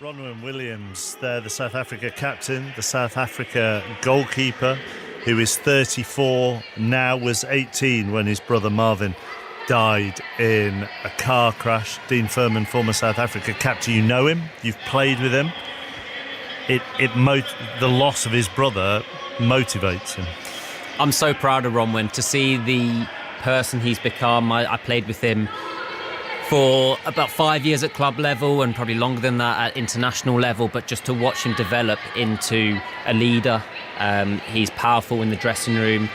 Ronwen Williams, they're the South Africa captain, the South Africa goalkeeper, who is 34 now, was 18 when his brother Marvin died in a car crash. Dean Furman, former South Africa captain, you know him, you've played with him. The loss of his brother motivates him. I'm so proud of Ronwen to see the person he's become. I played with him for about 5 years at club level and probably longer than that at international level, but just to watch him develop into a leader. He's powerful in the dressing room.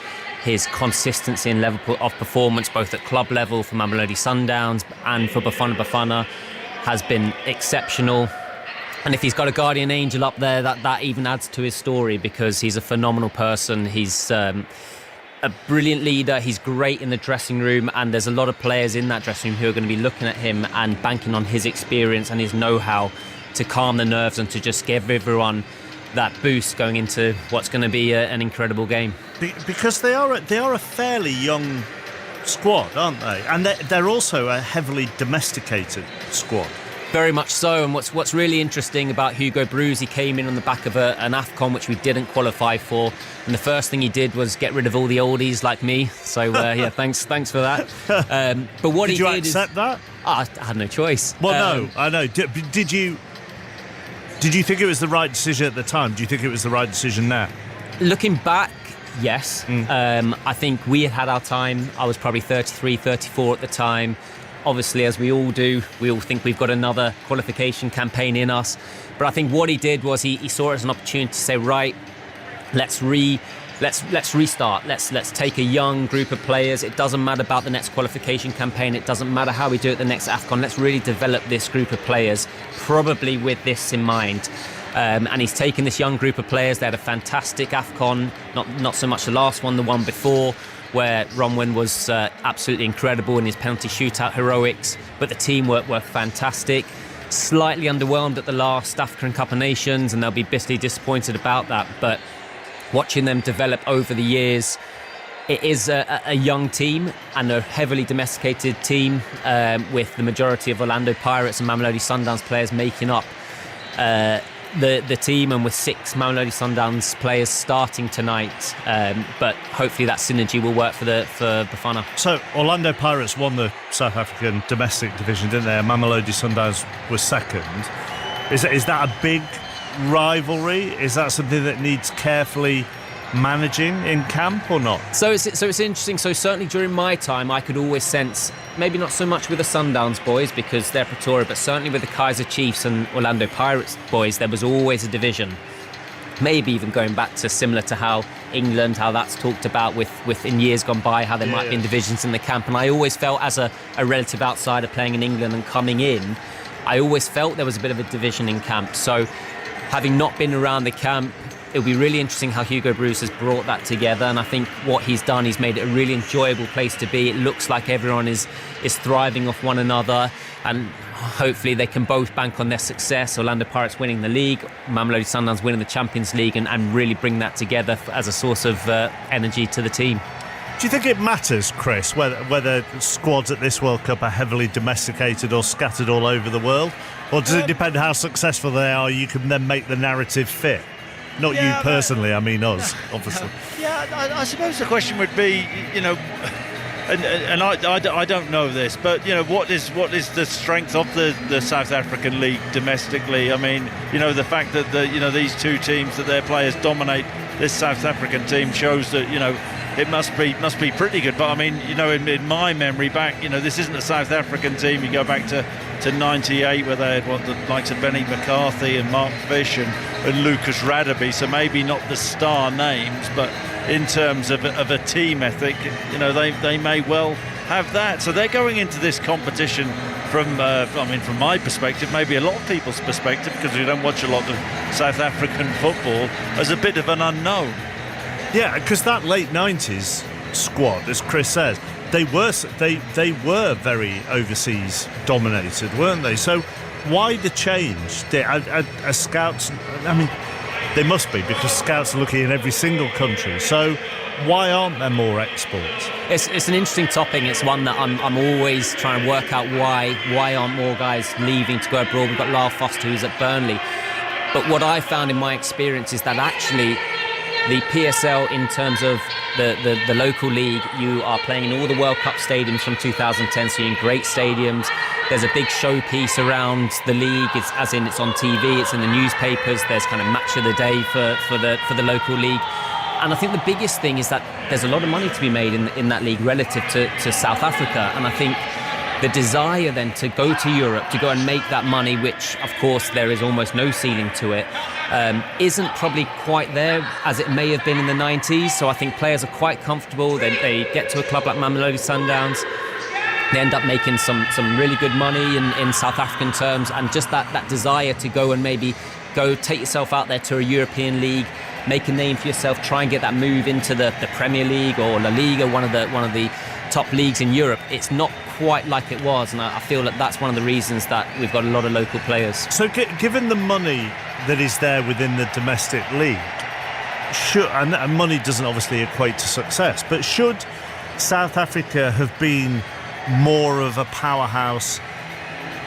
His consistency and level of performance both at club level for Mamelodi Sundowns and for Bafana Bafana has been exceptional. And if he's got a guardian angel up there, that even adds to his story, because he's a phenomenal person. He's a brilliant leader. He's great in the dressing room, and there's a lot of players in that dressing room who are going to be looking at him and banking on his experience and his know-how to calm the nerves and to just give everyone that boost going into what's going to be an incredible game. Because they are a fairly young squad, aren't they? And they're also a heavily domesticated squad. Very much so, and what's really interesting about Hugo Broos, he came in on the back of an AFCON which we didn't qualify for, and the first thing he did was get rid of all the oldies like me. So yeah, thanks for that. But what did you accept that? I had no choice. Well, no, I know. Did you think it was the right decision at the time? Do you think it was the right decision now? Looking back, yes. I think we had our time. I was probably 33, 34 at the time. Obviously, as we all do, we all think we've got another qualification campaign in us. But I think what he did was he saw it as an opportunity to say, right, let's restart. Let's take a young group of players. It doesn't matter about the next qualification campaign. It doesn't matter how we do it the next AFCON. Let's really develop this group of players, probably with this in mind. And he's taken this young group of players. They had a fantastic AFCON, not so much the last one, the one before, where Ronwen was absolutely incredible in his penalty shootout heroics, but the team were fantastic. Slightly underwhelmed at the last African Cup of Nations, and they'll be bitterly disappointed about that. But watching them develop over the years, it is a young team and a heavily domesticated team, with the majority of Orlando Pirates and Mamelodi Sundowns players making up the team, and with 6 Mamelodi Sundowns players starting tonight, but hopefully that synergy will work for Bafana. So Orlando Pirates won the South African domestic division, didn't they? And Mamelodi Sundowns was second. Is that a big rivalry? Is that something that needs carefully managing in camp or not? So it's interesting. So certainly during my time, I could always sense, maybe not so much with the Sundowns boys because they're Pretoria, but certainly with the Kaizer Chiefs and Orlando Pirates boys, there was always a division. Maybe even going back to similar to how England, how that's talked about with in years gone by, how there might have been divisions in the camp. And I always felt, as a relative outsider playing in England and coming in, I always felt there was a bit of a division in camp. So having not been around the camp, it'll be really interesting how Hugo Broos has brought that together, and I think what he's done, he's made it a really enjoyable place to be. It looks like everyone is thriving off one another, and hopefully they can both bank on their success. Orlando Pirates winning the league, Mamelodi Sundowns winning the Champions League, and really bring that together as a source of energy to the team. Do you think it matters, Chris, whether squads at this World Cup are heavily domesticated or scattered all over the world? Or does it depend how successful they are, you can then make the narrative fit? Not you personally, I mean us, obviously. I suppose the question would be, and I don't know this, but what is the strength of the South African league domestically? I mean, the fact that these two teams, that their players dominate this South African team, shows that it must be pretty good. But I mean, in my memory back, this isn't a South African team. You go back to 98, where they had the likes of Benny McCarthy and Mark Fish and Lucas Radebe, so maybe not the star names, but in terms of a team ethic, they may well have that. So they're going into this competition from my perspective, maybe a lot of people's perspective, because we don't watch a lot of South African football, as a bit of an unknown. Yeah, because that late 90s squad, as Chris says, they were very overseas dominated, weren't they? So why the change? Are scouts, I mean, they must be, because scouts are looking in every single country. So Why aren't there more exports? It's an interesting topic. It's one that I'm always trying to work out why aren't more guys leaving to go abroad. We've got Lyle Foster, who's at Burnley. But what I found in my experience is that actually the PSL, in terms of the local league, you are playing in all the World Cup stadiums from 2010, so you're in great stadiums. There's a big showpiece around the league. It's on TV, it's in the newspapers. There's kind of match of the day for the local league. And I think the biggest thing is that there's a lot of money to be made in that league relative to South Africa. And I think the desire then to go to Europe, to go and make that money, which of course there is almost no ceiling to it, isn't probably quite there as it may have been in the 90s. So I think players are quite comfortable. They get to a club like Mamelodi Sundowns. They end up making some really good money in South African terms, and just that desire to go and maybe go take yourself out there to a European league, make a name for yourself, try and get that move into the Premier League or La Liga, one of the top leagues in Europe. It's not quite like it was, and I feel that that's one of the reasons that we've got a lot of local players. So given the money that is there within the domestic league, and money doesn't obviously equate to success, but should South Africa have been more of a powerhouse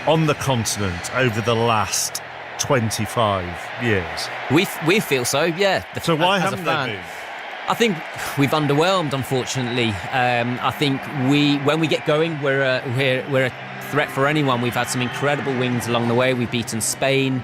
on the continent over the last 25 years? We feel so, yeah. So why haven't they been? I think we've underwhelmed, unfortunately. I think when we get going, we're a threat for anyone. We've had some incredible wins along the way. We've beaten Spain.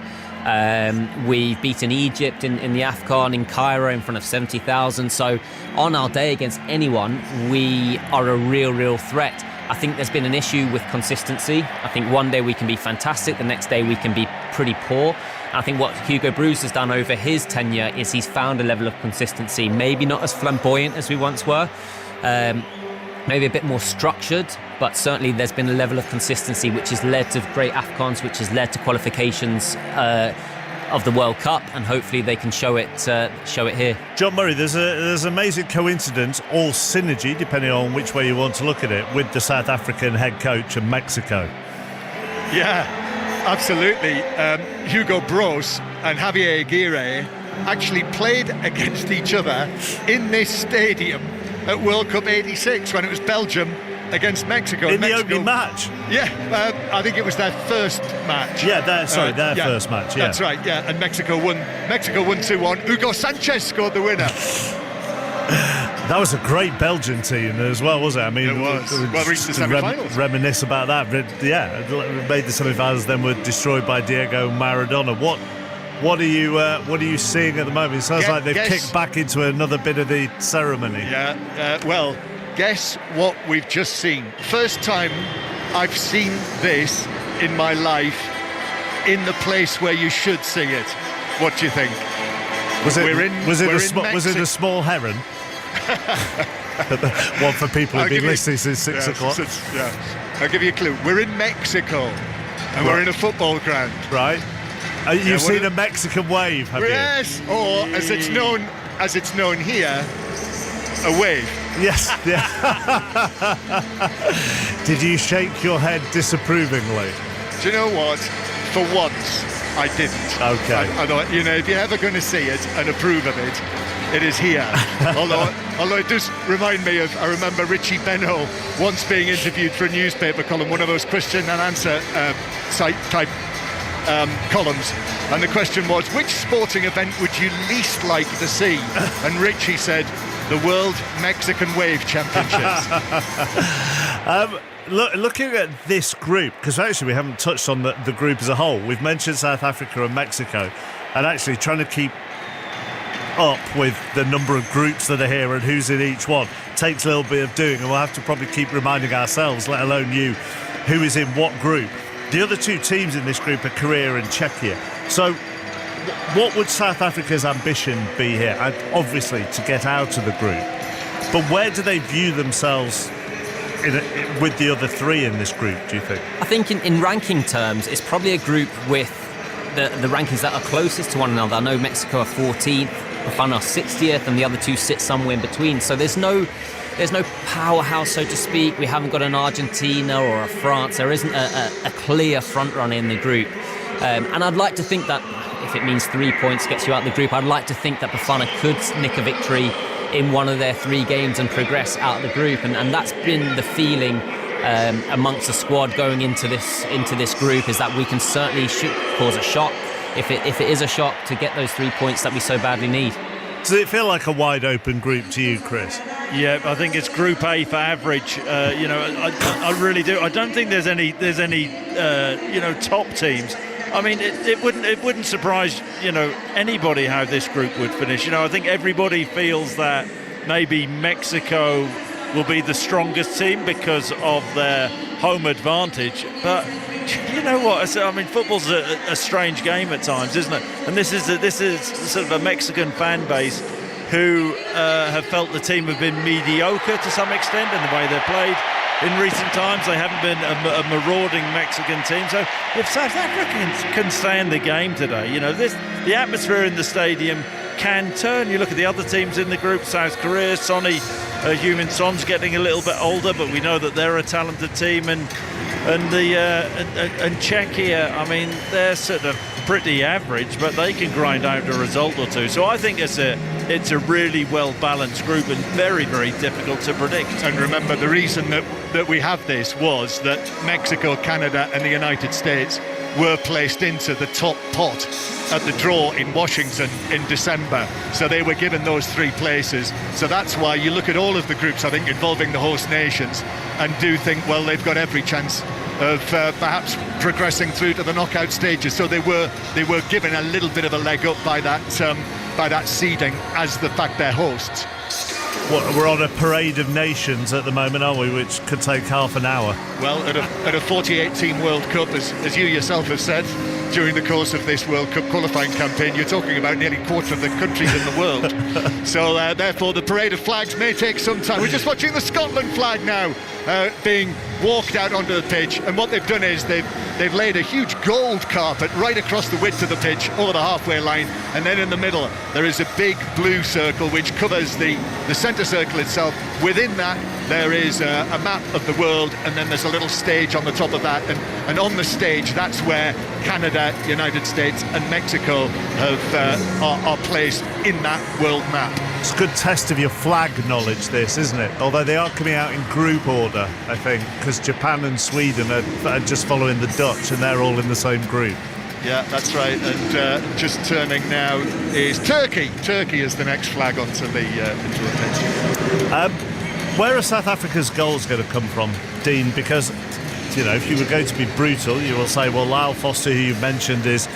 We've beaten Egypt in the AFCON in Cairo in front of 70,000. So on our day against anyone, we are a real threat. I think there's been an issue with consistency. I think one day we can be fantastic, the next day we can be pretty poor. And I think what Hugo Broos has done over his tenure is he's found a level of consistency, maybe not as flamboyant as we once were, maybe a bit more structured, but certainly there's been a level of consistency which has led to great AFCONs, which has led to qualifications of the World Cup, and hopefully they can show it here. John Murray, there's an amazing coincidence, all synergy, depending on which way you want to look at it, with the South African head coach and Mexico. Yeah, absolutely. Hugo Broos and Javier Aguirre actually played against each other in this stadium at World Cup '86 when it was Belgium against Mexico. In the opening match? Yeah, I think it was their first match. Yeah, their first match, yeah. That's right, yeah, and Mexico won 2-1. Hugo Sanchez scored the winner. That was a great Belgian team as well, wasn't it? I mean, it was. Well, reached the semi-finals. Reminisce about that. But yeah, made the semi-finals, then were destroyed by Diego Maradona. What are you seeing at the moment? It sounds like they've kicked back into another bit of the ceremony. Yeah, well, guess what we've just seen. First time I've seen this in my life in the place where you should see it. What do you think? Was it a small heron? One for people who've been listening since 6 o'clock. I'll give you a clue. We're in Mexico, and we're in a football ground. Right. You've seen a Mexican wave, have you? Yes, or as it's known here, a wave. Yes. Yeah. Did you shake your head disapprovingly? Do you know what? For once, I didn't. Okay. I thought, if you're ever going to see it and approve of it, it is here. although it does remind me of, I remember Richie Benno once being interviewed for a newspaper column, one of those question and answer type columns, and the question was, which sporting event would you least like to see? And Richie said, the World Mexican Wave Championships. Looking at this group, because actually we haven't touched on the group as a whole. We've mentioned South Africa and Mexico, and actually trying to keep up with the number of groups that are here and who's in each one takes a little bit of doing, and we'll have to probably keep reminding ourselves, let alone you, who is in what group. The other two teams in this group are Korea and Czechia. So what would South Africa's ambition be here? And obviously to get out of the group. But where do they view themselves with the other three in this group, do you think? I think in ranking terms, it's probably a group with the rankings that are closest to one another. I know Mexico are 14th, Bafana are 60th, and the other two sit somewhere in between. So there's no powerhouse, so to speak. We haven't got an Argentina or a France. There isn't a clear front runner in the group. And I'd like to think that if it means 3 points gets you out of the group, I'd like to think that Bafana could nick a victory in one of their 3 games and progress out of the group, and that's been the feeling amongst the squad going into this group, is that we can certainly cause a shock if it is a shock to get those 3 points that we so badly need. Does it feel like a wide open group to you, Chris? Yeah, I think it's Group A for average. I really do. I don't think there's any top teams. I mean, it wouldn't surprise anybody how this group would finish. I think everybody feels that maybe Mexico will be the strongest team because of their home advantage. But you know what? I mean, football's a strange game at times, isn't it? And this is sort of a Mexican fan base who have felt the team have been mediocre to some extent in the way they've played. In recent times, they haven't been a marauding Mexican team. So if South Africa can stay in the game today, the atmosphere in the stadium can turn. You look at the other teams in the group, South Korea, Heung-min Son's getting a little bit older, but we know that they're a talented team, and Czechia, I mean, they're sort of pretty average, but they can grind out a result or two. So I think it's a really well-balanced group and very, very difficult to predict. And remember, the reason that we have this was that Mexico, Canada and the United States were placed into the top pot at the draw in Washington in December. So they were given those 3 places. So that's why you look at all of the groups, I think, involving the host nations, and do think, well, they've got every chance of perhaps progressing through to the knockout stages. So they were given a little bit of a leg up by that seeding as the fact they're hosts. We're on a parade of nations at the moment, aren't we, which could take half an hour? Well, at a 48-team World Cup, as you yourself have said, during the course of this World Cup qualifying campaign, you're talking about nearly a quarter of the countries in the world. So therefore the parade of flags may take some time. We're just watching the Scotland flag now being walked out onto the pitch, and what they've done is they've laid a huge gold carpet right across the width of the pitch over the halfway line, and then in the middle there is a big blue circle which covers the centre circle itself. Within that there is a map of the world, and then there's a little stage on the top of that, and on the stage that's where Canada, United States and Mexico are placed in that world map. It's a good test of your flag knowledge, this, isn't it? Although they are coming out in group order, I think, because Japan and Sweden are just following the Dutch, and they're all in the same group. Yeah, that's right. And just turning now is Turkey. Turkey is the next flag onto the pitch. Where are South Africa's goals going to come from, Dean? Because, if you were going to be brutal, you will say, well, Lyle Foster, who you mentioned, is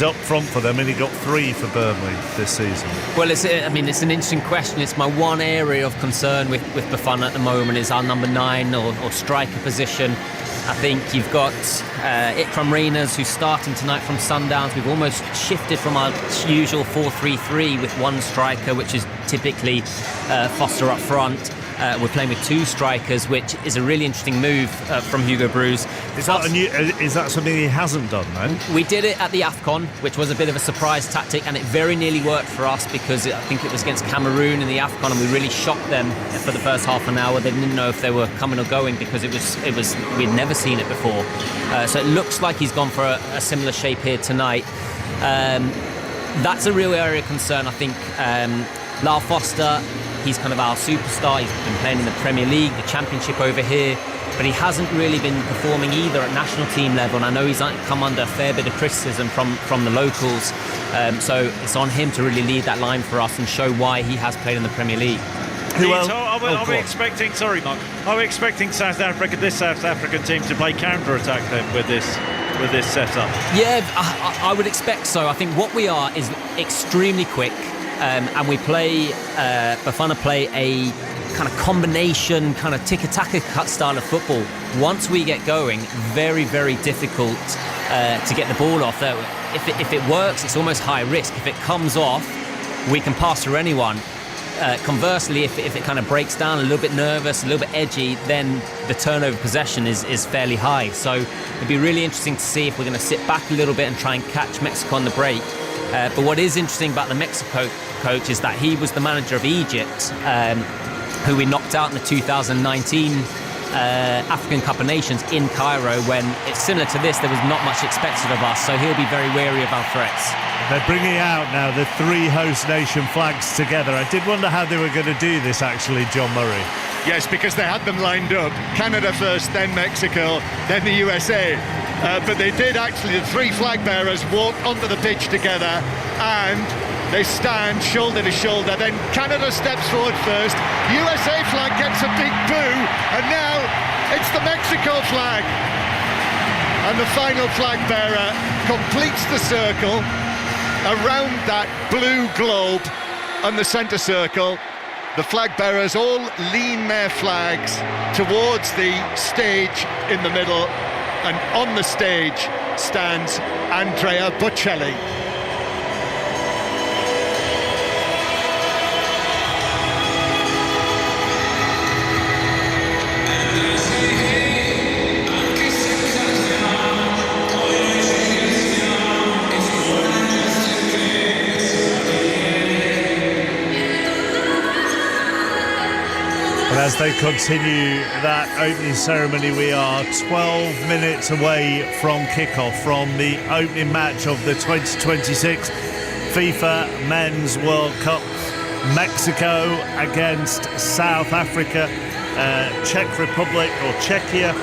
up front for them, and he got 3 for Burnley this season. Well, it's an interesting question. It's my one area of concern with Bafana at the moment is our number 9 or striker position. I think you've got Ikram Reyners, who's starting tonight from Sundowns. We've almost shifted from our usual 4-3-3 with 1 striker, which is typically Foster up front. We're playing with 2 strikers, which is a really interesting move from Hugo Broos. Is that something he hasn't done, then? We did it at the AFCON, which was a bit of a surprise tactic, and it very nearly worked for us because I think it was against Cameroon in the AFCON, and we really shocked them for the first half an hour. They didn't know if they were coming or going because we'd never seen it before. So it looks like he's gone for a similar shape here tonight. That's a real area of concern, I think. Lyle Foster, he's kind of our superstar. He's been playing in the Premier League, the Championship over here, but he hasn't really been performing either at national team level, and I know he's come under a fair bit of criticism from the locals, so it's on him to really lead that line for us and show why he has played in the Premier League. Are we expecting South Africa, this South African team, to play counter-attack then with this setup? Yeah, I would expect so. I think what we are is extremely quick. And we Bafana play a kind of combination, kind of tiki-taka style of football. Once we get going, very, very difficult to get the ball off. If it works, it's almost high risk. If it comes off, we can pass through anyone. Conversely, if it kind of breaks down, a little bit nervous, a little bit edgy, then the turnover possession is fairly high. So it'd be really interesting to see if we're going to sit back a little bit and try and catch Mexico on the break. But what is interesting about the Mexico coach is that he was the manager of Egypt, who we knocked out in the 2019 African Cup of Nations in Cairo, when it's similar to this, there was not much expected of us, so he'll be very wary of our threats. They're bringing out now the 3 host nation flags together. I did wonder how they were going to do this, actually, John Murray. Yes, because they had them lined up. Canada first, then Mexico, then the USA. But they did actually, the 3 flag bearers walk onto the pitch together and they stand shoulder to shoulder. Then Canada steps forward first. USA flag gets a big boo, and now it's the Mexico flag. And the final flag bearer completes the circle around that blue globe on the centre circle. The flag bearers all lean their flags towards the stage in the middle, and on the stage stands Andrea Bocelli. As they continue that opening ceremony, we are 12 minutes away from kickoff from the opening match of the 2026 FIFA Men's World Cup. Mexico against South Africa, Czech Republic or Czechia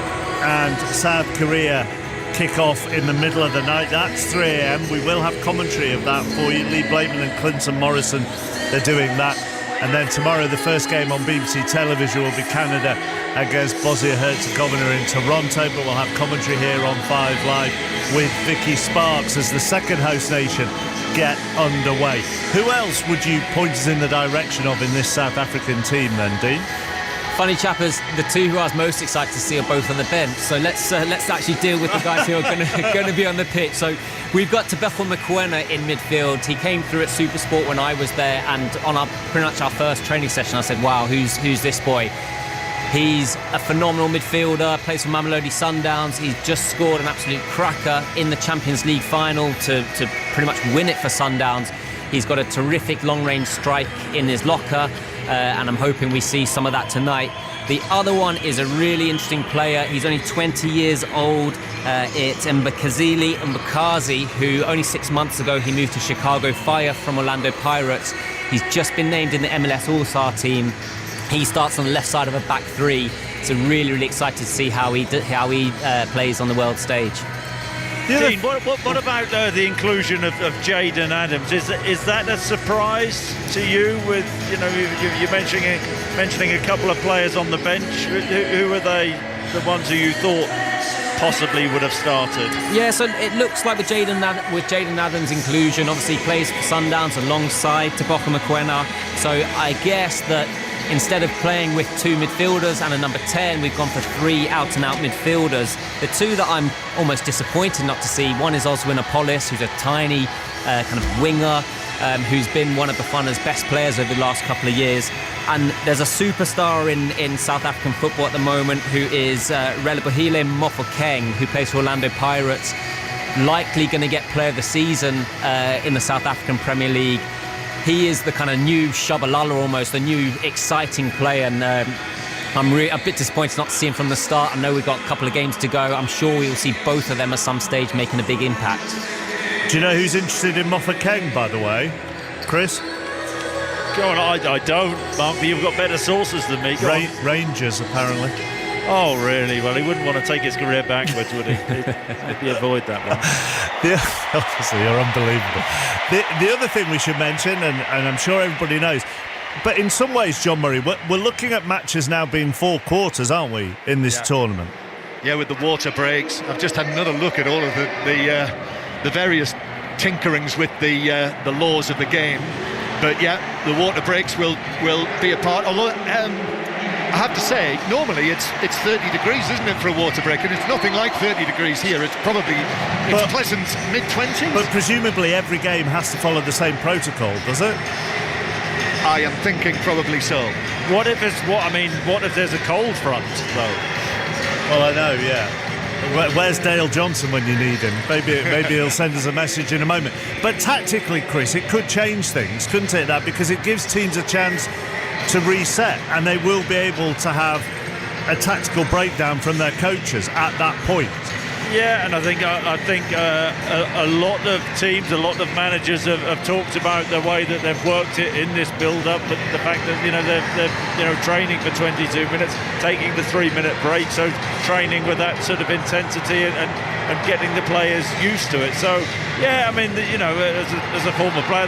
and South Korea kick off in the middle of the night. That's 3 a.m. We will have commentary of that for you. Lee Blakeman and Clinton Morrison, they're doing that. And then tomorrow, the first game on BBC television will be Canada against Bosnia-Herzegovina in Toronto, but we'll have commentary here on 5 Live with Vicky Sparks as the second host nation get underway. Who else would you point us in the direction of in this South African team then, Dean? Funny chappers, the 2 who I was most excited to see are both on the bench. So let's actually deal with the guys who are going to be on the pitch. So we've got Teboho Mokoena in midfield. He came through at Supersport when I was there, and on pretty much our first training session, I said, "Wow, who's this boy?" He's a phenomenal midfielder. Plays for Mamelodi Sundowns. He's just scored an absolute cracker in the Champions League final to pretty much win it for Sundowns. He's got a terrific long-range strike in his locker. And I'm hoping we see some of that tonight. The other one is a really interesting player. He's only 20 years old. It's Mbakazili Mbakazi, who only 6 months ago he moved to Chicago Fire from Orlando Pirates. He's just been named in the MLS All-Star team. He starts on the left side of a back 3. So really, really excited to see how he plays on the world stage. Dean, what about the inclusion of Jayden Adams? Is that a surprise to you? With you're mentioning a couple of players on the bench. Who are they? The ones who you thought possibly would have started? Yeah, so it looks like with Jayden Adams' inclusion, obviously he plays for Sundowns alongside Teboho Mokoena. So I guess that instead of playing with 2 midfielders and a number 10, we've gone for 3 out-and-out midfielders. The 2 that I'm almost disappointed not to see, one is Oswin Apollis, who's a tiny kind of winger, who's been one of Bafuna's best players over the last couple of years. And there's a superstar in South African football at the moment who is Relebohile Mofokeng, who plays for Orlando Pirates, likely going to get player of the season in the South African Premier League. He is the kind of new Shabalala almost, the new exciting player, and I'm a bit disappointed not to see him from the start. I know we've got a couple of games to go. I'm sure we will see both of them at some stage making a big impact. Do you know who's interested in Mofokeng, by the way? Chris? Go on, I don't, Mark, but you've got better sources than me. Rangers, apparently. Oh, really? Well, he wouldn't want to take his career backwards, would he? He'd avoid that one. Obviously, you're unbelievable. The other thing we should mention, and I'm sure everybody knows, but in some ways, John Murray, we're looking at matches now being 4 quarters, aren't we, in this tournament? Yeah, with the water breaks. I've just had another look at all of the various tinkerings with the laws of the game. But yeah, the water breaks will be a part. Although I have to say, normally it's 30 degrees, isn't it, for a water break? And it's nothing like 30 degrees here. It's pleasant mid-20s. But presumably every game has to follow the same protocol, does it? I am thinking probably so. What if there's a cold front, though? Well, I know, yeah. Where's Dale Johnson when you need him? Maybe he'll send us a message in a moment. But tactically, Chris, it could change things, couldn't it, that? Because it gives teams a chance to reset, and they will be able to have a tactical breakdown from their coaches at that point. Yeah, and I think a lot of teams, a lot of managers have talked about the way that they've worked it in this build-up, but the fact that they're training for 22 minutes, taking the 3-minute break, so training with that sort of intensity and getting the players used to it. So yeah, I mean, as a former player,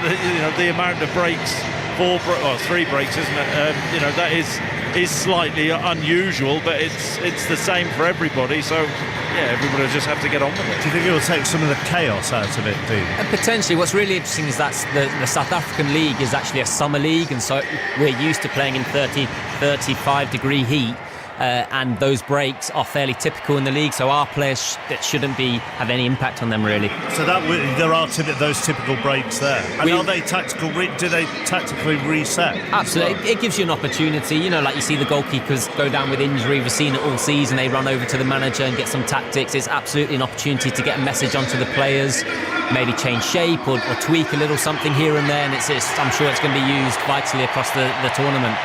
the amount of breaks, 3 breaks, isn't it? That is slightly unusual, but it's the same for everybody. So yeah, everybody will just have to get on with it. Do you think it will take some of the chaos out of it, Dean? Potentially. What's really interesting is that the South African league is actually a summer league, and so we're used to playing in 35 degree heat. And those breaks are fairly typical in the league, so our players that shouldn't have any impact on them, really. So there are those typical breaks there. And are they tactical? Do they tactically reset? Absolutely. It gives you an opportunity. Like you see the goalkeepers go down with injury. We've seen it all season. They run over to the manager and get some tactics. It's absolutely an opportunity to get a message onto the players, maybe change shape or tweak a little something here and there. And I'm sure it's going to be used vitally across the tournament.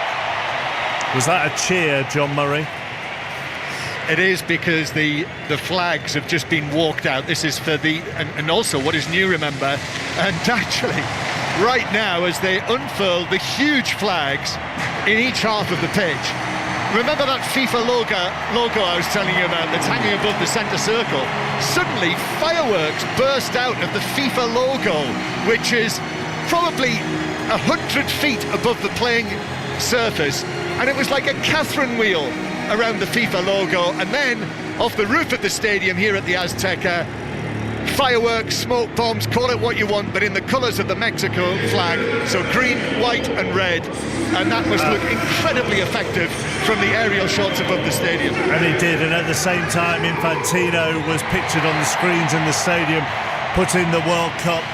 Was that a cheer, John Murray? It is, because the flags have just been walked out. This is for and also what is new, remember, and actually right now as they unfurl the huge flags in each half of the pitch. Remember that FIFA logo I was telling you about that's hanging above the centre circle? Suddenly fireworks burst out of the FIFA logo, which is probably 100 feet above the playing surface, and it was like a Catherine wheel around the FIFA logo. And then off the roof of the stadium here at the Azteca, fireworks, smoke bombs, call it what you want, but in the colours of the Mexico flag, so green, white and red, and that must look incredibly effective from the aerial shots above the stadium. And it did, and at the same time Infantino was pictured on the screens in the stadium putting the World Cup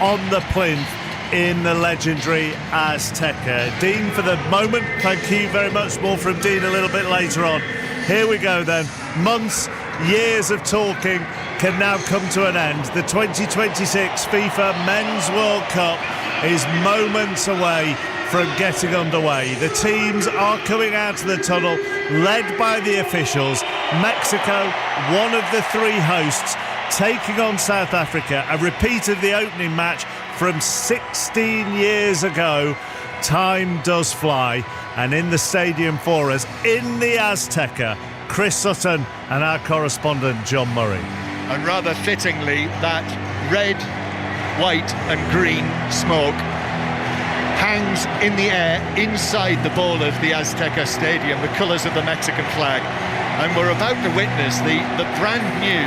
on the plinth in the legendary Azteca. Dean, for the moment, thank you very much. More from Dean a little bit later on. Here we go then. Months, years of talking can now come to an end. The 2026 FIFA Men's World Cup is moments away from getting underway. The teams are coming out of the tunnel, led by the officials. Mexico, one of the 3 hosts, taking on South Africa, a repeat of the opening match from 16 years ago. Time does fly, and in the stadium for us, in the Azteca, Chris Sutton and our correspondent John Murray. And rather fittingly, that red, white and green smoke hangs in the air inside the bowl of the Azteca Stadium, the colours of the Mexican flag. And we're about to witness the brand new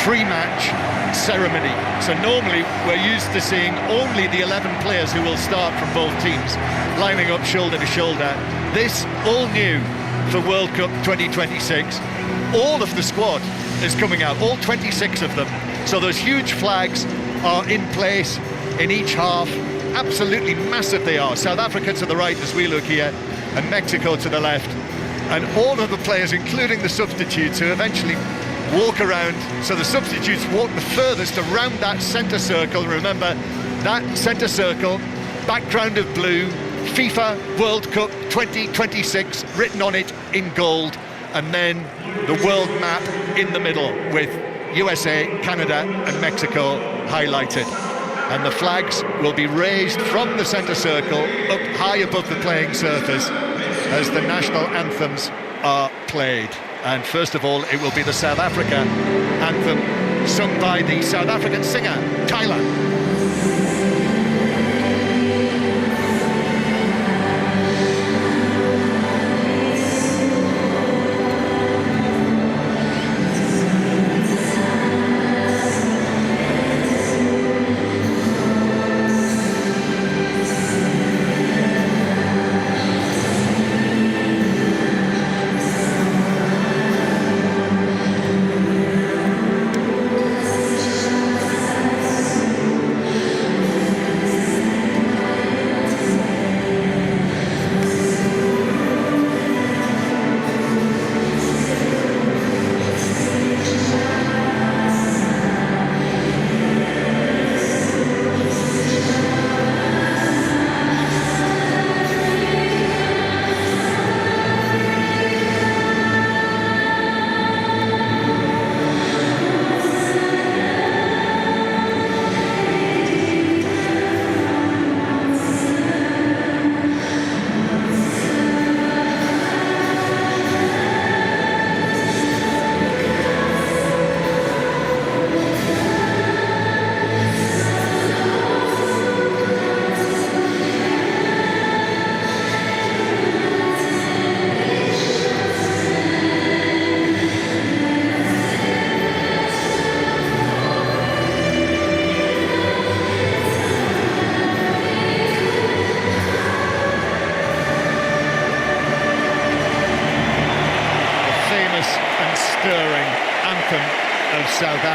pre-match ceremony. So normally we're used to seeing only the 11 players who will start from both teams lining up shoulder to shoulder. This all new for World Cup 2026. All of the squad is coming out, all 26 of them. So those huge flags are in place in each half. Absolutely massive they are. South Africa to the right as we look here, and Mexico to the left. And all of the players, including the substitutes, who eventually walk around. So the substitutes walk the furthest around that centre circle. Remember, that centre circle, background of blue, FIFA World Cup 2026 written on it in gold, and then the world map in the middle with USA, Canada and Mexico highlighted. And the flags will be raised from the centre circle up high above the playing surface as the national anthems are played. And first of all, it will be the South Africa anthem sung by the South African singer, Tyler.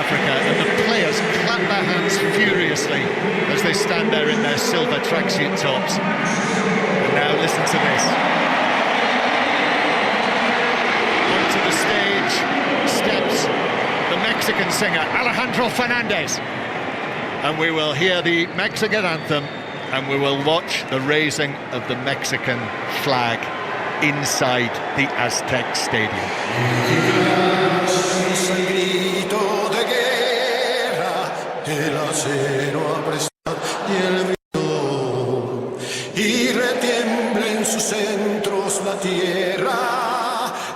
Africa, and the players clap their hands furiously as they stand there in their silver tracksuit tops. And now listen to this. Onto the stage steps the Mexican singer Alejandro Fernandez, and we will hear the Mexican anthem, and we will watch the raising of the Mexican flag inside the Aztec Stadium. Y retiembla en sus centros la tierra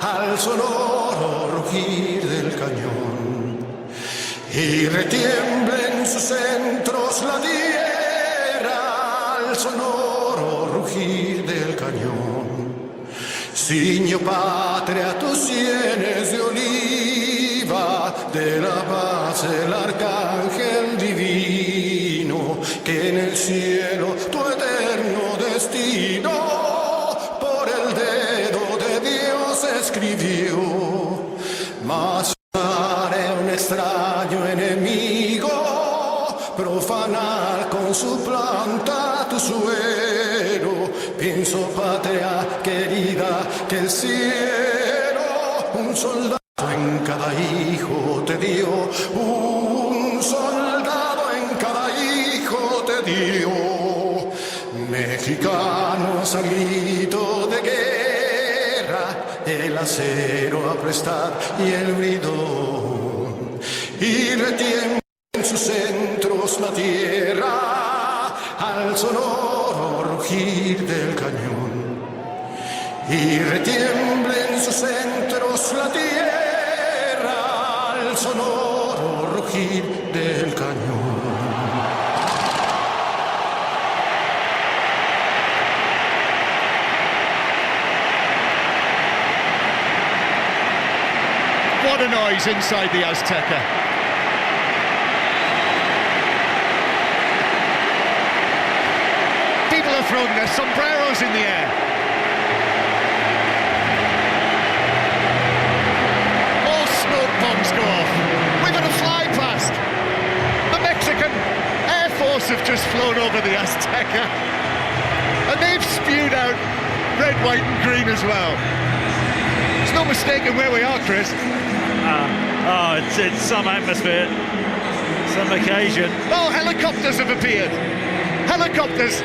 al sonoro rugir del cañón. Y retiembla en sus centros la tierra al sonoro rugir del cañón. Ciño patria tus sienes de oliva, de la paz el arcángel divino, que en el cielo tu eterno destino por el dedo de Dios escribió. Mas haré un extraño enemigo, profanar con su planta tu suelo. Pienso, patria querida, que el cielo un soldado en cada hijo te dio, un soldado en cada hijo te dio. Mexicanos al grito de guerra, el acero a prestar y el bridón, y retiembla en sus centros la tierra al sonoro rugir del cañón. Y retiembla en sus centros la tierra al sonoro rugir del cañón. What a noise inside the Azteca. People are throwing their sombreros in the air. More smoke bombs go off. We've had a fly past. The Mexican Air Force have just flown over the Azteca, and they've spewed out red, white and green as well. There's no mistaking where we are, Chris. It's some atmosphere, some occasion. Oh, helicopters have appeared. Helicopters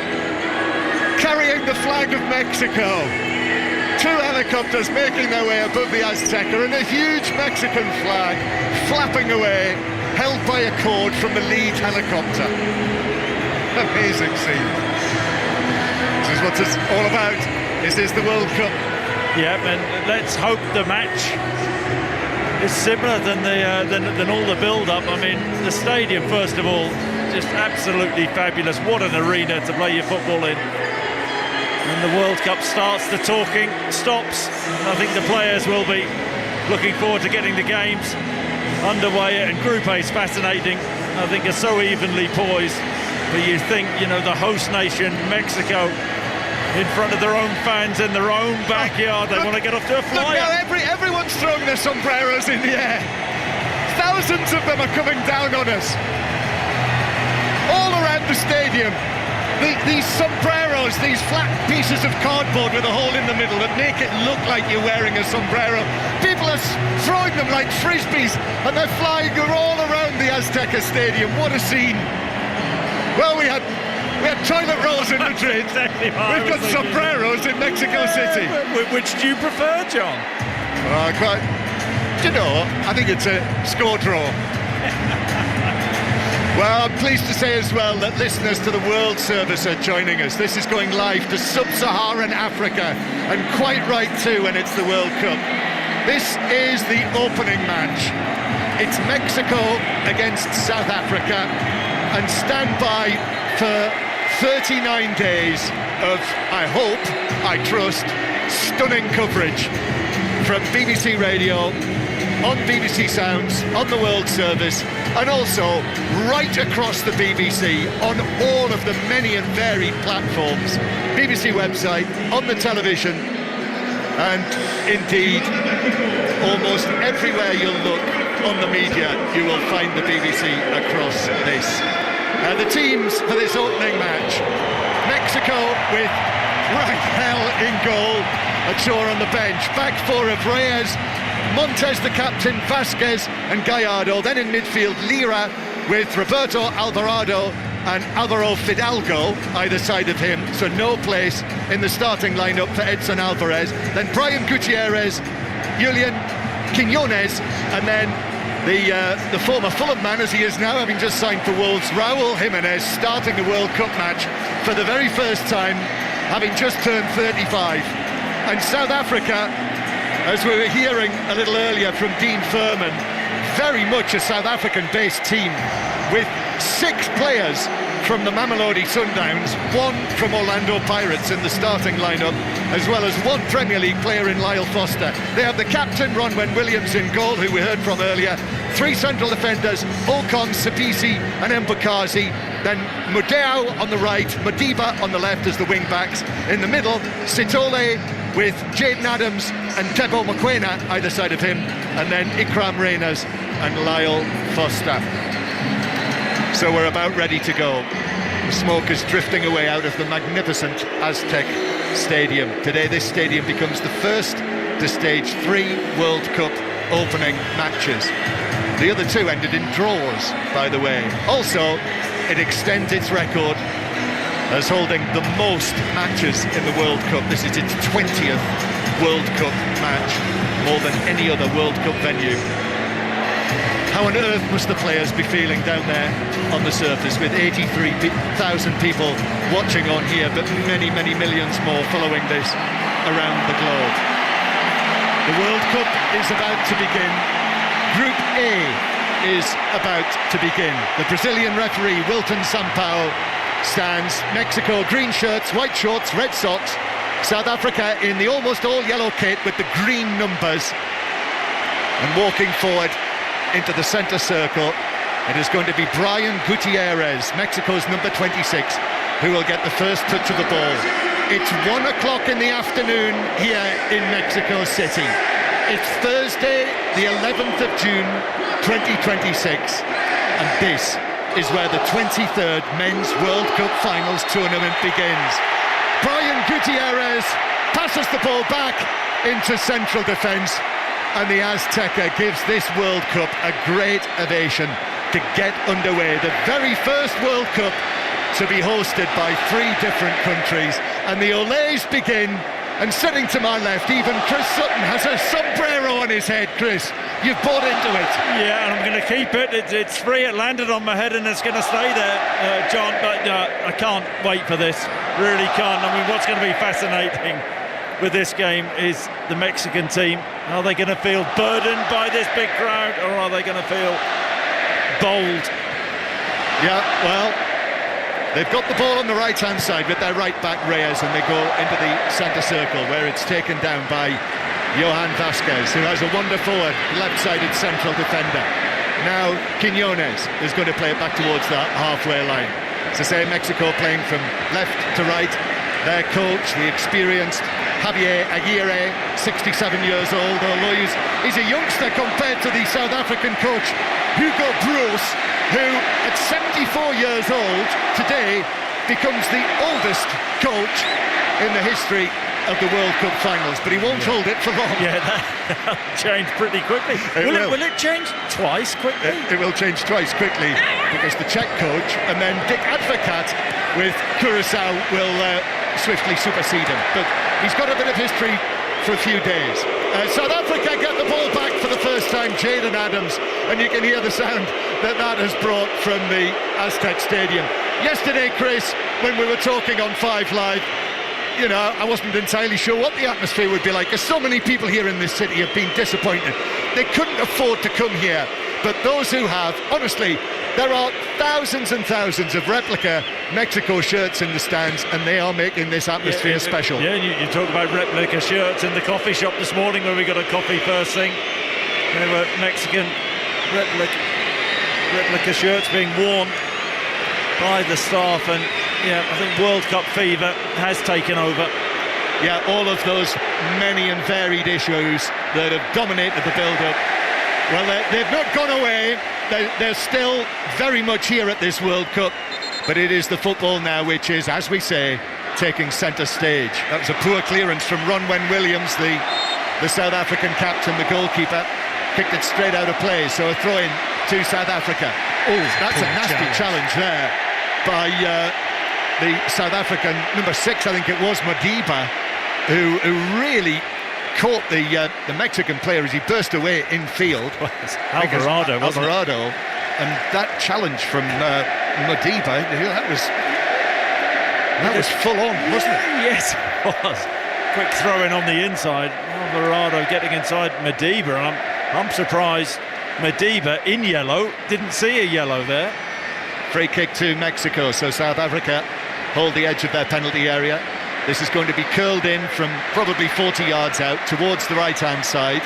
carrying the flag of Mexico. 2 helicopters making their way above the Azteca, and a huge Mexican flag flapping away, held by a cord from the lead helicopter. Amazing scene. This is what it's all about. This is the World Cup. Yep, and let's hope the match is similar than all the build-up. I mean, the stadium, first of all, just absolutely fabulous. What an arena to play your football in. When the World Cup starts, the talking stops. I think the players will be looking forward to getting the games underway, and Group A is fascinating. I think are so evenly poised. But you think, the host nation, Mexico, in front of their own fans in their own backyard, they want to get off to a flyer. Look now, everyone's throwing their sombreros in the air. Thousands of them are coming down on us. All around the stadium. These sombreros, these flat pieces of cardboard with a hole in the middle that make it look like you're wearing a sombrero. People are throwing them like frisbees, and they're flying all around the Azteca Stadium. What a scene. Well, we had toilet rolls in Madrid. Exactly. We've got sombreros in Mexico City. Which do you prefer, John? I think it's a score draw. Well, I'm pleased to say as well that listeners to the World Service are joining us. This is going live to Sub-Saharan Africa, and quite right too when it's the World Cup. This is the opening match. It's Mexico against South Africa, and stand by for 39 days of, I hope, I trust, stunning coverage from BBC Radio, on BBC Sounds, on the World Service, and also right across the BBC on all of the many and varied platforms. BBC website, on the television, and indeed almost everywhere you'll look on the media, you will find the BBC across this. The teams for this opening match: Mexico with Rangel in goal, Ochoa on the bench. Back four of Reyes, Montes the captain, Vasquez and Gallardo. Then in midfield, Lira with Roberto Alvarado and Alvaro Fidalgo either side of him, so no place in the starting lineup for Edson Alvarez. Then Brian Gutierrez, Julian Quiñones, and then the former Fulham man, as he is now, having just signed for Wolves, Raúl Jiménez, starting the World Cup match for the very first time, having just turned 35. And South Africa, as we were hearing a little earlier from Dean Furman, very much a South African-based team, with 6 players from the Mamelodi Sundowns, 1 from Orlando Pirates in the starting lineup, as well as 1 Premier League player in Lyle Foster. They have the captain, Ronwen Williams, in goal, who we heard from earlier, 3 central defenders, Ocon, Sapisi and Mbukazi, then Mudeo on the right, Madiba on the left as the wing-backs. In the middle, Sitole with Jaden Adams and Tebo Mokoena either side of him, and then Ikram Reyners and Lyle Foster. So we're about ready to go. The smoke is drifting away out of the magnificent Aztec Stadium. Today this stadium becomes the first to stage 3 World Cup opening matches. The other 2 ended in draws, by the way. Also, it extends its record as holding the most matches in the World Cup. This is its 20th World Cup match, more than any other World Cup venue. How on earth must the players be feeling down there on the surface, with 83,000 people watching on here, but many, many millions more following this around the globe. The World Cup is about to begin. Group A is about to begin. The Brazilian referee, Wilton Sampaio, stands. Mexico, green shirts, white shorts, red socks. South Africa in the almost all yellow kit with the green numbers. And walking forward into the centre circle, it is going to be Brian Gutierrez, Mexico's number 26, who will get the first touch of the ball. It's 1 o'clock in the afternoon here in Mexico City. It's Thursday, the 11th of June, 2026, and this is where the 23rd Men's World Cup Finals tournament begins. Brian Gutierrez passes the ball back into central defence, and the Azteca gives this World Cup a great ovation to get underway. The very first World Cup to be hosted by 3 different countries, and the Olés begin. And sitting to my left, even Chris Sutton has a sombrero on his head. Chris, you've bought into it. Yeah, and I'm going to keep it. It's free. It landed on my head and it's going to stay there, John. But I can't wait for this. Really can't. I mean, what's going to be fascinating with this game is the Mexican team. Are they going to feel burdened by this big crowd, or are they going to feel bold? Yeah, well, they've got the ball on the right-hand side with their right-back Reyes, and they go into the centre circle where it's taken down by Johan Vasquez, who has a wonder-forward left-sided central defender. Now Quiñones is going to play it back towards the halfway line. So say Mexico playing from left to right. Their coach, the experienced Javier Aguirre, 67 years old, although he's a youngster compared to the South African coach Hugo Broos, who at 74 years old today becomes the oldest coach in the history of the World Cup Finals, but he won't hold it for long. Yeah, that'll change pretty quickly. Will it change twice quickly? It will change twice quickly, because the Czech coach and then Dick Advocat with Curaçao will swiftly supersede him. But he's got a bit of history for a few days. South Africa get the ball back for the first time, Jaden Adams, and you can hear the sound that has brought from the Aztec Stadium. Yesterday, Chris, when we were talking on 5 Live, you know, I wasn't entirely sure what the atmosphere would be like, because so many people here in this city have been disappointed. They couldn't afford to come here, but those who have, honestly, there are thousands and thousands of replica Mexico shirts in the stands, and they are making this atmosphere special. Yeah, you talk about replica shirts in the coffee shop this morning where we got a coffee first thing. There were Mexican replica shirts being worn by the staff, and yeah, I think World Cup fever has taken over. Yeah, all of those many and varied issues that have dominated the build-up Well, they've not gone away. They're still very much here at this World Cup, but it is the football now which is, as we say, taking centre stage. That was a poor clearance from Ronwen Williams, the South African captain, the goalkeeper. Kicked it straight out of play, so a throw-in to South Africa. Oh, that's a nasty challenge there by the South African, number 6, I think it was, Madiba, who really caught the Mexican player as he burst away in field. Alvarado, and that challenge from Madiba, that was full on, wasn't it? Yes, it was. Quick throw-in on the inside. Alvarado getting inside Madiba, and I'm surprised Madiba in yellow didn't see a yellow there. Free kick to Mexico, so South Africa hold the edge of their penalty area. This is going to be curled in from probably 40 yards out towards the right-hand side.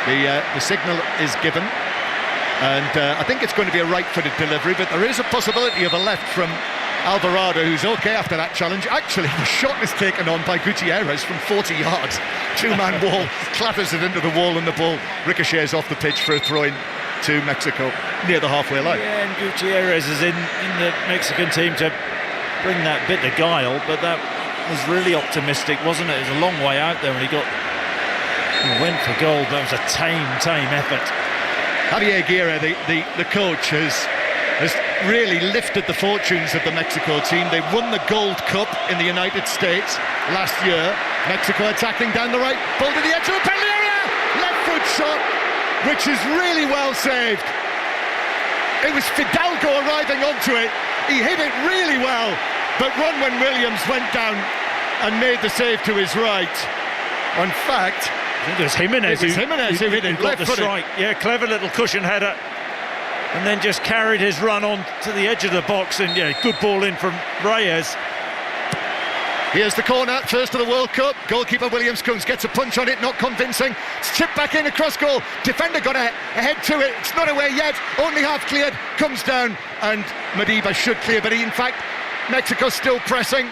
The signal is given, and I think it's going to be a right-footed delivery, but there is a possibility of a left from Alvarado, who's okay after that challenge. Actually, the shot is taken on by Gutierrez from 40 yards. Two-man wall, clatters it into the wall, and the ball ricochets off the pitch for a throw-in to Mexico near the halfway line. Yeah, and Gutierrez is in the Mexican team to bring that bit of guile, but that was really optimistic, wasn't it? It was a long way out there when he went for goal, but it was a tame effort. Javier Aguirre, the coach, has really lifted the fortunes of the Mexico team. They won the Gold Cup in the United States last year. Mexico attacking down the right, ball to the edge of the penalty area, left foot shot, which is really well saved. It was Fidalgo arriving onto it. He hit it really well, but Ronwen Williams went down and made the save to his right. In fact, I think it was Jimenez who hit it left footed. Yeah, clever little cushion header, and then just carried his run on to the edge of the box, and yeah, good ball in from Reyes. Here's the corner, first of the World Cup. Goalkeeper Williams comes, gets a punch on it, not convincing. It's chipped back in across goal. Defender got ahead to it. It's not away yet, only half cleared. Comes down, and Madiba should clear, but in fact, Mexico still pressing.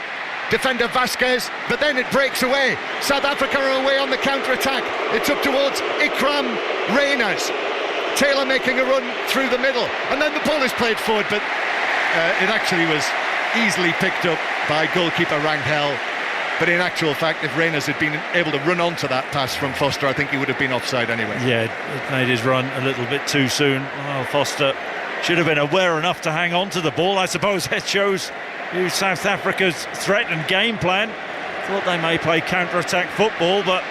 Defender Vasquez, but then it breaks away. South Africa are away on the counter-attack. It's up towards Ikram Reyners. Taylor making a run through the middle, and then the ball is played forward, but it actually was easily picked up by goalkeeper Rangel. But in actual fact, if Reyners had been able to run onto that pass from Foster, I think he would have been offside anyway. Yeah, it made his run a little bit too soon. Well, Foster should have been aware enough to hang on to the ball. I suppose it shows you South Africa's threat and game plan. Thought they may play counter-attack football, but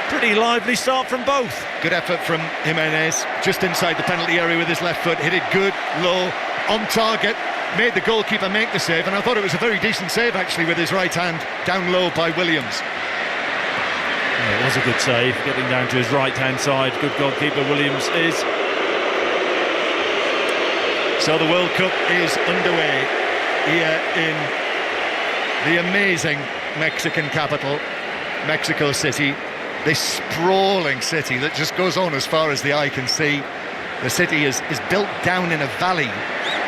pretty lively start from both. Good effort from Jimenez, just inside the penalty area with his left foot, hit it good, low, on target, made the goalkeeper make the save, and I thought it was a very decent save actually with his right hand down low by Williams. Yeah, it was a good save, getting down to his right-hand side. Good goalkeeper Williams is. So the World Cup is underway here in the amazing Mexican capital, Mexico City. This sprawling city that just goes on as far as the eye can see. The city is built down in a valley,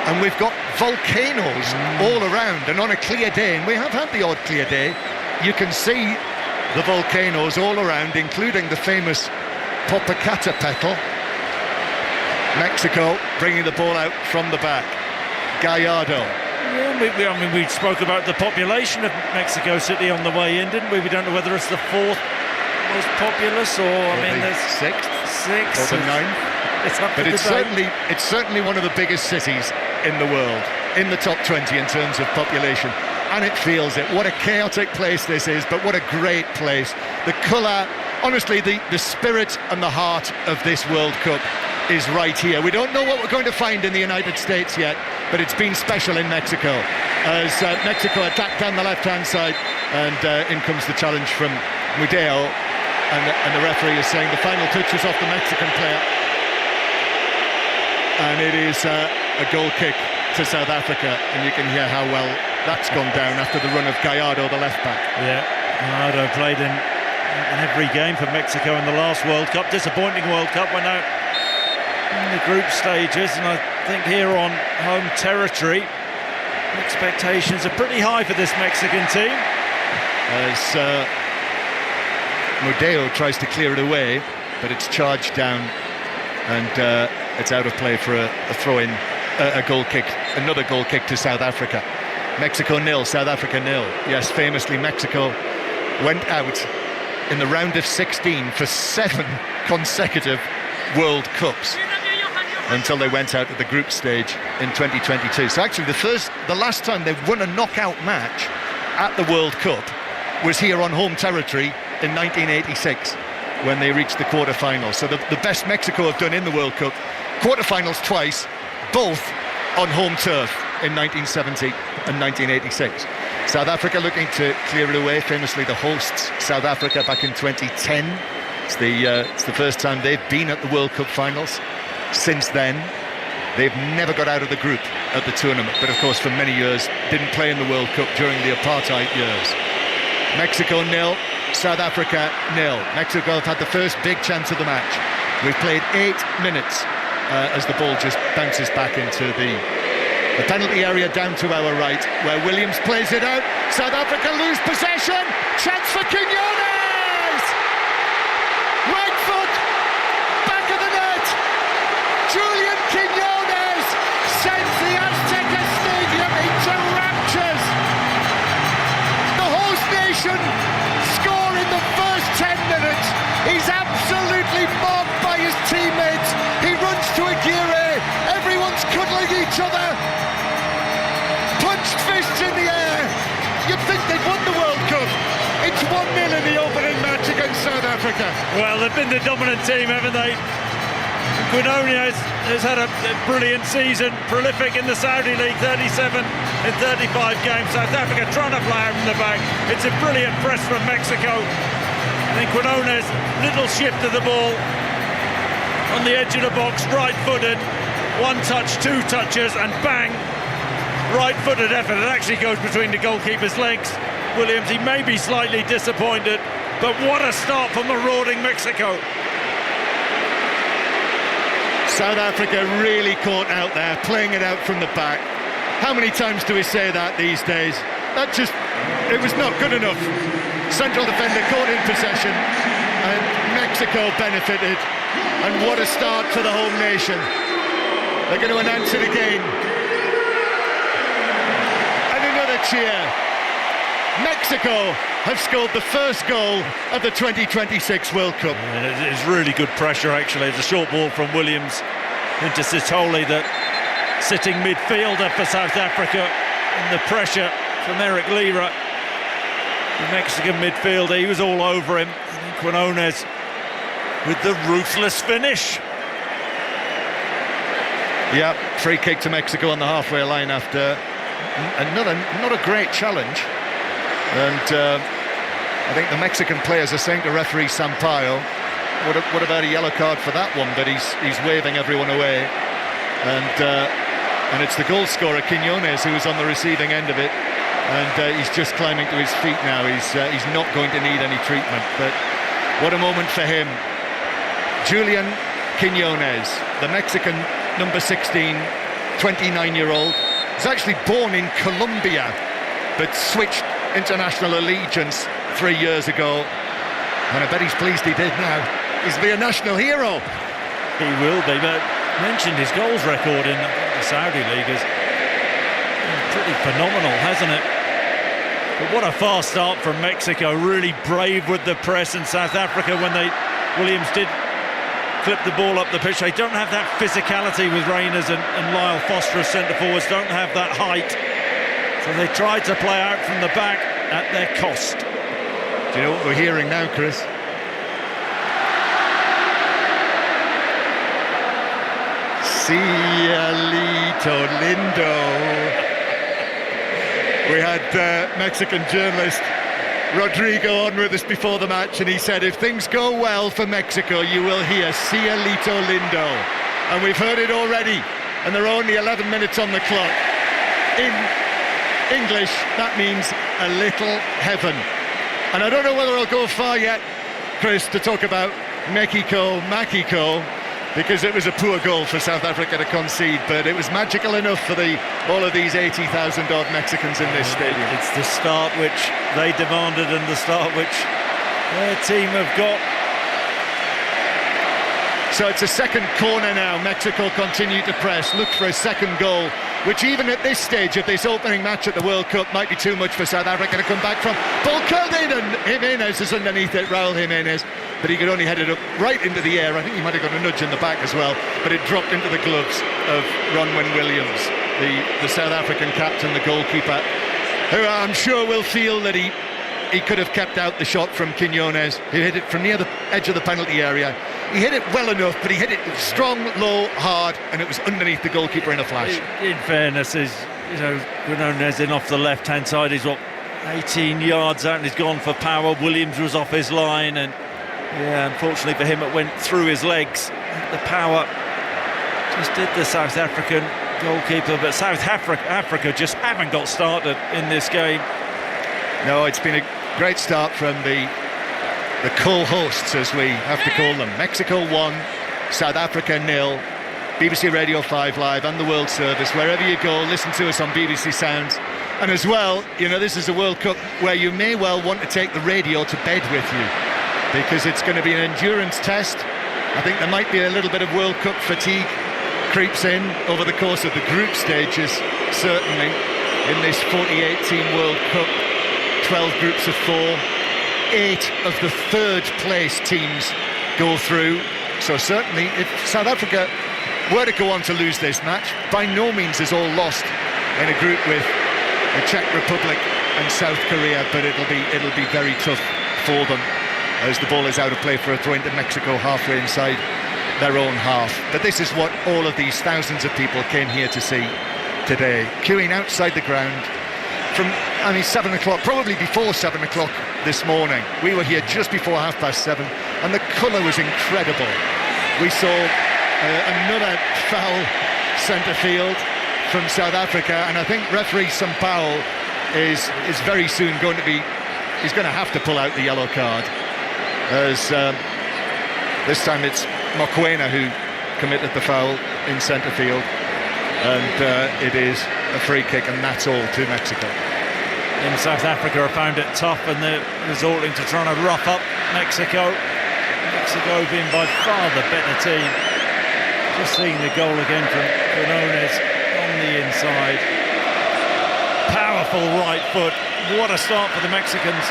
and we've got volcanoes all around, and on a clear day, and we have had the odd clear day, you can see the volcanoes all around, including the famous Popocatépetl. Mexico bringing the ball out from the back. Gallardo. Yeah, we spoke about the population of Mexico City on the way in, didn't we? We don't know whether it's the fourth most populous, or the sixth or the ninth. But it's certainly one of the biggest cities in the world, in the top 20 in terms of population, and it feels it. What a chaotic place this is, but what a great place. The colour, honestly, the spirit and the heart of this World Cup is right here. We don't know what we're going to find in the United States yet, but it's been special in Mexico as Mexico attacked down the left-hand side, and in comes the challenge from Mudeo, and the referee is saying the final touch was off the Mexican player, and it is a goal kick to South Africa, and you can hear how well that's gone down after the run of Gallardo, the left-back. Yeah, Gallardo played in every game for Mexico in the last World Cup. Disappointing World Cup, went out in the group stages, and I think here on home territory expectations are pretty high for this Mexican team. As Mudeo tries to clear it away, but it's charged down and it's out of play for a throw-in, a goal kick, another goal kick to South Africa. Mexico 0, South Africa 0. Yes, famously Mexico went out in the round of 16 for 7 consecutive World Cups until they went out at the group stage in 2022. So actually the last time they won a knockout match at the World Cup was here on home territory in 1986 when they reached the quarterfinals. So the best Mexico have done in the World Cup, quarterfinals twice, both on home turf in 1970 and 1986. South Africa looking to clear it away, famously the hosts South Africa back in 2010. It's the first time they've been at the World Cup finals. Since then, they've never got out of the group at the tournament, but of course for many years didn't play in the World Cup during the apartheid years. Mexico 0, South Africa 0. Mexico have had the first big chance of the match. We've played 8 minutes as the ball just bounces back into the penalty area down to our right, where Williams plays it out. South Africa lose possession. Chance for Quinones! Right foot, back of the net. Julian Quinones sends the Azteca Stadium into raptures. The host nation score in the first 10 minutes. He's absolutely mobbed by his teammates. He runs to Aguirre. Everyone's cuddling each other. Punched fists in the air. You'd think they'd won the World Cup. It's 1-0 in the opening match against South Africa. Well, they've been the dominant team, haven't they? Quinones has had a brilliant season, prolific in the Saudi League, 37 in 35 games. South Africa trying to play out from the back. It's a brilliant press from Mexico. I think Quinones, little shift of the ball on the edge of the box, right-footed, 1 touch, 2 touches, and bang, right-footed effort. It actually goes between the goalkeeper's legs. Williams, he may be slightly disappointed, but what a start for marauding Mexico. South Africa really caught out there, playing it out from the back. How many times do we say that these days? It was not good enough. Central defender caught in possession, and Mexico benefited. And what a start for the home nation. They're going to announce it again. And another cheer. Mexico have scored the first goal of the 2026 World Cup. It's really good pressure, actually. It's a short ball from Williams into Sitole, the sitting midfielder for South Africa, and the pressure from Eric Lira, the Mexican midfielder. He was all over him. And Quinones with the ruthless finish. Yeah, free kick to Mexico on the halfway line after not a great challenge. And I think the Mexican players are saying to referee Sampaio, what about a yellow card for that one? But he's waving everyone away. And it's the goal scorer, Quinones, who is on the receiving end of it. And he's just climbing to his feet now. He's not going to need any treatment. But what a moment for him. Julian Quinones, the Mexican number 16, 29-year-old. He's actually born in Colombia, but switched international allegiance 3 years ago, and I bet he's pleased he did now. He's be a national hero. He will be, but mentioned his goals record in the Saudi League is pretty phenomenal, hasn't it? But what a fast start from Mexico, really brave with the press, and South Africa, when Williams did clip the ball up the pitch, they don't have that physicality with Reyners and Lyle Foster as centre forwards, don't have that height. So they tried to play out from the back at their cost. Do you know what we're hearing now, Chris? Cielito lindo. We had Mexican journalist Rodrigo on with us before the match, and he said if things go well for Mexico, you will hear Cielito lindo. And we've heard it already, and there are only 11 minutes on the clock. In English, that means a little heaven. And I don't know whether I'll go far yet, Chris, to talk about Mexico, because it was a poor goal for South Africa to concede, but it was magical enough for all of these 80,000 odd Mexicans in this stadium. It's the start which they demanded and the start which their team have got. So it's a second corner now. Mexico continue to press, look for a second goal, which even at this stage of this opening match at the World Cup might be too much for South Africa to come back from. Ball curled in, and Jimenez is underneath it, Raul Jimenez, but he could only head it up right into the air. I think he might have got a nudge in the back as well, but it dropped into the gloves of Ronwen Williams, the South African captain, the goalkeeper, who I'm sure will feel that he could have kept out the shot from Quiñones. He hit it from near the edge of the penalty area. He hit it well enough, but he hit it strong, low, hard, and it was underneath the goalkeeper in a flash. In fairness, Quiñones in off the left-hand side. He's 18 yards out and he's gone for power. Williams was off his line, and unfortunately for him, it went through his legs. The power just did the South African goalkeeper, but South Africa just haven't got started in this game. No, it's been a great start from the co-hosts, as we have to call them. Mexico 1, South Africa 0. BBC Radio 5 Live and the World Service. Wherever you go, listen to us on BBC Sounds. And as well, this is a World Cup where you may well want to take the radio to bed with you, because it's going to be an endurance test. I think there might be a little bit of World Cup fatigue creeps in over the course of the group stages, certainly, in this 48-team World Cup. 12 groups of 4, 8 of the third place teams go through. So certainly if South Africa were to go on to lose this match, by no means is all lost in a group with the Czech Republic and South Korea, but it'll be very tough for them as the ball is out of play for a throw into Mexico halfway inside their own half. But this is what all of these thousands of people came here to see today, queuing outside the ground from 7 o'clock, probably before 7 o'clock this morning. We were here just before 7:30, and the colour was incredible. We saw another foul centre field from South Africa, and I think referee Sampaio is very soon going to be, he's going to have to pull out the yellow card, as this time it's Mokoena who committed the foul in centre field, and it is a free kick, and that's all to Mexico. And South Africa have found it tough, and they're resorting to trying to rough up Mexico. Mexico being by far the better team. Just seeing the goal again from Quiñones on the inside. Powerful right foot. What a start for the Mexicans.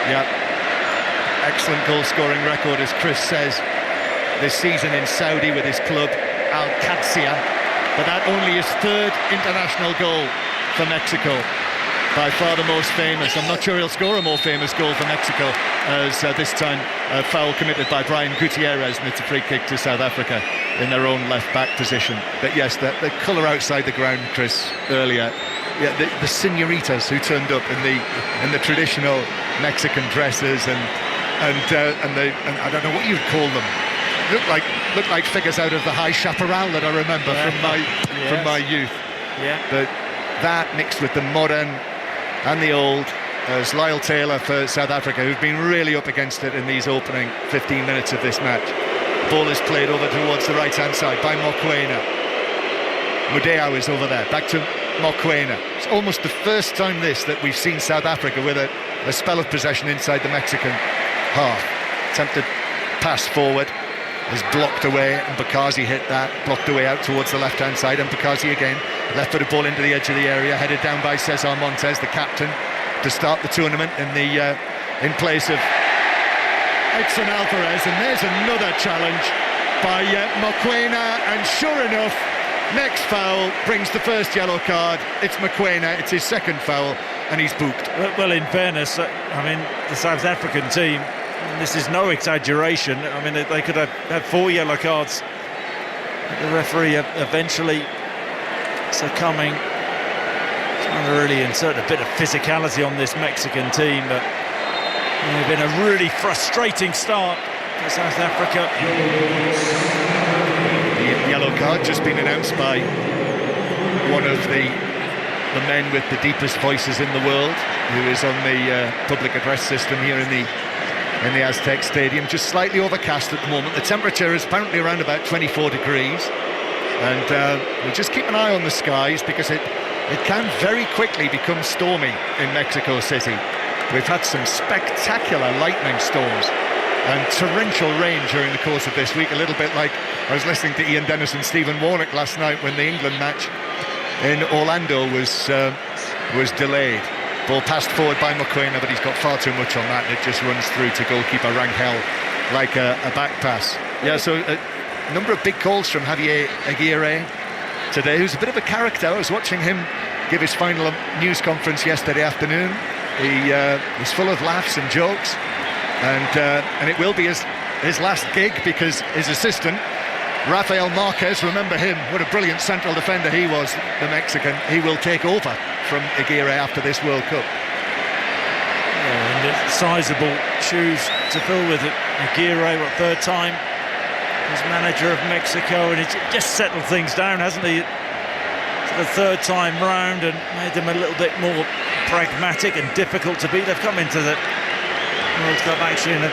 Yeah, excellent goal-scoring record, as Chris says, this season in Saudi with his club Al Qadsiya. But that only his third international goal for Mexico. By far the most famous. I'm not sure he'll score a more famous goal for Mexico, as this time a foul committed by Brian Gutierrez, and it's a free kick to South Africa in their own left-back position. But yes, the colour outside the ground, Chris, earlier. Yeah, the senoritas who turned up in the traditional Mexican dresses, and I don't know what you'd call them. Looked like figures out of the High Chaparral that I remember from my youth. Yeah. But that mixed with the modern and the old, as Lyle Taylor for South Africa, who've been really up against it in these opening 15 minutes of this match. Ball is played over towards the right-hand side by Mokoena. Mudeo is over there, back to Mokoena. It's almost the first time that we've seen South Africa with a spell of possession inside the Mexican half. Attempted pass forward is blocked away, and Bakazi hit that, blocked away out towards the left-hand side, and Bakazi again, left-footed ball into the edge of the area, headed down by Cesar Montes, the captain, to start the tournament in place of Edson Alvarez. And there's another challenge by Mokoena, and sure enough, next foul brings the first yellow card. It's Mokoena, it's his second foul, and he's booked. Well, in fairness, the South African team, this is no exaggeration. They could have had 4 yellow cards. The referee eventually succumbing, trying to really insert a bit of physicality on this Mexican team, but it's been a really frustrating start for South Africa. The yellow card just been announced by one of the men with the deepest voices in the world, who is on the public address system here in the Aztec Stadium. Just slightly overcast at the moment. The temperature is apparently around about 24 degrees, and we'll just keep an eye on the skies, because it can very quickly become stormy in Mexico City. We've had some spectacular lightning storms and torrential rain during the course of this week, a little bit like I was listening to Ian Dennis and Stephen Warnock last night when the England match in Orlando was delayed. Ball passed forward by Mokoena, but he's got far too much on that, and it just runs through to goalkeeper Rangel like a back pass. Yeah, so a number of big calls from Javier Aguirre today, who's a bit of a character. I was watching him give his final news conference yesterday afternoon. He was full of laughs and jokes, and it will be his last gig, because his assistant, Rafael Marquez, remember him, what a brilliant central defender he was, the Mexican. He will take over from Aguirre after this World Cup. Yeah, and it's sizable shoes to fill with it. Aguirre, what, third time as manager of Mexico, and it's just settled things down, hasn't he? For the third time round, and made them a little bit more pragmatic and difficult to beat. They've come into the World Cup actually in a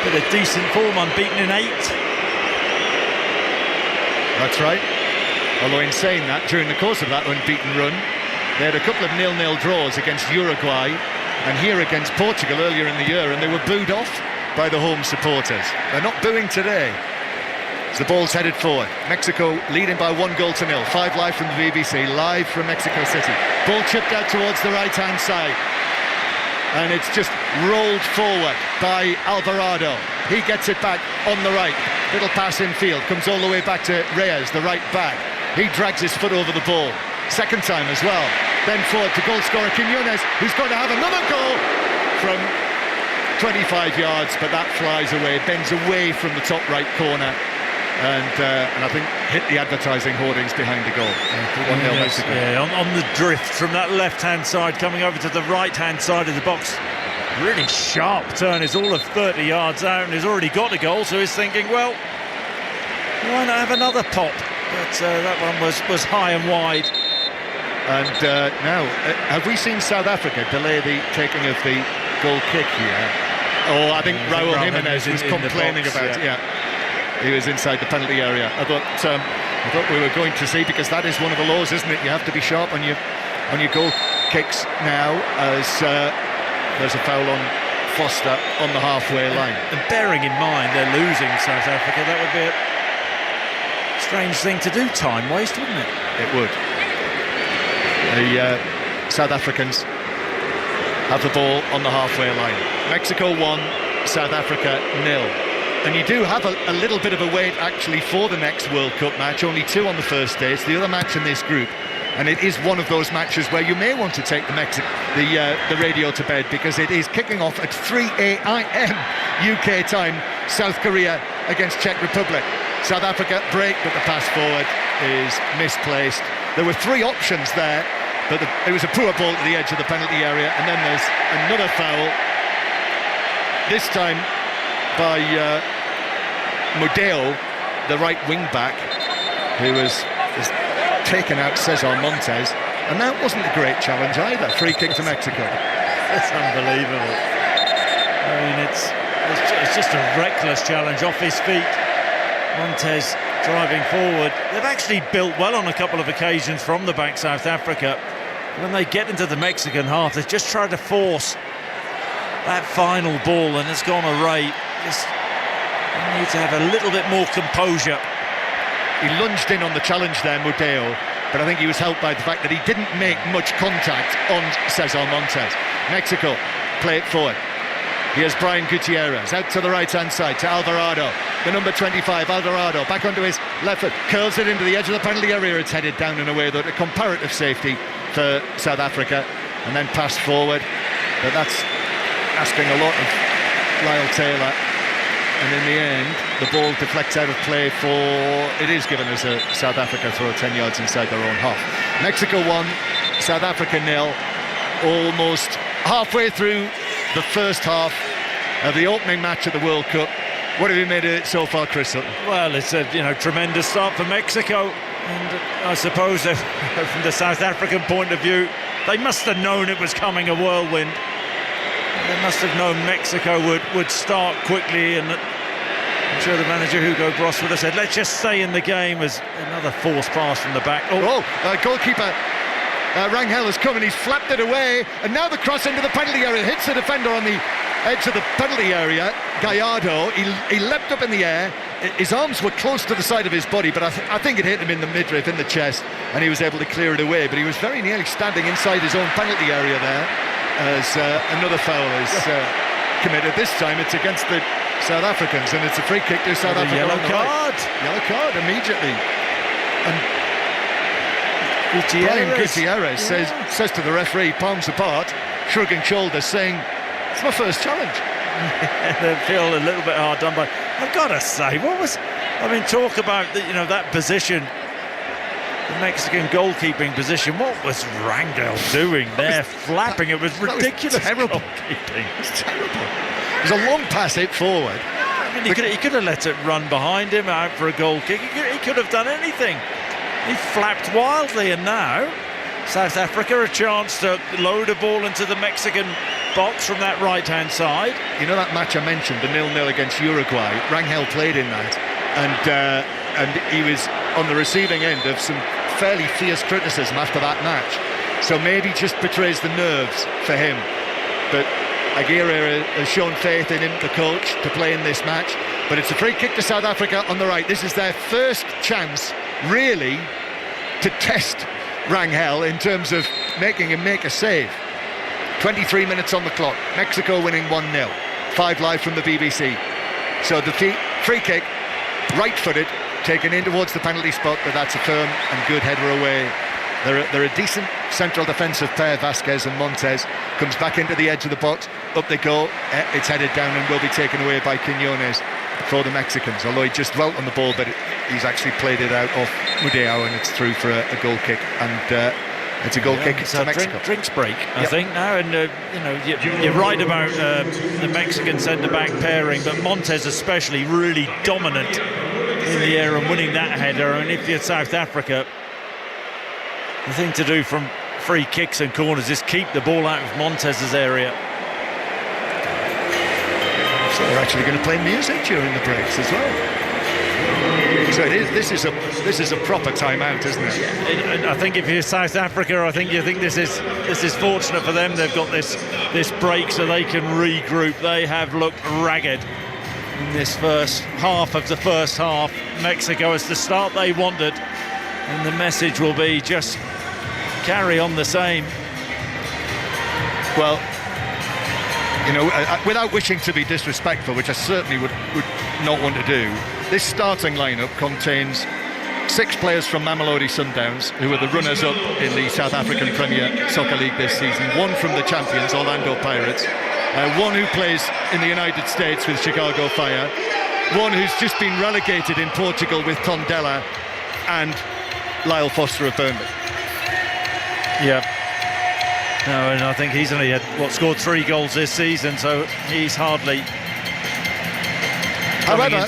bit of decent form, unbeaten in 8. That's right. Although in saying that, during the course of that unbeaten run, they had a couple of 0-0 draws against Uruguay and here against Portugal earlier in the year, and they were booed off by the home supporters. They're not booing today. As the ball's headed forward, Mexico leading by 1-0. 5 live from the BBC, live from Mexico City. Ball chipped out towards the right-hand side, and it's just rolled forward by Alvarado. He gets it back on the right. Little pass in field, comes all the way back to Reyes, the right back. He drags his foot over the ball. Second time as well. Then forward to goal scorer Quiñones, who's going to have another goal from 25 yards, but that flies away, bends away from the top right corner, and I think hit the advertising hoardings behind the goal. 1-0 Mexico. Yeah, on the drift from that left-hand side, coming over to the right-hand side of the box. Really sharp turn, is all of 30 yards out, and he's already got a goal, so he's thinking, well, why not have another pop? But that one was high and wide. And now, have we seen South Africa delay the taking of the goal kick here? Oh, I think Raul Jimenez was complaining about it. Yeah, he was inside the penalty area. I thought we were going to see, because that is one of the laws, isn't it? You have to be sharp on your goal kicks now, as there's a foul on Foster on the halfway line. And bearing in mind they're losing South Africa, that would be a strange thing to do, time waste, wouldn't it? It would. The South Africans have the ball on the halfway line. Mexico 1, South Africa 0. And you do have a little bit of a wait actually for the next World Cup match. Only 2 on the first day. It's the other match in this group, and it is one of those matches where you may want to take the radio to bed, because it is kicking off at 3 a.m. UK time. South Korea against Czech Republic. South Africa break, but the pass forward is misplaced. There were 3 options there, but it was a poor ball to the edge of the penalty area, and then there's another foul, this time by Mudeo, the right wing back, who has taken out Cesar Montes, and that wasn't a great challenge either. Free kick to Mexico. It's unbelievable. I mean, it's just a reckless challenge off his feet. Montes driving forward. They've actually built well on a couple of occasions from the back, South Africa. When they get into the Mexican half, they've just tried to force that final ball, and it's gone away. Just need to have a little bit more composure. He lunged in on the challenge there, Mudeo, but I think he was helped by the fact that he didn't make much contact on Cesar Montes. Mexico play it forward. Here's Brian Gutierrez out to the right-hand side to Alvarado. The number 25, Alvarado, back onto his left foot, curls it into the edge of the penalty area. It's headed down in a way that a comparative safety for South Africa, and then passed forward. But that's asking a lot of Lyle Taylor. And in the end, the ball deflects out of play it is given as a South Africa throw 10 yards inside their own half. Mexico 1, South Africa 0. Almost halfway through the first half of the opening match of the World Cup. What have you made of it so far, Chris Sutton? Well, it's a tremendous start for Mexico, and I suppose from the South African point of view, they must have known it was coming, a whirlwind. They must have known Mexico would start quickly, and I'm sure the manager Hugo Bross would have said, let's just stay in the game, as another forced pass from the back. Goalkeeper Rangel has come and he's flapped it away, and now the cross into the penalty area hits the defender on the edge of the penalty area, Gallardo, he leapt up in the air. His arms were close to the side of his body, but I think it hit him in the midriff, in the chest, and he was able to clear it away. But he was very nearly standing inside his own penalty area there as another foul is committed. This time it's against the South Africans, and it's a free kick to South Africa. Yellow card. Yellow card immediately. And Brian Gutierrez says to the referee, palms apart, shrugging shoulders, saying, "It's my first challenge." They feel a little bit hard done by. I've got to say, talk about that position, the Mexican goalkeeping position. What was Rangel doing there? Flapping, it was ridiculous. Was terrible. Goalkeeping. It was terrible. It was a long pass hit forward. I mean, he could have let it run behind him out for a goal kick. He could have done anything. He flapped wildly, and now South Africa a chance to load a ball into the Mexican box from that right-hand side. You know that match I mentioned, the 0-0 against Uruguay? Rangel played in that, and he was on the receiving end of some fairly fierce criticism after that match. So maybe just betrays the nerves for him. But Aguirre has shown faith in him, the coach, to play in this match. But it's a free kick to South Africa on the right. This is their first chance, really, to test Rangel in terms of making him make a save. 23 minutes on the clock. Mexico winning 1-0. 5 live from the BBC. So the free kick, right-footed, taken in towards the penalty spot, but that's a firm and good header away. They're a decent central defensive pair, Vasquez and Montes. Comes back into the edge of the box. Up they go. It's headed down and will be taken away by Quiñones for the Mexicans. Although he just dwelt on the ball, but he's actually played it out off Mudeo, and it's through for a goal kick. And it's a goal kick to Mexico. Drinks break, I think now, and you're right about the Mexican centre-back pairing, but Montes especially really dominant in the air and winning that header. And if you're South Africa, the thing to do from free kicks and corners is keep the ball out of Montes's area. So they're actually going to play music during the breaks as well. So this is a proper timeout, isn't it? I think if you're South Africa, I think you think this is fortunate for them. They've got this break so they can regroup. They have looked ragged in this first half of the first half. Mexico is the start they wanted, and the message will be just carry on the same. Well, without wishing to be disrespectful, which I certainly would not want to do, this starting lineup contains 6 players from Mamelodi Sundowns, who are the runners-up in the South African Premier Soccer League this season. 1 from the champions, Orlando Pirates. 1 who plays in the United States with Chicago Fire. 1 who's just been relegated in Portugal with Tondela, and Lyle Foster of Burnley. Yeah. No, and I think he's only scored 3 goals this season, so he's hardly. However,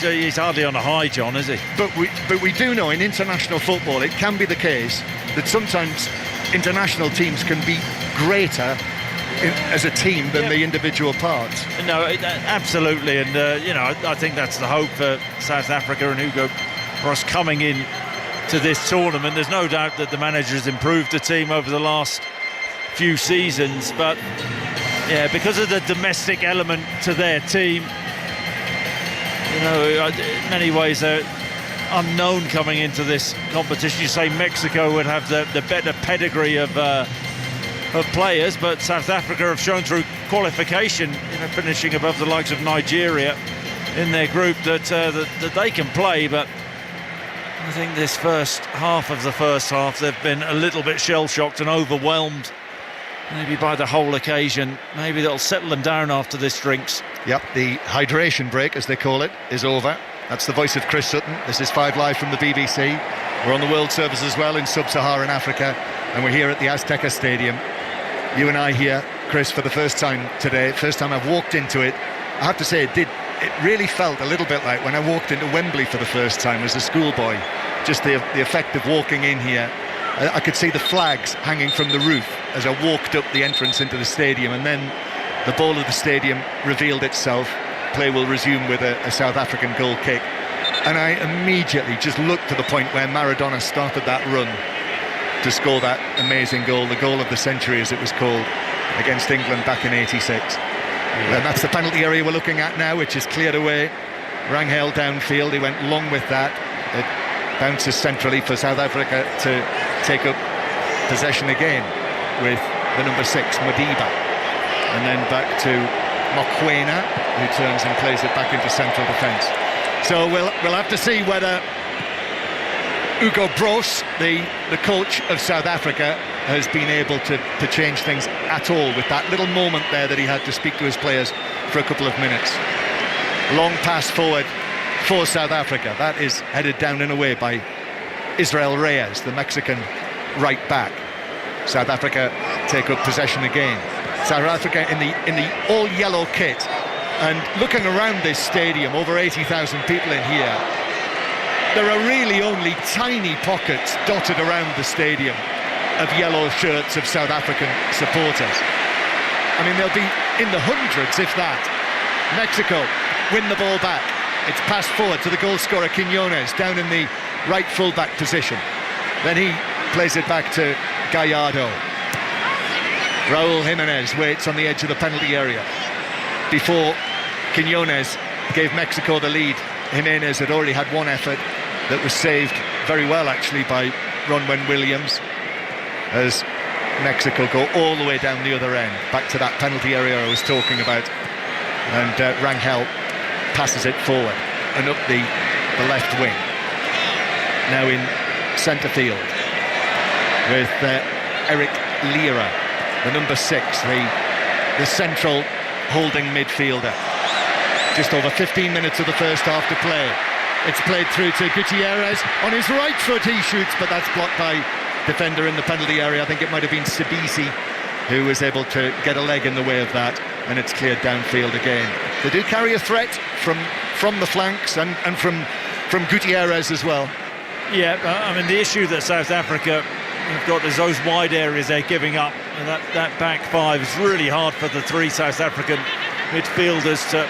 he's hardly on a high, John, is he? But we do know in international football it can be the case that sometimes international teams can be greater as a team than the individual parts. No, absolutely, and I think that's the hope for South Africa and Hugo Broos coming in to this tournament. There's no doubt that the manager has improved the team over the last few seasons, but because of the domestic element to their team, in many ways they're unknown coming into this competition. You say Mexico would have the better pedigree of players, but South Africa have shown through qualification, finishing above the likes of Nigeria in their group, that they can play. But I think this first half of the first half, they've been a little bit shell-shocked and overwhelmed, maybe by the whole occasion. Maybe that'll settle them down after this drinks. Yep, the hydration break, as they call it, is over. That's the voice of Chris Sutton. This is 5 Live from the BBC. We're on the World Service as well in Sub-Saharan Africa, and we're here at the Azteca Stadium. You and I here, Chris, for the first time today. First time I've walked into it. I have to say, it really felt a little bit like when I walked into Wembley for the first time as a schoolboy. Just the effect of walking in here. I could see the flags hanging from the roof as I walked up the entrance into the stadium, and then the ball of the stadium revealed itself. Play will resume with a South African goal kick, and I immediately just looked to the point where Maradona started that run to score that amazing goal, the goal of the century as it was called, against England back in '86. And that's the penalty area we're looking at now, which is cleared away. Rangel downfield, he went long with that. It bounces centrally for South Africa to take up possession again with the number 6, Modiba. And then back to Mokoena, who turns and plays it back into central defence. So we'll have to see whether Hugo Broos, the coach of South Africa, has been able to change things at all with that little moment there that he had to speak to his players for a couple of minutes. Long pass forward for South Africa. That is headed down and away by Israel Reyes, the Mexican right back. South Africa take up possession again. South Africa in the all-yellow kit. And looking around this stadium, over 80,000 people in here, there are really only tiny pockets dotted around the stadium of yellow shirts of South African supporters. I mean, they'll be in the hundreds, if that. Mexico win the ball back. It's passed forward to the goal scorer Quiñones down in the right full-back position. Then he plays it back to Gallardo. Raúl Jiménez waits on the edge of the penalty area. Before Quiñones gave Mexico the lead, Jiménez had already had one effort that was saved very well, actually, by Ronwen Williams, as Mexico go all the way down the other end, back to that penalty area I was talking about. And Rangel passes it forward and up the left wing. Now in centre field with Eric Lira, the number 6, the central holding midfielder. Just over 15 minutes of the first half to play. It's played through to Gutierrez. On his right foot he shoots, but that's blocked by defender in the penalty area. I think it might have been Sibisi who was able to get a leg in the way of that, and it's cleared downfield again. They do carry a threat from the flanks and from Gutierrez as well. Yeah, I mean, the issue that South Africa have got is those wide areas they're giving up, and that back five is really hard for the 3 South African midfielders to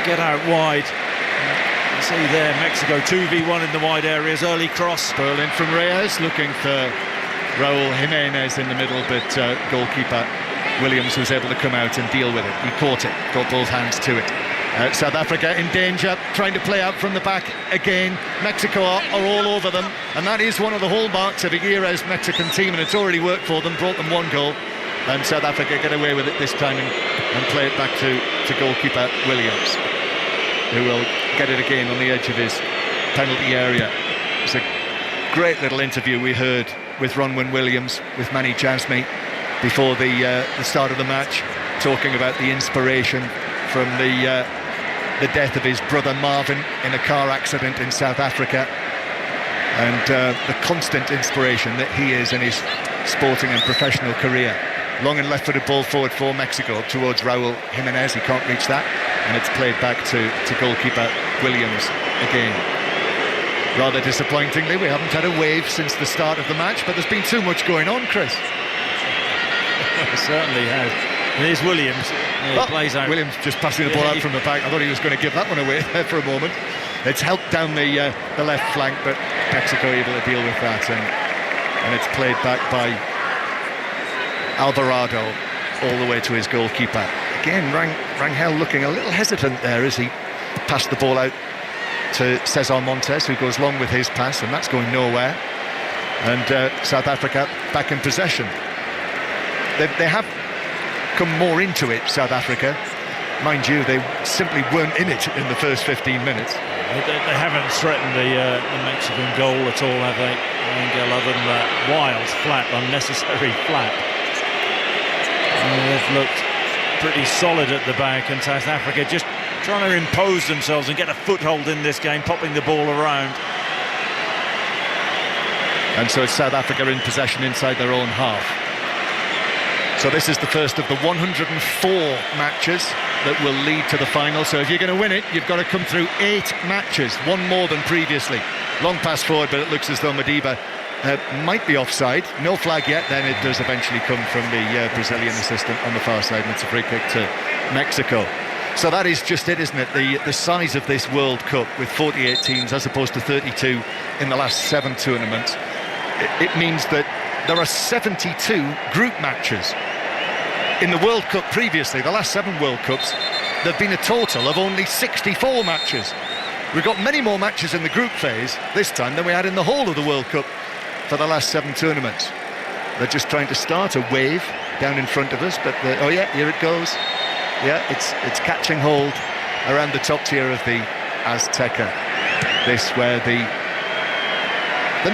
get out wide. You see there, Mexico 2v1 in the wide areas, early cross. Berlin from Reyes, looking for Raúl Jiménez in the middle, but goalkeeper Williams was able to come out and deal with it. He caught it, got both hands to it. South Africa in danger, trying to play out from the back again. Mexico are all over them, and that is one of the hallmarks of Aguirre's Mexican team, and it's already worked for them, brought them 1 goal. And South Africa get away with it this time and play it back to goalkeeper Williams, who will get it again on the edge of his penalty area. It's a great little interview we heard with Ronwen Williams, with Manny Jasmy, before the start of the match, talking about the inspiration from the death of his brother Marvin in a car accident in South Africa, and the constant inspiration that he is in his sporting and professional career. Long and left-footed ball forward for Mexico up towards Raúl Jiménez. He can't reach that, and it's played back to goalkeeper Williams again. Rather disappointingly, we haven't had a wave since the start of the match, but there's been too much going on, Chris. It certainly has. And here's Williams. He plays out. Williams just passing the ball out from the back. I thought he was going to give that one away there for a moment. It's helped down the left flank, but Mexico able to deal with that, and it's played back by Alvarado all the way to his goalkeeper. Again, Rangel looking a little hesitant there as he passed the ball out to Cesar Montes, who goes long with his pass, and that's going nowhere. And South Africa back in possession. They have come more into it, South Africa. Mind you, they simply weren't in it in the first 15 minutes. They haven't threatened the Mexican goal at all, have they, Rangel, other than that wild, flat, unnecessary flap. They've looked pretty solid at the back, and South Africa just trying to impose themselves and get a foothold in this game, popping the ball around. And so it's South Africa in possession inside their own half. So this is the first of the 104 matches that will lead to the final. So if you're going to win it, you've got to come through 8 matches, 1 more than previously. Long pass forward, but it looks as though Modiba might be offside. No flag yet, then it does eventually come from the Brazilian assistant on the far side, and it's a free kick to Mexico. So that is just it, isn't it? The size of this World Cup, with 48 teams as opposed to 32 in the last 7 tournaments. It means that there are 72 group matches. in the World Cup previously, the last 7 World Cups, there have been a total of only 64 matches. We've got many more matches in the group phase this time than we had in the whole of the World Cup for the last 7 tournaments. They're just trying to start a wave down in front of us, but oh yeah, here it goes. Yeah, it's catching hold around the top tier of the Azteca. This where the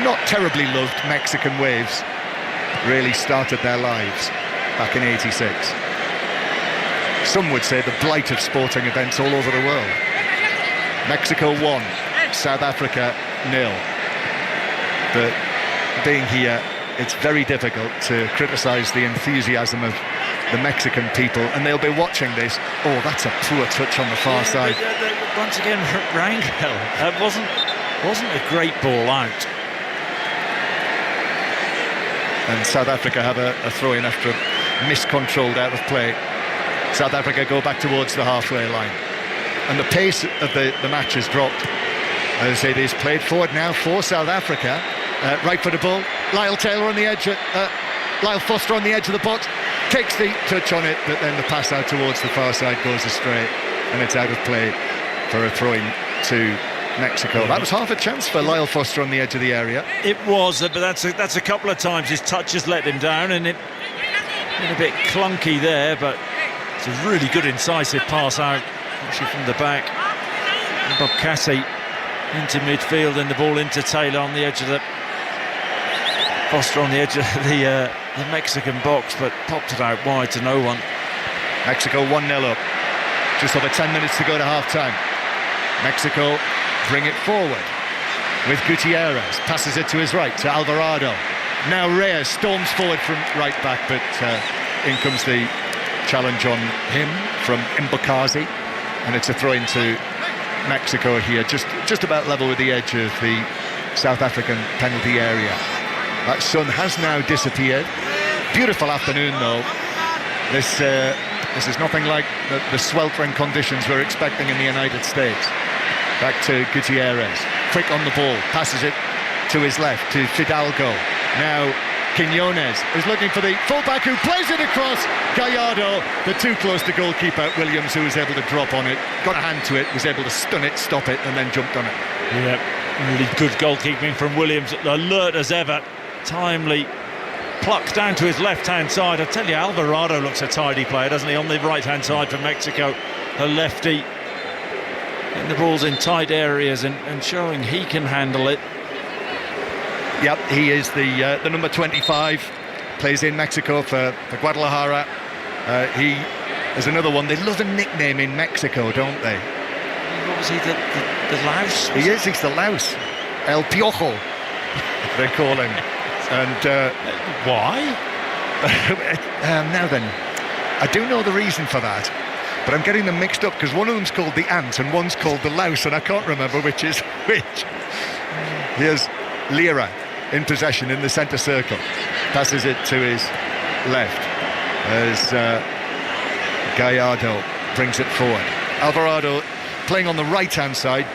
not terribly loved Mexican waves really started their lives back in '86. Some would say the blight of sporting events all over the world. Mexico 1, South Africa 0. But being here, it's very difficult to criticise the enthusiasm of the Mexican people, and they'll be watching this. Oh, that's a poor touch on the far side. Once again, Rangel, that wasn't a great ball out. And South Africa have a throw-in after a miscontrolled out of play. South Africa go back towards the halfway line. And the pace of the match has dropped. As I say, it is played forward now for South Africa. Right for the ball. Lyle Taylor on the edge. Lyle Foster on the edge of the box. Takes the touch on it, but then the pass out towards the far side goes astray. And it's out of play for a throw-in to Mexico. That was half a chance for Lyle Foster on the edge of the area. It was, but that's a couple of times his touch has let him down, and it been a bit clunky there, but it's a really good incisive pass out, actually from the back. And Bob Cassie into midfield, and the ball into Taylor on the edge of the Foster on the edge of the Mexican box, but popped it out wide to no one. Mexico 1-0 up. Just over 10 minutes to go to half-time. Mexico bring it forward with Gutierrez. Passes it to his right, to Alvarado. Now Reyes storms forward from right back, but in comes the challenge on him from Mbakazi. And it's a throw into Mexico here, just about level with the edge of the South African penalty area. That sun has now disappeared. Beautiful afternoon though. This is nothing like the sweltering conditions we're expecting in the United States. Back to Gutierrez, quick on the ball, passes it to his left, to Fidalgo. Now Quiñones is looking for the fullback who plays it across. Gallardo, but too close to goalkeeper Williams, who was able to drop on it, got a hand to it, was able to stun it, stop it, and then jumped on it. Yeah, really good goalkeeping from Williams, alert as ever, timely pluck down to his left-hand side. I tell you, Alvarado looks a tidy player, doesn't he, on the right-hand side for Mexico, a lefty. And the ball's in tight areas and showing he can handle it. Yep, he is the number 25, plays in Mexico for Guadalajara. He is another one. They love a nickname in Mexico, don't they? What was he, the Louse? He's the Louse. El Piojo, they call him. And why? Now then, I do know the reason for that, but I'm getting them mixed up because one of them's called the Ant and one's called the Louse, and I can't remember which is which. Here's Lira in possession in the centre circle, passes it to his left as Gallardo brings it forward. Alvarado playing on the right-hand side,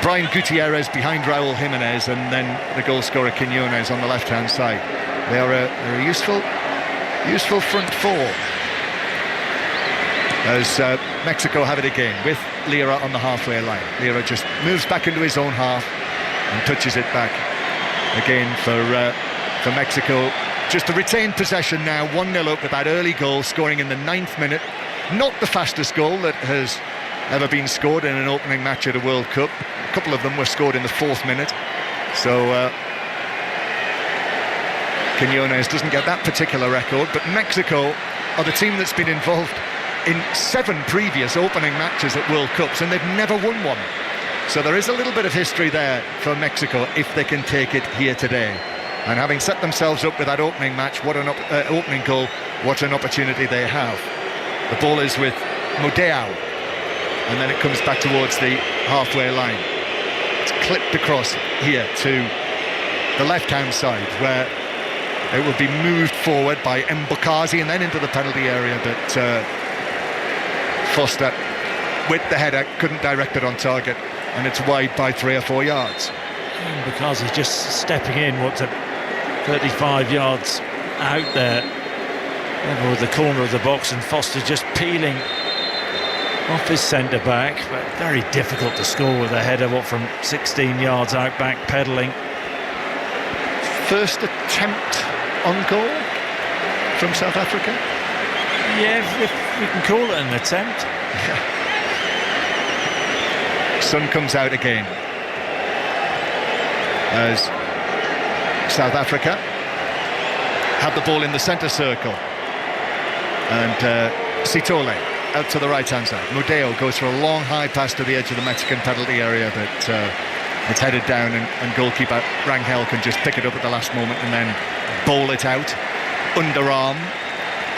Brian Gutierrez behind Raúl Jiménez, and then the goal scorer Quiñones on the left-hand side. They're a useful front four as Mexico have it again with Lira on the halfway line. Lira just moves back into his own half and touches it back again for Mexico. Just to retain possession now, 1-0 up with that early goal, scoring in the 9th minute. Not the fastest goal that has ever been scored in an opening match at a World Cup. A couple of them were scored in the 4th minute. So Quiñones doesn't get that particular record, but Mexico are the team that's been involved in 7 previous opening matches at World Cups, and they've never won one. So there is a little bit of history there for Mexico if they can take it here today. And having set themselves up with that opening match, what an opening goal, what an opportunity they have. The ball is with Modeo, and then it comes back towards the halfway line. It's clipped across here to the left-hand side, where it will be moved forward by Mbakazi and then into the penalty area, but Foster with the header couldn't direct it on target, and it's wide by 3 or 4 yards. Because he's just stepping in, 35 yards out there. Level with the corner of the box, and Foster just peeling off his centre back, but very difficult to score with a header, from 16 yards out, back pedalling. First attempt on goal from South Africa? Yeah, if we can call it an attempt. Sun comes out again as South Africa have the ball in the centre circle, and Sitole out to the right-hand side. Mudeo goes for a long high pass to the edge of the Mexican penalty area, but it's headed down, and goalkeeper Rangel can just pick it up at the last moment and then bowl it out underarm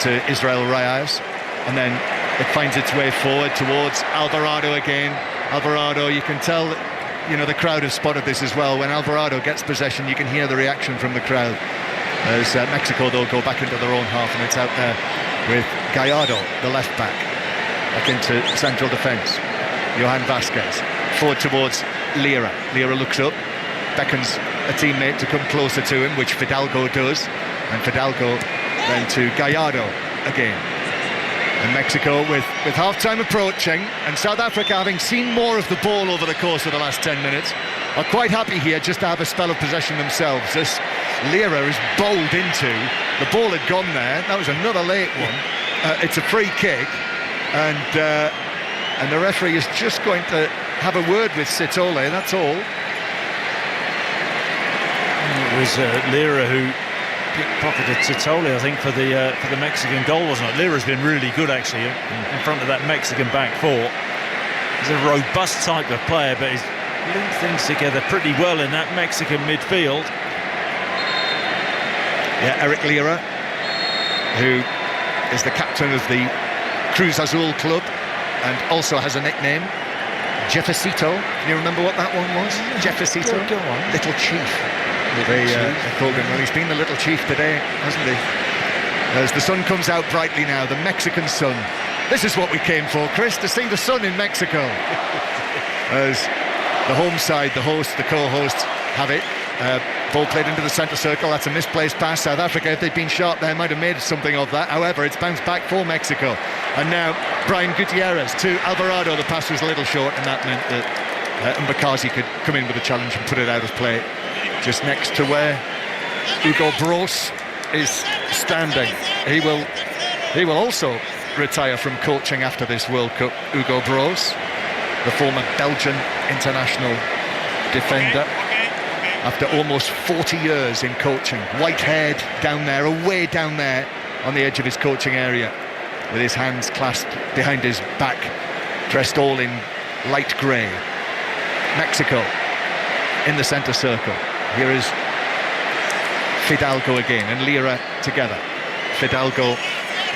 to Israel Reyes, and then it finds its way forward towards Alvarado again. Alvarado, you can tell that, you know, the crowd have spotted this as well. When Alvarado gets possession, you can hear the reaction from the crowd. As Mexico, though, go back into their own half, and it's out there with Gallardo, the left back into central defence. Johan Vasquez forward towards Lira. Lira looks up, beckons a teammate to come closer to him, which Fidalgo does, and Fidalgo then to Gallardo again. And Mexico with half-time approaching, and South Africa, having seen more of the ball over the course of the last 10 minutes, are quite happy here just to have a spell of possession themselves. This Lira is bowled into. The ball had gone there. That was another late one. It's a free kick, and the referee is just going to have a word with Sitole, that's all. It was Lira who pickpocketed Sitole, I think, for the Mexican goal, wasn't it? Lira's been really good, actually, in front of that Mexican back four. He's a robust type of player, but he's linked things together pretty well in that Mexican midfield. Yeah, Eric Lira, who is the captain of the Cruz Azul club and also has a nickname, Jefecito. Can you remember what that one was? Jefecito? Go on. Little Chief. They called him. Well, he's been the Little Chief today, hasn't he? As the sun comes out brightly now, the Mexican sun. This is what we came for, Chris, to see the sun in Mexico. As the home side, the host, the co-hosts have it. Ball played into the centre circle. That's a misplaced pass. South Africa, if they'd been sharp there, might have made something of that. However, it's bounced back for Mexico. And now Brian Gutierrez to Alvarado. The pass was a little short, and that meant that Mbakazi could come in with a challenge and put it out of play. Just next to where Hugo Bros is standing. He will also retire from coaching after this World Cup. Hugo Bros, the former Belgian international defender. After almost 40 years in coaching, white-haired down there, away down there on the edge of his coaching area, with his hands clasped behind his back, dressed all in light grey. Mexico in the centre circle. Here is Fidalgo again, and Lira together. Fidalgo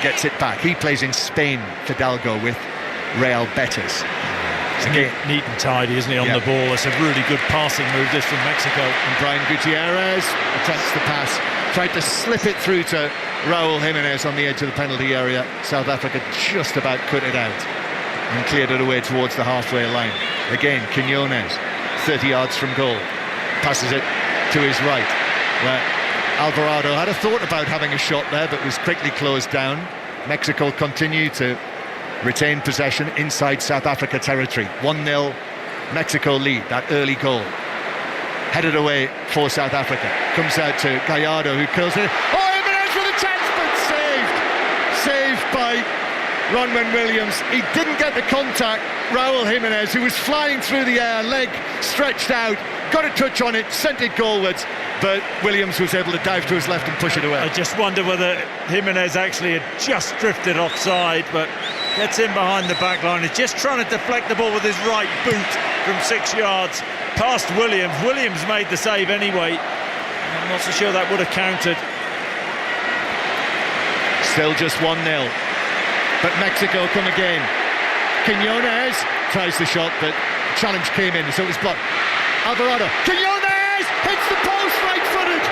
gets it back. He plays in Spain, Fidalgo, with Real Betis. Again, neat and tidy, isn't he, on the ball? It's a really good passing move, this from Mexico. And Brian Gutierrez attempts the pass, tried to slip it through to Raul Jimenez on the edge of the penalty area. South Africa just about cut it out and cleared it away towards the halfway line. Again, Quinones, 30 yards from goal, passes it to his right, where Alvarado had a thought about having a shot there, but was quickly closed down. Mexico continue to retain possession inside South Africa territory. 1-0 Mexico lead, that early goal. Headed away for South Africa. Comes out to Gallardo, who curls it. Oh, Jimenez with a chance, but saved by Ronwen Williams. He didn't get the contact. Raul Jimenez, who was flying through the air, leg stretched out, got a touch on it, sent it goalwards, but Williams was able to dive to his left and push it away. I just wonder whether Jimenez actually had just drifted offside, but gets in behind the back line. He's just trying to deflect the ball with his right boot from 6 yards past Williams. Williams made the save anyway. I'm not so sure that would have counted. Still just 1-0, but Mexico come again. Quinones tries the shot, but challenge came in, so it was blocked. Alvarado, Quinones hits the post, right-footed,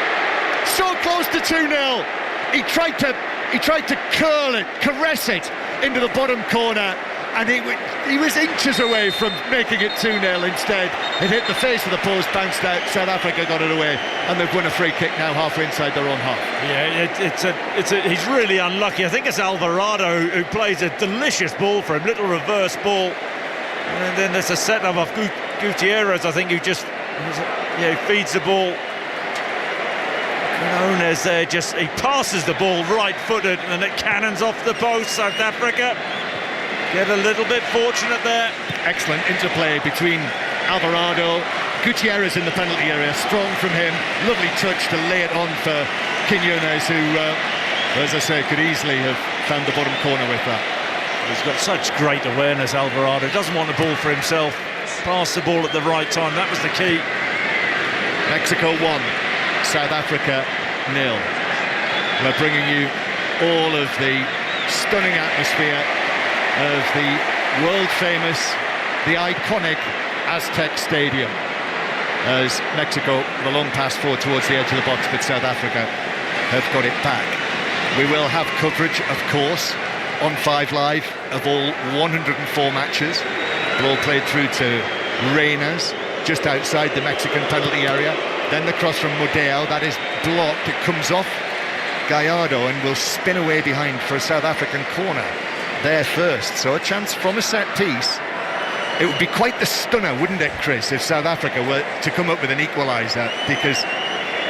so close to 2-0. He tried to curl it, caress it into the bottom corner, and he was inches away from making it 2-0. Instead, it hit the face of the post, bounced out. South Africa got it away, and they've won a free kick now halfway inside their own half. Yeah, he's really unlucky. I think it's Alvarado who plays a delicious ball for him, little reverse ball, and then there's a set-up of Gutierrez, I think, who just feeds the ball. Quinones there, he passes the ball right-footed, and it cannons off the post. South Africa get a little bit fortunate there. Excellent interplay between Alvarado, Gutierrez in the penalty area, strong from him, lovely touch to lay it on for Quinones, who, as I say, could easily have found the bottom corner with that. He's got such great awareness, Alvarado. Doesn't want the ball for himself. Pass the ball at the right time. That was the key. Mexico 1, South Africa 0. We're bringing you all of the stunning atmosphere of the world-famous, the iconic Aztec Stadium, as Mexico, with a long pass forward towards the edge of the box, but South Africa have got it back. We will have coverage, of course, on 5 Live of all 104 matches. Ball played through to Reynas, just outside the Mexican penalty area. Then the cross from Modeo, that is blocked. It comes off Gallardo and will spin away behind for a South African corner there first. So a chance from a set piece. It would be quite the stunner, wouldn't it, Chris, if South Africa were to come up with an equaliser, because,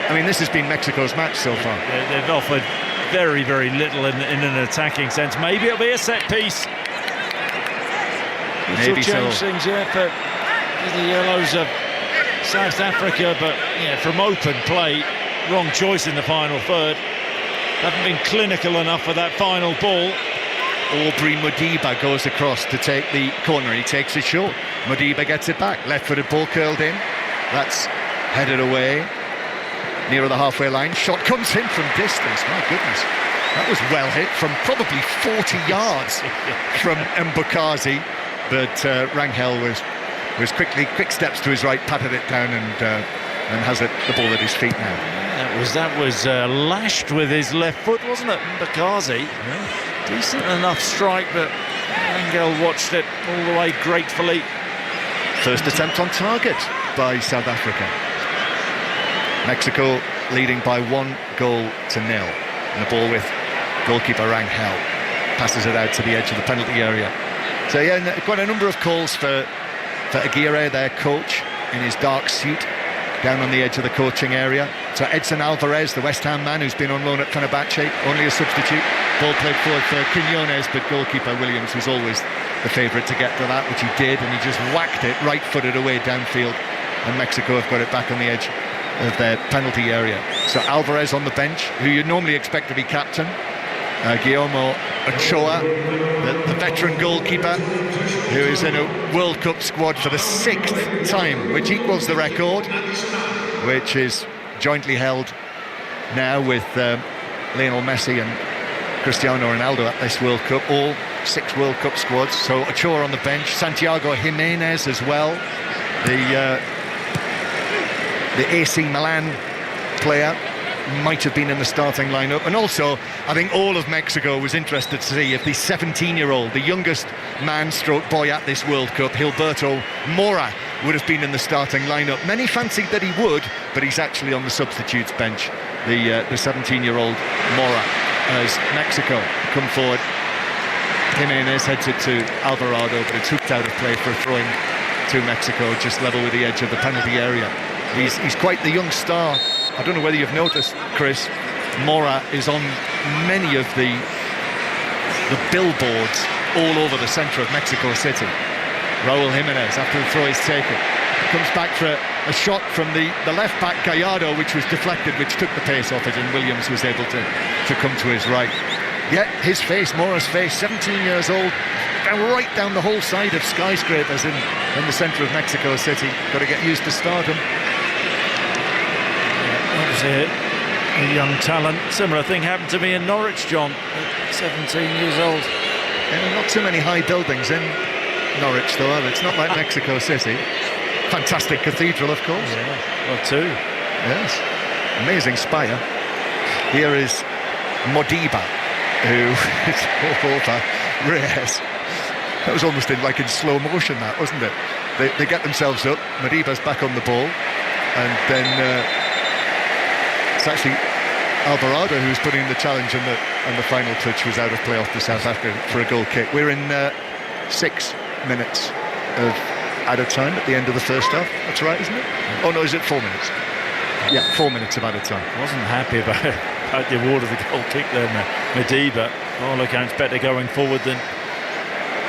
I mean, this has been Mexico's match so far. They've offered very, very little in an attacking sense. Maybe it'll be a set piece. Maybe so. Change things, but the yellows of South Africa, but from open play, wrong choice in the final third. Haven't been clinical enough for that final ball. Aubrey Modiba goes across to take the corner. He takes it short. Modiba gets it back. Left-footed ball curled in. That's headed away nearer the halfway line. Shot comes in from distance. My goodness, that was well hit from probably 40 yards from Mbukazi. But Rangel was quick steps to his right, patted it down, and has the ball at his feet now. That was lashed with his left foot, wasn't it, Mbukazi? Decent enough strike, but Rangel watched it all the way gratefully. First attempt on target by South Africa. Mexico leading by 1-0. And the ball with goalkeeper Rangel. Passes it out to the edge of the penalty area. So quite a number of calls for Aguirre, their coach, in his dark suit, down on the edge of the coaching area. So Edson Alvarez, the West Ham man who's been on loan at Fenerbahce, only a substitute. Ball played forward for Quinones, but goalkeeper Williams was always the favourite to get to that, which he did, and he just whacked it right-footed away downfield, and Mexico have got it back on the edge of their penalty area. So Alvarez on the bench, who you'd normally expect to be captain. Guillermo Ochoa, the veteran goalkeeper, who is in a World Cup squad for the 6th time, which equals the record, which is jointly held now with Lionel Messi and Cristiano Ronaldo at this World Cup, all 6 World Cup squads. So Ochoa on the bench, Santiago Jimenez as well, the AC Milan player, might have been in the starting lineup. And also, I think all of Mexico was interested to see if the 17-year-old, the youngest man stroke boy at this World Cup, Gilberto Mora, would have been in the starting lineup. Many fancied that he would, but he's actually on the substitutes bench, the 17-year-old Mora, as Mexico come forward. Jimenez heads it to Alvarado, but it's hooked out of play for a throw-in to Mexico, just level with the edge of the penalty area. He's quite the young star. I don't know whether you've noticed, Chris, Mora is on many of the billboards all over the centre of Mexico City. Raúl Jiménez, after the throw is taken, comes back for a shot from the left back Gallardo, which was deflected, which took the pace off it, and Williams was able to come to his right. Yet his face, Mora's face, 17 years old, right down the whole side of skyscrapers in the centre of Mexico City. Got to get used to stardom. Obviously a young talent. Similar thing happened to me in Norwich, John, at 17 years old. Yeah, not too many high buildings in Norwich, though, either. It's not like Mexico City. Fantastic cathedral, of course. Yeah, well, too. Yes, amazing spire. Here is Modiba, who is all over Reyes. That was almost in slow motion, that, wasn't it? They get themselves up, Mariba's back on the ball, and then it's actually Alvarado who's putting in the challenge, and the final touch was out of play off the South Africa for a goal kick. We're in 6 minutes of added time at the end of the first half. That's right, isn't it? Oh no, is it 4 minutes? Yeah, 4 minutes of added time. Wasn't happy about the award of the goal kick there, Madiba. All accounts better going forward than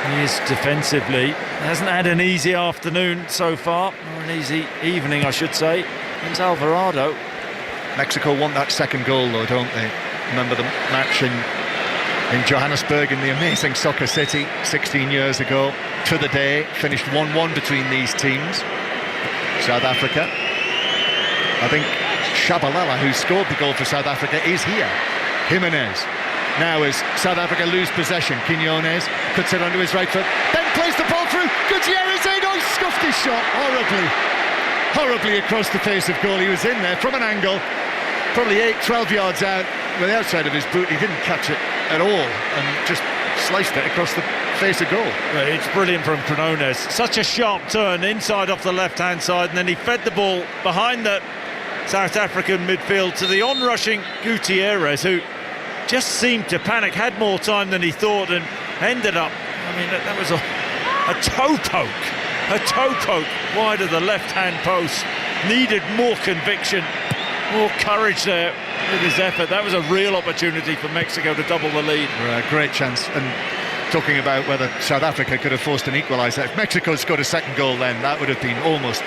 he is defensively. Hasn't had an easy afternoon so far, or an easy evening, I should say. It's Alvarado. Mexico want that second goal, though, don't they? Remember the match in Johannesburg, in the amazing Soccer City 16 years ago. To the day, finished 1-1 between these teams. South Africa. I think Shabalala, who scored the goal for South Africa, is here. Jimenez. Now as South Africa lose possession, Quinones cuts it onto his right foot, then plays the ball through. Gutierrez, he scuffed his shot horribly across the face of goal. He was in there from an angle, probably 12 yards out with the outside of his boot. He didn't catch it at all and just sliced it across the face of goal. It's brilliant from Quinones. Such a sharp turn inside off the left-hand side, and then he fed the ball behind the South African midfield to the on-rushing Gutierrez, who just seemed to panic, had more time than he thought, and ended up, that was a toe poke wide of the left-hand post. Needed more conviction, more courage there with his effort. That was a real opportunity for Mexico to double the lead. Great chance. And talking about whether South Africa could have forced an equaliser, if Mexico had scored a second goal, then that would have been almost,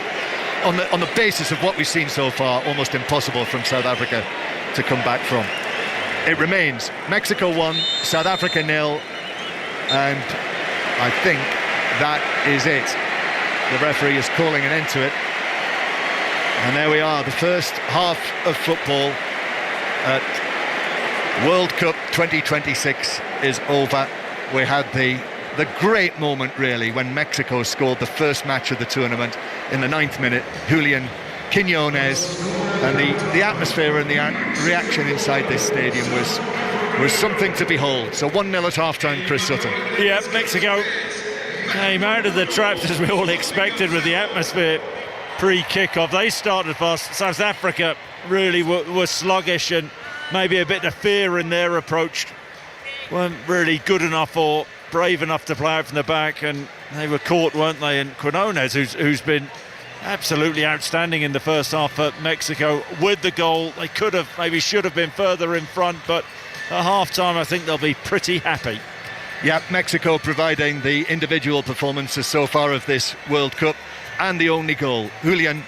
on the basis of what we've seen so far, almost impossible from South Africa to come back from. It remains Mexico 1, South Africa 0, and I think that is it. The referee is calling an end to it, and there we are. The first half of football at World Cup 2026 is over. We had the great moment, really, when Mexico scored the first match of the tournament in the 9th minute. Julian Quinones, and the atmosphere and the reaction inside this stadium was something to behold. So 1-0 at half-time, Chris Sutton. Yeah, Mexico came out of the traps as we all expected with the atmosphere pre-kick-off. They started fast. South Africa really were sluggish, and maybe a bit of fear in their approach. Weren't really good enough or brave enough to play out from the back, and they were caught, weren't they? And Quinones, who's been absolutely outstanding in the first half for Mexico with the goal. They could have, maybe should have been further in front, but at half-time I think they'll be pretty happy. Yeah, Mexico providing the individual performances so far of this World Cup, and the only goal. Julian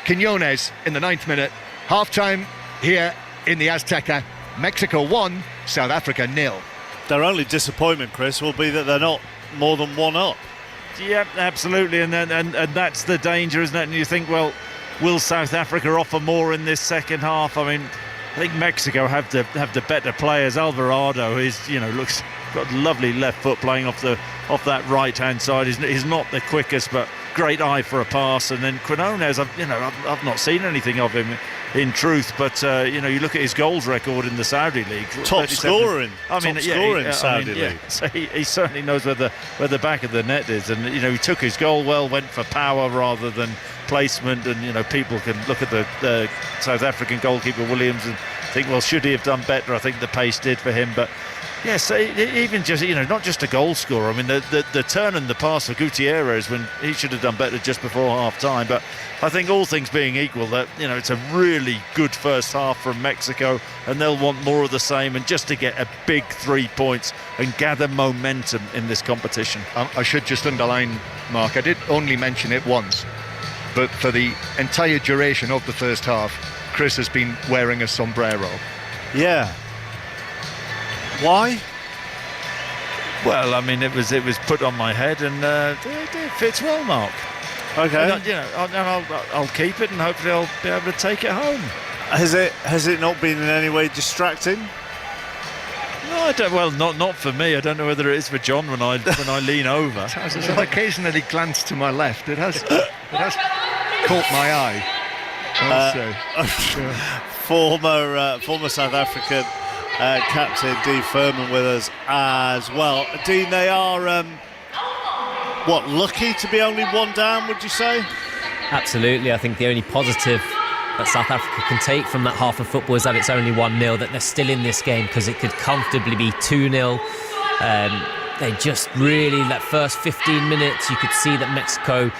Quinones in the 9th minute. Half-time here in the Azteca. Mexico 1, South Africa 0. Their only disappointment, Chris, will be that they're not more than 1 up. Yeah, absolutely, and that's the danger, isn't it? And you think, well, will South Africa offer more in this second half? I think Mexico have the better players. Alvarado looks got lovely left foot playing off that right hand side. He's not the quickest, but great eye for a pass. And then Quinones, I've not seen anything of him in truth, but you look at his goals record in the Saudi league. Top scorer in Saudi league. So he certainly knows where the back of the net is, and he took his goal well, went for power rather than placement, and people can look at the South African goalkeeper Williams and think, well, should he have done better? I think the pace did for him, but yes, even just not just a goal scorer. The turn and the pass for Gutierrez when he should have done better just before half time. But I think all things being equal, that it's a really good first half from Mexico, and they'll want more of the same, and just to get a big 3 points and gather momentum in this competition. I should just underline, Mark, I did only mention it once, but for the entire duration of the first half, Chris has been wearing a sombrero. Yeah. Why? Well, it was put on my head, and it fits well, Mark. Okay. I'll keep it, and hopefully I'll be able to take it home. Has it not been in any way distracting? No, I don't. Well, not for me. I don't know whether it is for John when I lean over. I occasionally glance to my left. It has caught my eye. Former South African captain Dean Furman with us as well. Dean, they are lucky to be only one down, would you say? Absolutely. I think the only positive that South Africa can take from that half of football is that it's only 1-0, that they're still in this game, because it could comfortably be 2-0. They just really, that first 15 minutes, you could see that Mexico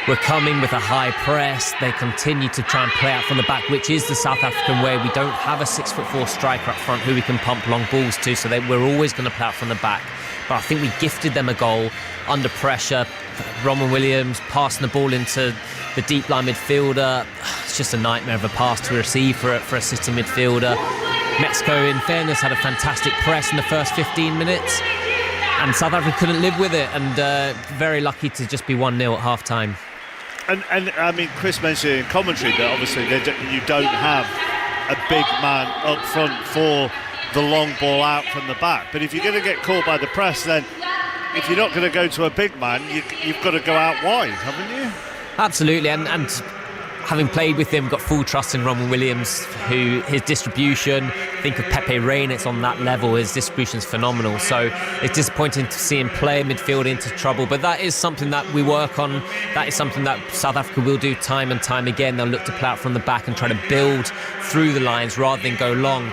were coming with a high press. They continue to try and play out from the back, which is the South African way. We don't have a 6'4" striker up front who we can pump long balls to, so we're always going to play out from the back. But I think we gifted them a goal under pressure. Ronwen Williams passing the ball into the deep line midfielder. It's just a nightmare of a pass to receive for a sitting midfielder. Mexico, in fairness, had a fantastic press in the first 15 minutes, and South Africa couldn't live with it, and very lucky to just be 1-0 at half-time. And I mean, Chris mentioned in commentary that obviously you don't have a big man up front for the long ball out from the back. But if you're going to get caught by the press, then if you're not going to go to a big man, you've got to go out wide, haven't you? Absolutely, and having played with him, got full trust in Ronwen Williams, who his distribution, think of Pepe Reina, it's on that level, his distribution's phenomenal. So it's disappointing to see him play midfield into trouble, but that is something that we work on. That is something that South Africa will do time and time again. They'll look to play out from the back and try to build through the lines rather than go long,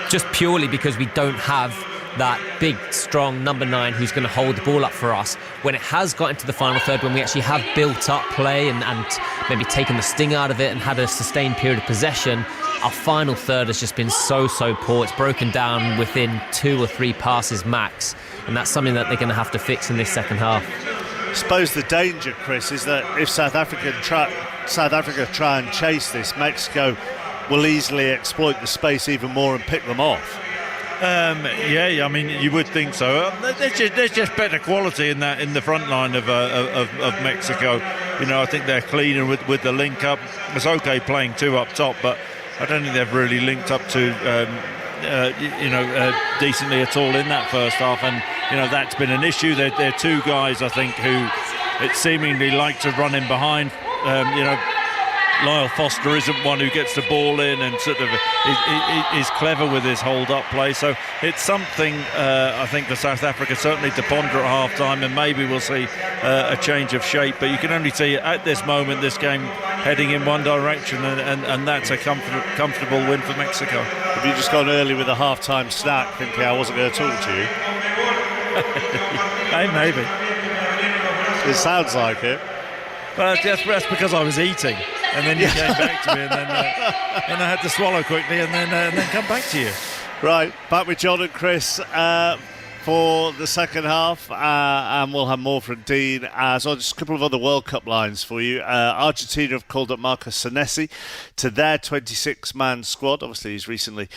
just purely because we don't have that big, strong number 9 who's going to hold the ball up for us. When it has got into the final third, when we actually have built up play and maybe taken the sting out of it and had a sustained period of possession, our final third has just been so poor. It's broken down within 2 or 3 passes max, and that's something that they're going to have to fix in this second half. I suppose the danger, Chris, is that if South Africa try and chase this, Mexico will easily exploit the space even more and pick them off. I mean, you would think so. There's just better quality in the front line of Mexico. You know, I think they're cleaner with the link up. It's okay playing 2 up top, but I don't think they've really linked up to decently at all in that first half, and that's been an issue. They're 2 guys, I think, who it seemingly like to run in behind. Lyle Foster isn't one who gets the ball in and sort of is clever with his hold-up play. So it's something, I think, for South Africa certainly to ponder at half-time, and maybe we'll see a change of shape. But you can only see at this moment this game heading in one direction, and that's a comfortable win for Mexico. Have you just gone early with a half-time snack thinking I wasn't going to talk to you? Hey, maybe. It sounds like it. But that's because I was eating. And then you came back to me, and then I had to swallow quickly, and then come back to you. Right, back with John and Chris for the second half, and we'll have more from Dean as well. Just a couple of other World Cup lines for you. Argentina have called up Marcos Senesi to their 26-man squad. Obviously, he's recently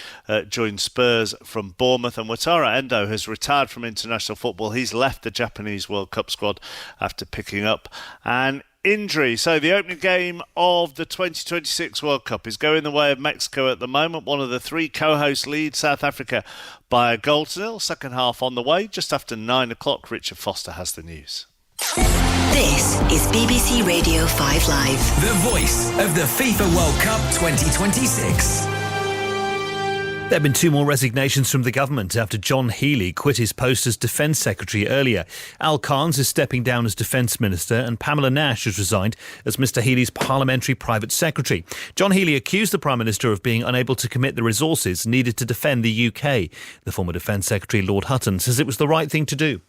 joined Spurs from Bournemouth, and Wataru Endo has retired from international football. He's left the Japanese World Cup squad after picking up an injury. So the opening game of the 2026 World Cup is going the way of Mexico at the moment. One of the 3 co-hosts leads South Africa by 1-0. Second half on the way. Just after 9 o'clock, Richard Foster has the news. This is BBC Radio 5 Live. The voice of the FIFA World Cup 2026. There have been 2 more resignations from the government after John Healey quit his post as Defence Secretary earlier. Al Carnes is stepping down as Defence Minister, and Pamela Nash has resigned as Mr Healey's Parliamentary Private Secretary. John Healey accused the Prime Minister of being unable to commit the resources needed to defend the UK. The former Defence Secretary, Lord Hutton, says it was the right thing to do.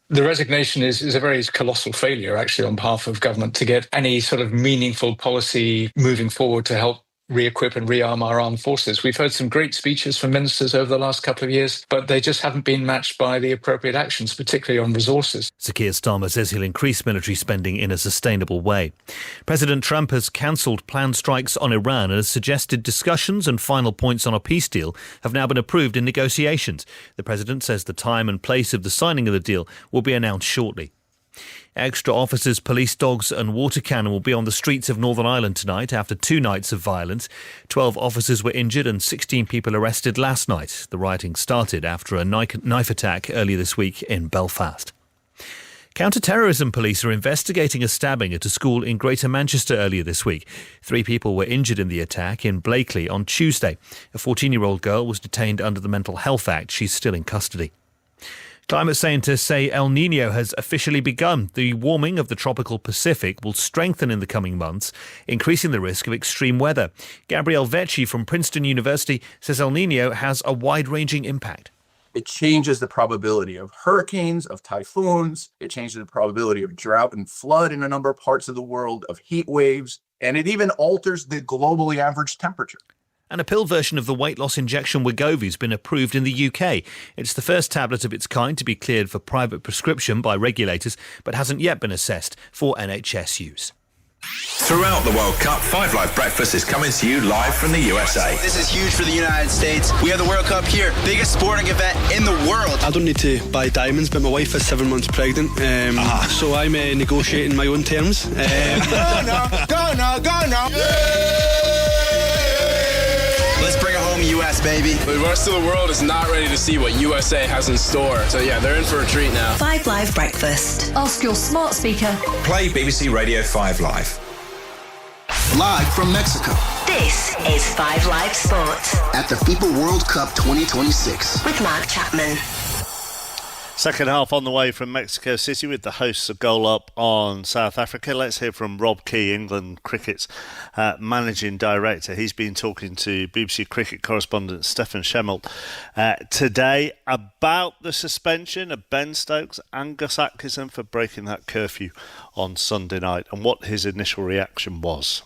The resignation is a very colossal failure, actually, on behalf of government to get any sort of meaningful policy moving forward to help re-equip and rearm our armed forces. We've heard some great speeches from ministers over the last couple of years, but they just haven't been matched by the appropriate actions, particularly on resources. Sir Keir Starmer says he'll increase military spending in a sustainable way. President Trump has cancelled planned strikes on Iran and has suggested discussions and final points on a peace deal have now been approved in negotiations. The president says the time and place of the signing of the deal will be announced shortly. Extra officers, police dogs and water cannon will be on the streets of Northern Ireland tonight after 2 nights of violence. 12 officers were injured and 16 people arrested last night. The rioting started after a knife attack earlier this week in Belfast. Counter-terrorism police are investigating a stabbing at a school in Greater Manchester earlier this week. 3 people were injured in the attack in Blakely on Tuesday. A 14-year-old girl was detained under the Mental Health Act. She's still in custody. Climate scientists say El Nino has officially begun. The warming of the tropical Pacific will strengthen in the coming months, increasing the risk of extreme weather. Gabrielle Vecchi from Princeton University says El Nino has a wide-ranging impact. It changes the probability of hurricanes, of typhoons. It changes the probability of drought and flood in a number of parts of the world, of heat waves, and it even alters the globally average temperature. And a pill version of the weight loss injection Wegovy has been approved in the UK. It's the first tablet of its kind to be cleared for private prescription by regulators, but hasn't yet been assessed for NHS use. Throughout the World Cup, 5 Live Breakfast is coming to you live from the USA. This is huge for the United States. We have the World Cup here, biggest sporting event in the world. I don't need to buy diamonds, but my wife is 7 months pregnant, so I'm negotiating my own terms. Go now. Let's bring it home, US, baby. The rest of the world is not ready to see what USA has in store. So yeah, they're in for a treat now. 5 Live Breakfast. Ask your smart speaker. Play BBC Radio 5 Live. Live from Mexico. This is 5 Live Sport. At the FIFA World Cup 2026. With Mark Chapman. Second half on the way from Mexico City with the hosts a goal up on South Africa. Let's hear from Rob Key, England Cricket's managing director. He's been talking to BBC cricket correspondent Stephen Schemmelt today about the suspension of Ben Stokes and Gus Atkinson for breaking that curfew on Sunday night and what his initial reaction was.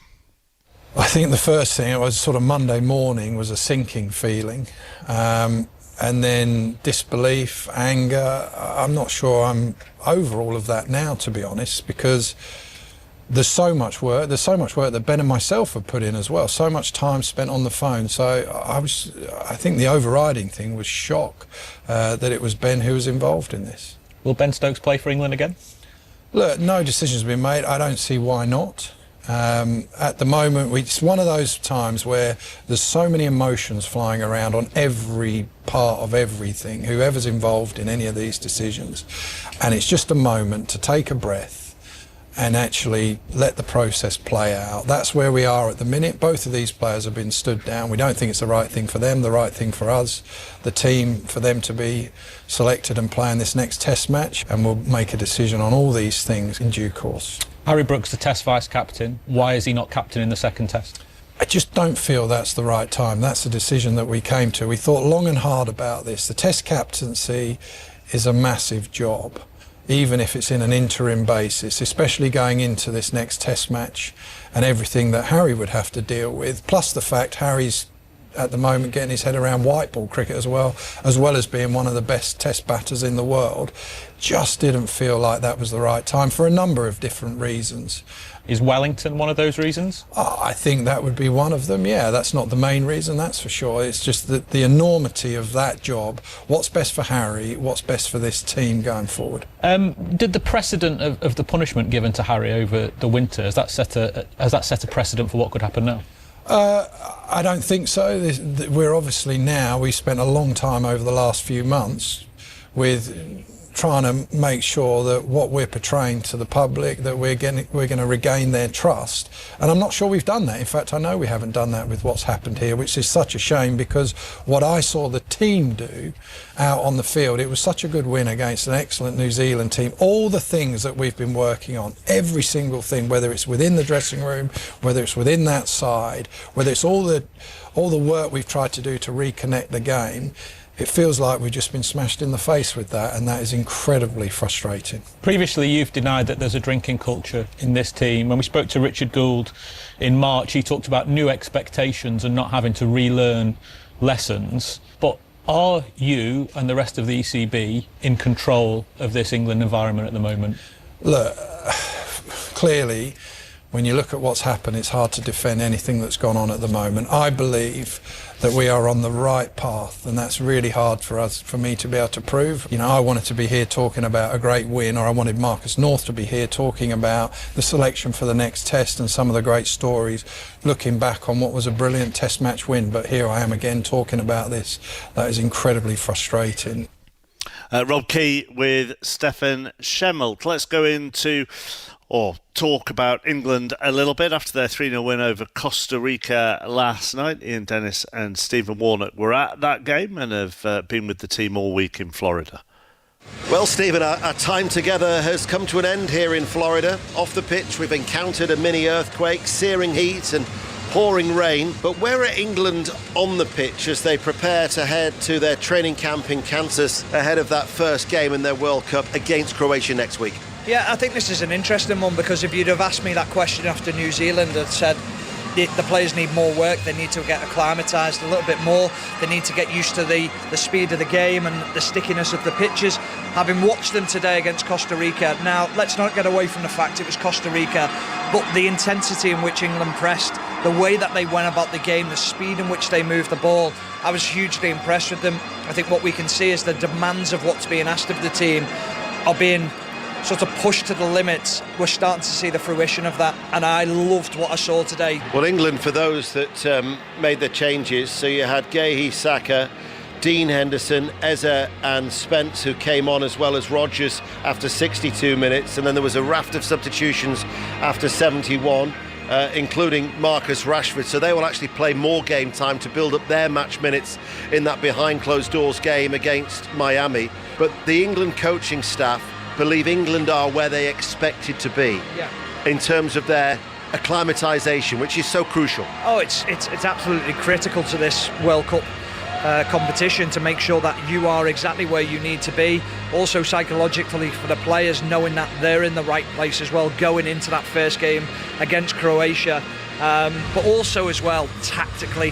I think the first thing, it was sort of Monday morning, was a sinking feeling. And then disbelief, anger. I'm not sure I'm over all of that now, to be honest, because there's so much work that Ben and myself have put in as well, so much time spent on the phone. So I think the overriding thing was shock that it was Ben who was involved in this. Will Ben Stokes play for England again? Look, no decision's been made. I don't see why not. At the moment, it's one of those times where there's so many emotions flying around on every part of everything, whoever's involved in any of these decisions. And it's just a moment to take a breath and actually let the process play out. That's where we are at the minute. Both of these players have been stood down. We don't think it's the right thing for them, the right thing for us, the team, for them to be selected and play in this next test match. And we'll make a decision on all these things in due course. Harry Brooks, the Test vice-captain. Why is he not captain in the second Test? I just don't feel that's the right time. That's the decision that we came to. We thought long and hard about this. The Test captaincy is a massive job, even if it's in an interim basis, especially going into this next Test match and everything that Harry would have to deal with, plus the fact Harry's at the moment getting his head around white ball cricket as well as being one of the best Test batters in the world. Just didn't feel like that was the right time for a number of different reasons. Is Wellington one of those reasons? I think that would be one of them, yeah. That's not the main reason, that's for sure. It's just the enormity of that job. What's best for Harry, what's best for this team going forward. Did the precedent of the punishment given to Harry over the winter, has that set a precedent for what could happen now? I don't think so. We're obviously now, we spent a long time over the last few months with trying to make sure that what we're portraying to the public, that we're going to regain their trust. And I'm not sure we've done that. In fact, I know we haven't done that with what's happened here, which is such a shame, because what I saw the team do out on the field, it was such a good win against an excellent New Zealand team. All the things that we've been working on, every single thing, whether it's within the dressing room, whether it's within that side, whether it's all the work we've tried to do to reconnect the game, it feels like we've just been smashed in the face with that, and that is incredibly frustrating. Previously, you've denied that there's a drinking culture in this team. When we spoke to Richard Gould in March, he talked about new expectations and not having to relearn lessons. But are you and the rest of the ECB in control of this England environment at the moment? Look, clearly, when you look at what's happened, it's hard to defend anything that's gone on at the moment. I believe that we are on the right path, and that's really hard for me to be able to prove. You know, I wanted to be here talking about a great win, or I wanted Marcus North to be here talking about the selection for the next test and some of the great stories, looking back on what was a brilliant test match win. But here I am again talking about this. That is incredibly frustrating. Rob Key with Stephen Schemmelt. Let's go into talk about England a little bit after their 3-0 win over Costa Rica last night. Ian Dennis and Stephen Warnock were at that game and have been with the team all week in Florida. Well, Stephen, our time together has come to an end here in Florida. Off the pitch, we've encountered a mini earthquake, searing heat and pouring rain. But where are England on the pitch as they prepare to head to their training camp in Kansas ahead of that first game in their World Cup against Croatia next week? Yeah, I think this is an interesting one, because if you'd have asked me that question after New Zealand, I'd said the players need more work, they need to get acclimatised a little bit more, they need to get used to the speed of the game and the stickiness of the pitches. Having watched them today against Costa Rica, now let's not get away from the fact it was Costa Rica, but the intensity in which England pressed, the way that they went about the game, the speed in which they moved the ball, I was hugely impressed with them. I think what we can see is the demands of what's being asked of the team are being sort of pushed to the limits. We're starting to see the fruition of that, and I loved what I saw today. Well, England, for those that made the changes, so you had Gahey, Saka, Dean Henderson, Eze and Spence, who came on, as well as Rodgers after 62 minutes, and then there was a raft of substitutions after 71, including Marcus Rashford, so they will actually play more game time to build up their match minutes in that behind closed doors game against Miami. But the England coaching staff believe England are where they expected to be in terms of their acclimatisation, which is so crucial. Oh, it's absolutely critical to this World Cup competition to make sure that you are exactly where you need to be. Also psychologically for the players, knowing that they're in the right place as well going into that first game against Croatia. But also as well tactically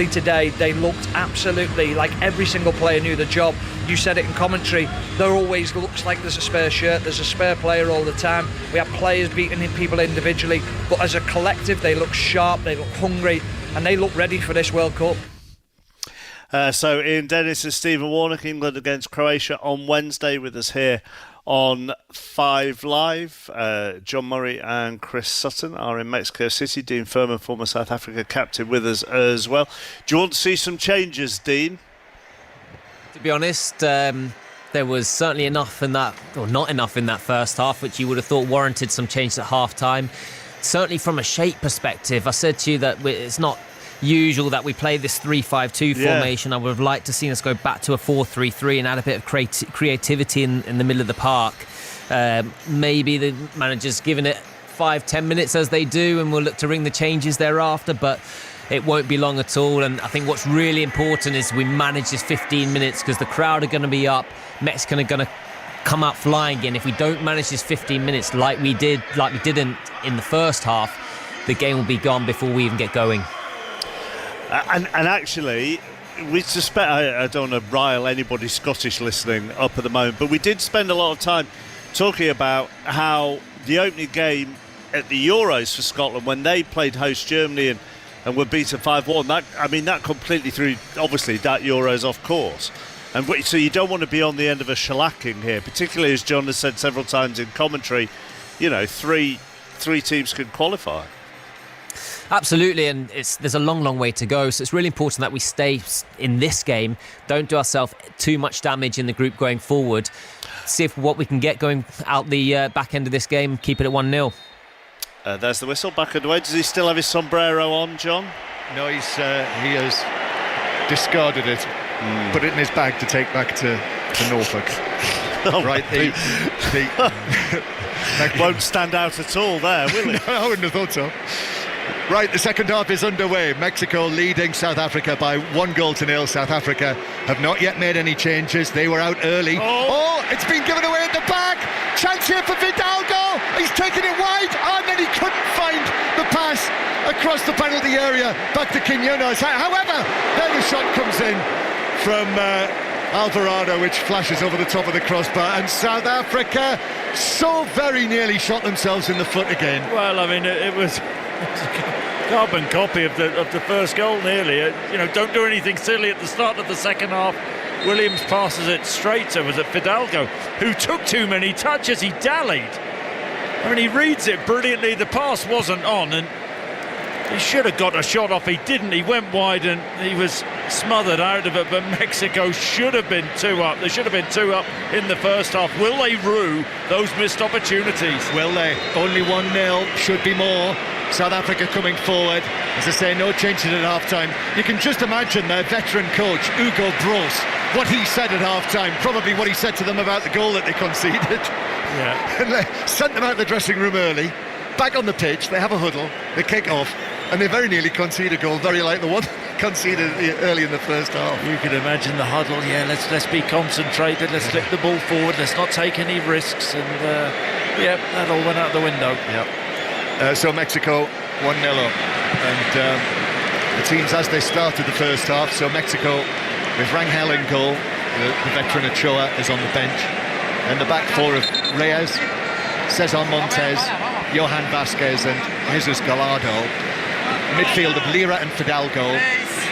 today they looked absolutely like every single player knew the job. You said it in commentary, there always looks like there's a spare shirt, there's a spare player all the time. We have players beating people individually, but as a collective they look sharp, they look hungry, and they look ready for this World Cup. So Ian Dennis and Stephen Warnock, England against Croatia on Wednesday, with us here on 5 Live. John Murray and Chris Sutton are in Mexico City. Dean Furman, former South Africa captain, with us as well. Do you want to see some changes, Dean? To be honest, there was certainly enough in that, or not enough in that first half, which you would have thought warranted some changes at half-time. Certainly from a shape perspective, I said to you that it's not usual that we play this 3-5-2 formation. I would have liked to see us go back to a 4-3-3 and add a bit of creativity in the middle of the park. Maybe the manager's given it 5-10 minutes as they do, and we'll look to ring the changes thereafter, but it won't be long at all. And I think what's really important is we manage this 15 minutes, because the crowd are going to be up. Mexico are going to come out flying again. If we don't manage this 15 minutes like we didn't in the first half, the game will be gone before we even get going. And actually, we suspect, I don't want to rile anybody Scottish listening up at the moment, but we did spend a lot of time talking about how the opening game at the Euros for Scotland, when they played host Germany and were beaten 5-1, that completely threw, obviously, that Euros off course. And so you don't want to be on the end of a shellacking here, particularly, as John has said several times in commentary, three teams can qualify. Absolutely, and there's a long way to go, so it's really important that we stay in this game, don't do ourselves too much damage in the group going forward, see if what we can get going out the back end of this game, keep it at 1-0. There's the whistle back underway. Does he still have his sombrero on, John? No, he has discarded it, put it in his bag to take back to Norfolk. Right, won't stand out at all there, will it? No, I wouldn't have thought so. Right, the second half is underway. Mexico leading South Africa by 1-0. South Africa have not yet made any changes. They were out early. Oh, it's been given away at the back. Chance here for Fidalgo. He's taken it wide, and then he couldn't find the pass across the penalty area back to Quinones. However, then the shot comes in from Alvarado, which flashes over the top of the crossbar, and South Africa so very nearly shot themselves in the foot again. Well, it was a carbon copy of the first goal, nearly. Don't do anything silly at the start of the second half. Williams passes it straight to, was it Fidalgo, who took too many touches. He dallied. He reads it brilliantly. The pass wasn't on, and he should have got a shot off. He didn't. He went wide and he was smothered out of it, but Mexico should have been 2 up. They should have been 2 up in the first half. Will they rue those missed opportunities? Will they? Only 1-0, should be more. South Africa coming forward. As I say, no changes at half-time. You can just imagine their veteran coach, Hugo Broos, what he said at half-time, probably what he said to them about the goal that they conceded. Yeah. And they sent them out of the dressing room early, back on the pitch, they have a huddle, they kick off, and they very nearly concede a goal, very like the one conceded early in the first half. You could imagine the huddle. Yeah, let's be concentrated. Let's flip the ball forward. Let's not take any risks. And that all went out the window. Yeah. So Mexico 1-0 up, and the teams as they started the first half. So Mexico with Rangel in goal, the veteran Ochoa is on the bench, and the back four of Reyes, Cesar Montes, Johan Vasquez, and Jesus Gallardo. Midfield of Lira and Fidalgo,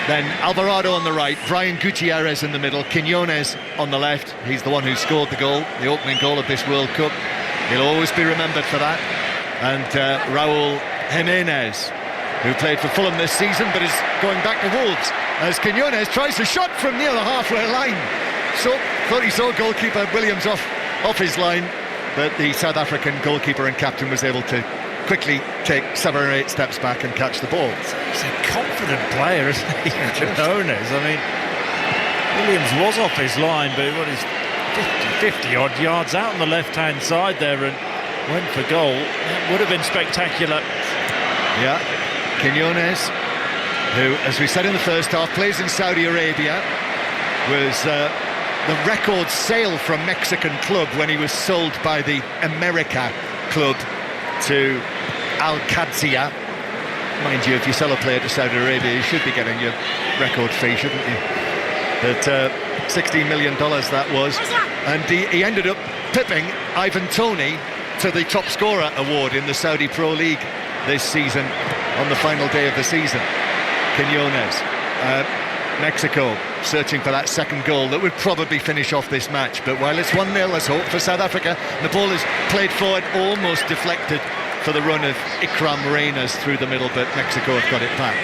then Alvarado on the right, Brian Gutierrez in the middle, Quiñones on the left. He's the one who scored the goal, the opening goal of this World Cup. He'll always be remembered for that. And Raúl Jiménez, who played for Fulham this season but is going back to Wolves, as Quiñones tries a shot from near the halfway line. So thought he saw goalkeeper Williams off his line, but the South African goalkeeper and captain was able to quickly take 7 or 8 steps back and catch the ball. He's a confident player, isn't he? Quiñones. I mean, Williams was off his line, but what is 50 odd yards out on the left-hand side there and went for goal. That would have been spectacular. Yeah, Quiñones, who, as we said in the first half, plays in Saudi Arabia, was the record sale from Mexican club when he was sold by the America club to Al Qadsiya. Mind you, if you sell a player to Saudi Arabia, you should be getting your record fee, shouldn't you? But $16 million that was, and he ended up pipping Ivan Toney to the top scorer award in the Saudi Pro League this season on the final day of the season. Quiñones, Mexico searching for that second goal that would probably finish off this match, but while it's 1-0, let's hope for South Africa. The ball is played forward, almost deflected for the run of Ikram Reyners through the middle, but Mexico have got it back.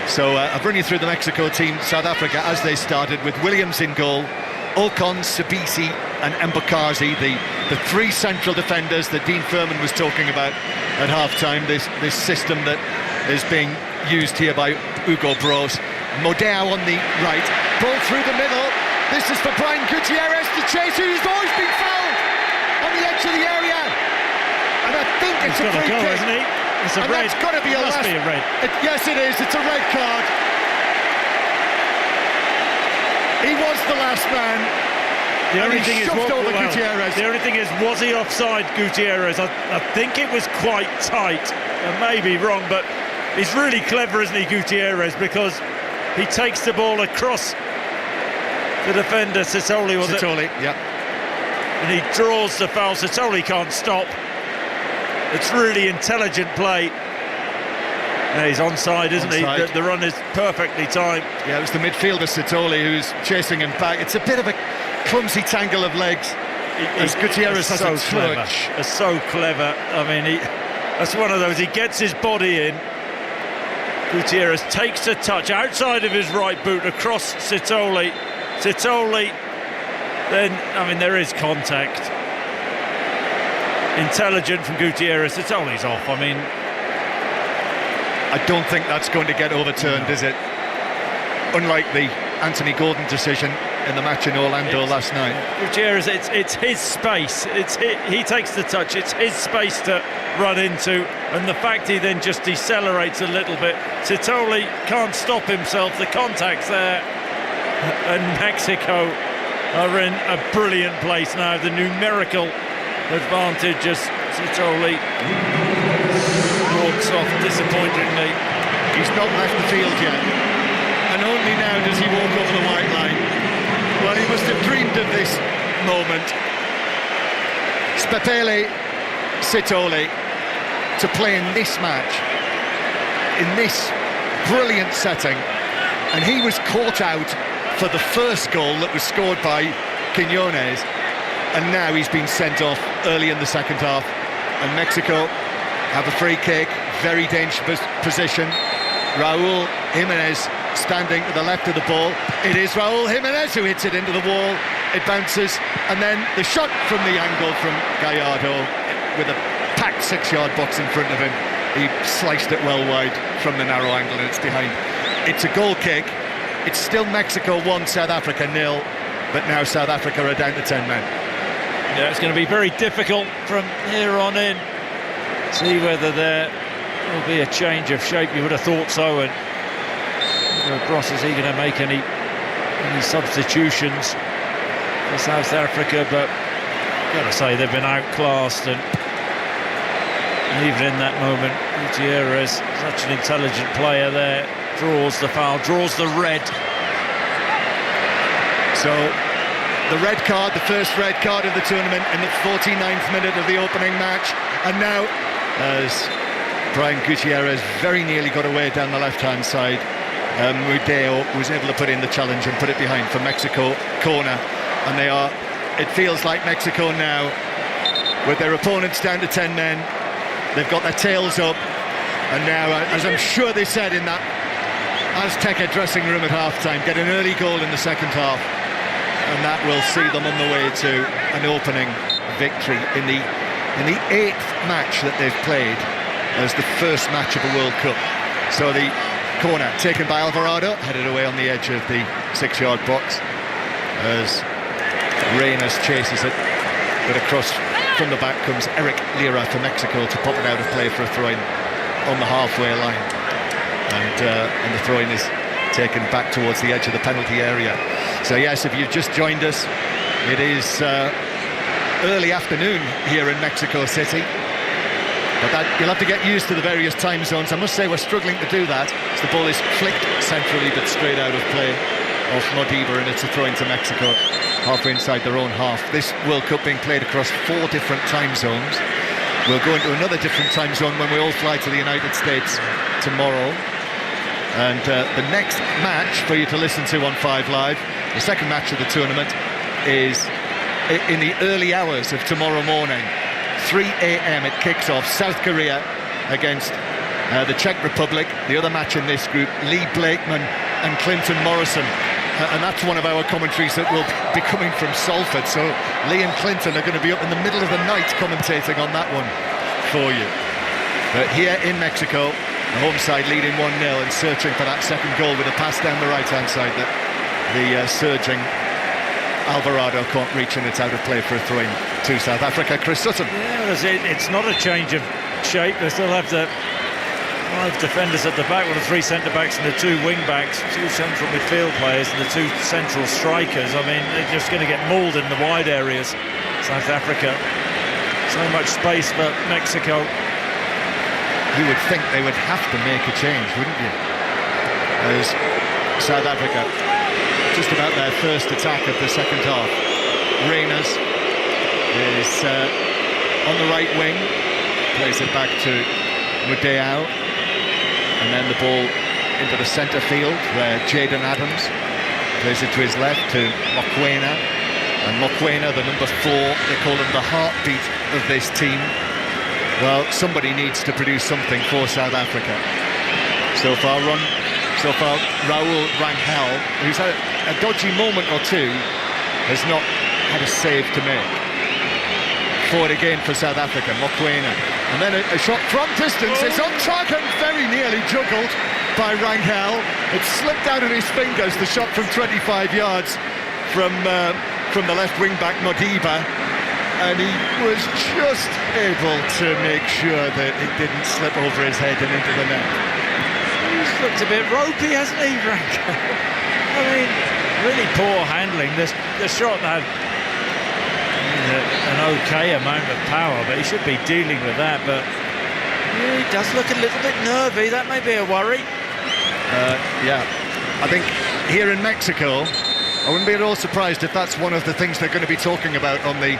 So I'll bring you through the Mexico team. South Africa as they started, with Williams in goal, Ocon, Sabisi and Mbakazi, the 3 central defenders that Dean Furman was talking about at half-time, this system that is being used here by Hugo Bros. Modeo on the right, ball through the middle. This is for Brian Gutierrez to chase, who's always been fouled on the edge of the area. And I think it's a free kick. Isn't he? It's a red. That's got to be a Must be a red. Yes, it is. It's a red card. He was the last man. The only thing is, Gutierrez. The only thing is, was he offside, Gutierrez? I think it was quite tight. I may be wrong, but he's really clever, isn't he, Gutierrez? Because he takes the ball across the defender, Sitoli, was it? Sitoli, yeah. And he draws the foul. Sitoli can't stop. It's really intelligent play. Yeah, he's onside, isn't he? The run is perfectly timed. Yeah, it was the midfielder Sitoli who's chasing him back. It's a bit of a clumsy tangle of legs. As Gutierrez has a touch. It's so clever. I mean, that's one of those. He gets his body in. Gutierrez takes a touch outside of his right boot across Sitoli. Sitoli, then, I mean, there is contact. Intelligent from Gutierrez. Sitoli's off. I mean, I don't think that's going to get overturned, is it? Unlike the Anthony Gordon decision in the match in Orlando last night. Gutierrez, it's his space. He takes the touch. It's his space to run into, and the fact he then just decelerates a little bit. Sitoli can't stop himself. The contact's there, and Mexico are in a brilliant place now. The numerical advantage as Sitoli walks off disappointingly. He's not left the field yet, and only now does he walk over the white line. Well, he must have dreamed of this moment. Spepele Sitoli to play in this match, in this brilliant setting, and he was caught out for the first goal that was scored by Quiñones, and now he's been sent off early in the second half, and Mexico have a free kick, very dangerous position. Raúl Jiménez standing to the left of the ball. It is Raúl Jiménez who hits it into the wall. It bounces, and then the shot from the angle from Gallardo with a packed 6-yard box in front of him. He sliced it well wide from the narrow angle, and it's behind. It's a goal kick. It's still Mexico 1, South Africa 0. but now South Africa are down to 10 men. Yeah, it's going to be very difficult from here on in. See whether there will be a change of shape. You would have thought so. And Gross, is he going to make any substitutions for South Africa? But I've got to say they've been outclassed, and even in that moment, Gutierrez, such an intelligent player there, draws the foul, draws the red. So the red card, the first red card of the tournament in the 49th minute of the opening match. And now, as Brian Gutierrez very nearly got away down the left-hand side, Mudeo was able to put in the challenge and put it behind for Mexico, corner. And they are, it feels like Mexico now, with their opponents down to 10 men, they've got their tails up. And now, as I'm sure they said in that Azteca dressing room at half-time, get an early goal in the second half. And that will see them on the way to an opening victory in the 8th match that they've played as the first match of a World Cup. So the corner taken by Alvarado, headed away on the edge of the 6-yard box as Reyes chases it, but across from the back comes Eric Lira for Mexico to pop it out of play for a throw-in on the halfway line, and the throw-in is taken back towards the edge of the penalty area. So yes, if you've just joined us, it is early afternoon here in Mexico City, but that you'll have to get used to the various time zones. I must say we're struggling to do that, as the ball is flicked centrally but straight out of play off Modiba, and it's a throw into Mexico halfway inside their own half. This World Cup being played across 4 different time zones. We'll go into another different time zone when we all fly to the United States tomorrow. And the next match for you to listen to on 5 Live, the second match of the tournament, is in the early hours of tomorrow morning. 3 a.m. it kicks off. South Korea against the Czech Republic. The other match in this group, Lee Blakeman and Clinton Morrison. And that's one of our commentaries that will be coming from Salford. So Lee and Clinton are going to be up in the middle of the night commentating on that one for you. But here in Mexico, the home side leading 1-0 and searching for that second goal with a pass down the right-hand side that the surging Alvarado can't reach, and it's out of play for a throw-in to South Africa. Chris Sutton. Yeah, it's not a change of shape. They still have the 5 defenders at the back, with the 3 centre-backs and the 2 wing-backs, 2 central midfield players and the 2 central strikers. I mean, they're just going to get mauled in the wide areas. South Africa, so much space for Mexico. You would think they would have to make a change, wouldn't you? As South Africa, just about their first attack of the second half. Reyes is on the right wing, plays it back to Mudeo, and then the ball into the centre field where Jaden Adams plays it to his left to Mokoena. And Mokoena, the number 4, they call him the heartbeat of this team. Well, somebody needs to produce something for South Africa. So far, Raul Rangel, who's had a dodgy moment or two, has not had a save to make. Forward again for South Africa, Mokoena. And then a shot from distance. It's on target, very nearly juggled by Rangel. It slipped out of his fingers, the shot from 25 yards from the left wing-back, Modiba. And he was just able to make sure that it didn't slip over his head and into the net. He's looked a bit ropey, hasn't he, Rangel? I mean, really poor handling. The shot had an okay amount of power, but he should be dealing with that. But yeah, he does look a little bit nervy. That may be a worry. Yeah, I think here in Mexico, I wouldn't be at all surprised if that's one of the things they're going to be talking about on the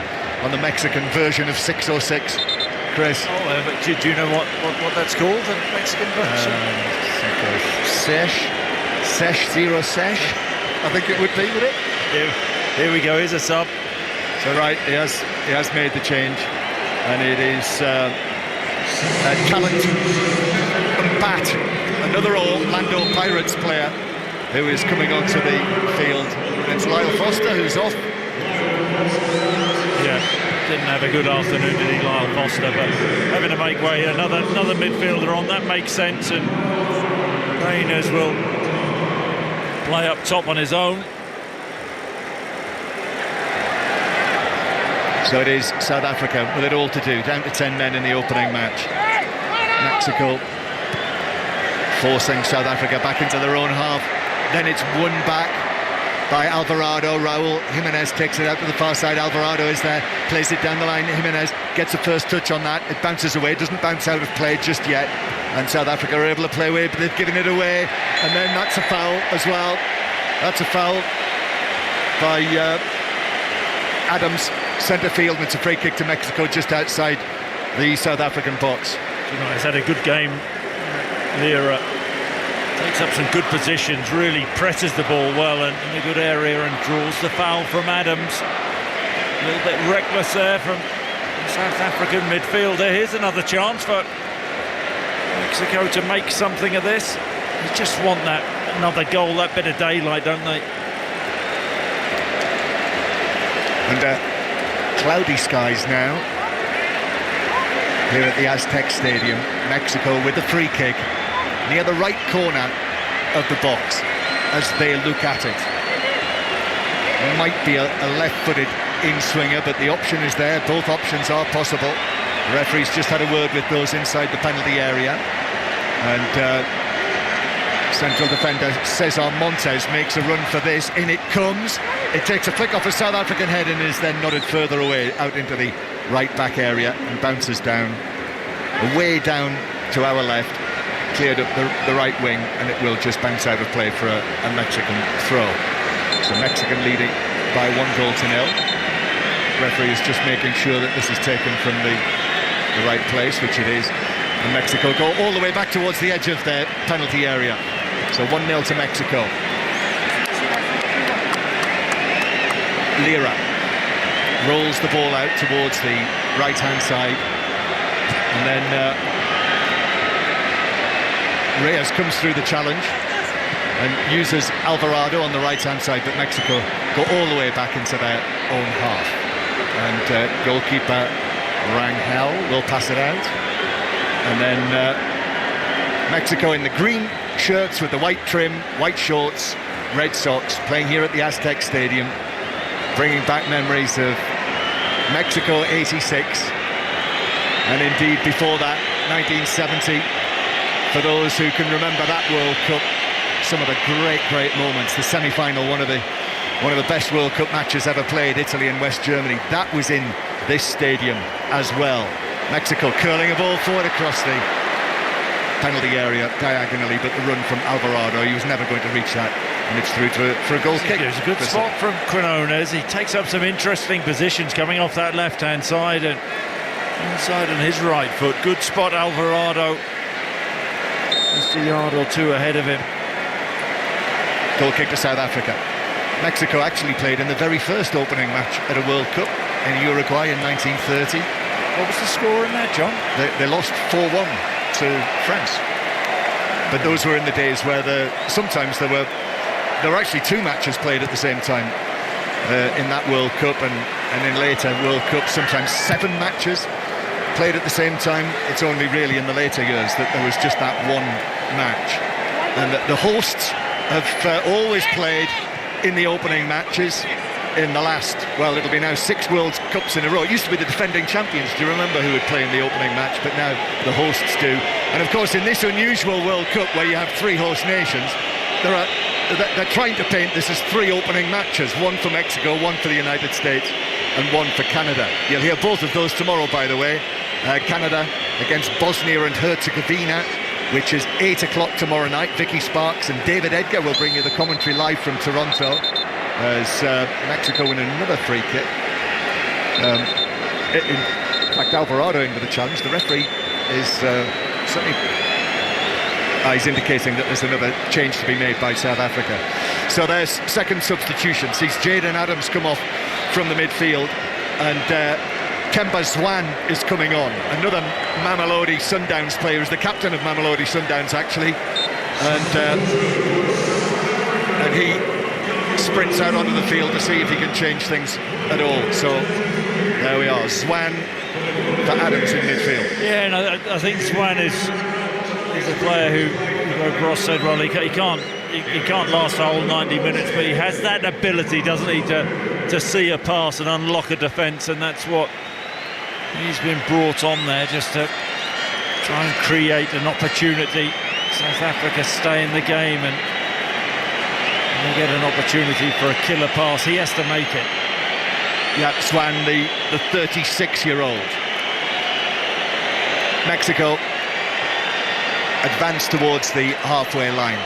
Mexican version of 606. Chris? But do you know what that's called, the Mexican version? Sesh, Zero Sesh, I think it would be, would it? Here we go, here's a sub. So right, he has made the change, and it is Talent Bat, another Orlando Pirates player who is coming onto the field. It's Lyle Foster who's off. Yeah, didn't have a good afternoon, did he, Lyle Foster, but having to make way, another midfielder on, that makes sense, and Reyes will play up top on his own. So it is South Africa with it all to do, down to 10 men in the opening match. Mexico forcing South Africa back into their own half. Then it's won back by Alvarado. Raul Jimenez takes it out to the far side. Alvarado is there, plays it down the line. Jimenez gets the first touch on that. It bounces away, doesn't bounce out of play just yet. And South Africa are able to play away, but they've given it away. And then that's a foul as well. That's a foul by Adams, centre field, and it's a free kick to Mexico just outside the South African box. He's had a good game. Lira takes up some good positions, really presses the ball well and in a good area, and draws the foul from Adams. A little bit reckless there from the South African midfielder. Here's another chance for Mexico to make something of this. They just want that another goal, that bit of daylight, don't they? And cloudy skies now here at the Aztec Stadium. Mexico with the free kick near the right corner of the box as they look at it. It might be a left-footed in-swinger, but the option is there. Both options are possible. The referee's just had a word with those inside the penalty area, and central defender Cesar Montes makes a run for this. In it comes. It takes a flick off a South African head and is then nodded further away out into the right back area and bounces down, away down to our left, cleared up the right wing, and it will just bounce out of play for a Mexican throw. So Mexican leading by 1-0. Referee is just making sure that this is taken from the right place, which it is, and Mexico go all the way back towards the edge of their penalty area. So 1-0 to Mexico. Lira rolls the ball out towards the right-hand side, and then Reyes comes through the challenge and uses Alvarado on the right-hand side, but Mexico go all the way back into their own half. And goalkeeper Rangel will pass it out, and then Mexico in the green shirts with the white trim, white shorts, red socks, playing here at the Aztec Stadium, bringing back memories of Mexico 86, and indeed before that 1970. For those who can remember that World Cup, some of the great moments. The semi-final, one of the best World Cup matches ever played, Italy and West Germany. That was in this stadium as well. Mexico curling a ball forward across the penalty area diagonally, but the run from Alvarado, he was never going to reach that, and it's through for a goal kick. It was a good spot from Quinones. He takes up some interesting positions coming off that left-hand side and inside on his right foot. Good spot, Alvarado. Just a yard or two ahead of him. Goal kick to South Africa. Mexico actually played in the very first opening match at a World Cup in Uruguay in 1930. What was the score in that, John? They lost 4-1 to France. But those were in the days where sometimes there were actually two matches played at the same time in that World Cup, and in later World Cups sometimes 7 matches played at the same time. It's only really in the later years that there was just that one match, and the hosts have always played in the opening matches in the last, well, it'll be now 6 World Cups in a row. It used to be the defending champions, do you remember, who would play in the opening match, but now the hosts do. And of course in this unusual World Cup where you have 3 host nations, they're trying to paint this as 3 opening matches, one for Mexico, one for the United States and one for Canada. You'll hear both of those tomorrow, by the way. Canada against Bosnia and Herzegovina, which is 8 o'clock tomorrow night. Vicky Sparks and David Edgar will bring you the commentary live from Toronto as Mexico win another free kick. In fact, Alvarado in with a challenge. The referee is certainly he's indicating that there's another change to be made by South Africa. So there's second substitution. Sees Jaden Adams come off from the midfield, and Kemba Zwan is coming on. Another Mamelodi Sundowns player, is the captain of Mamelodi Sundowns actually, and he sprints out onto the field to see if he can change things at all. So there we are, Zwan for Adams in midfield. Yeah, no, I think Zwan is a player who Ross said, well, he can't he can't last the whole 90 minutes, but he has that ability, doesn't he, to see a pass and unlock a defence, and that's what he's been brought on there, just to try and create an opportunity. South Africa stay in the game, and they get an opportunity for a killer pass. He has to make it. Yeah, Swan, the 36-year-old. Mexico advanced towards the halfway line,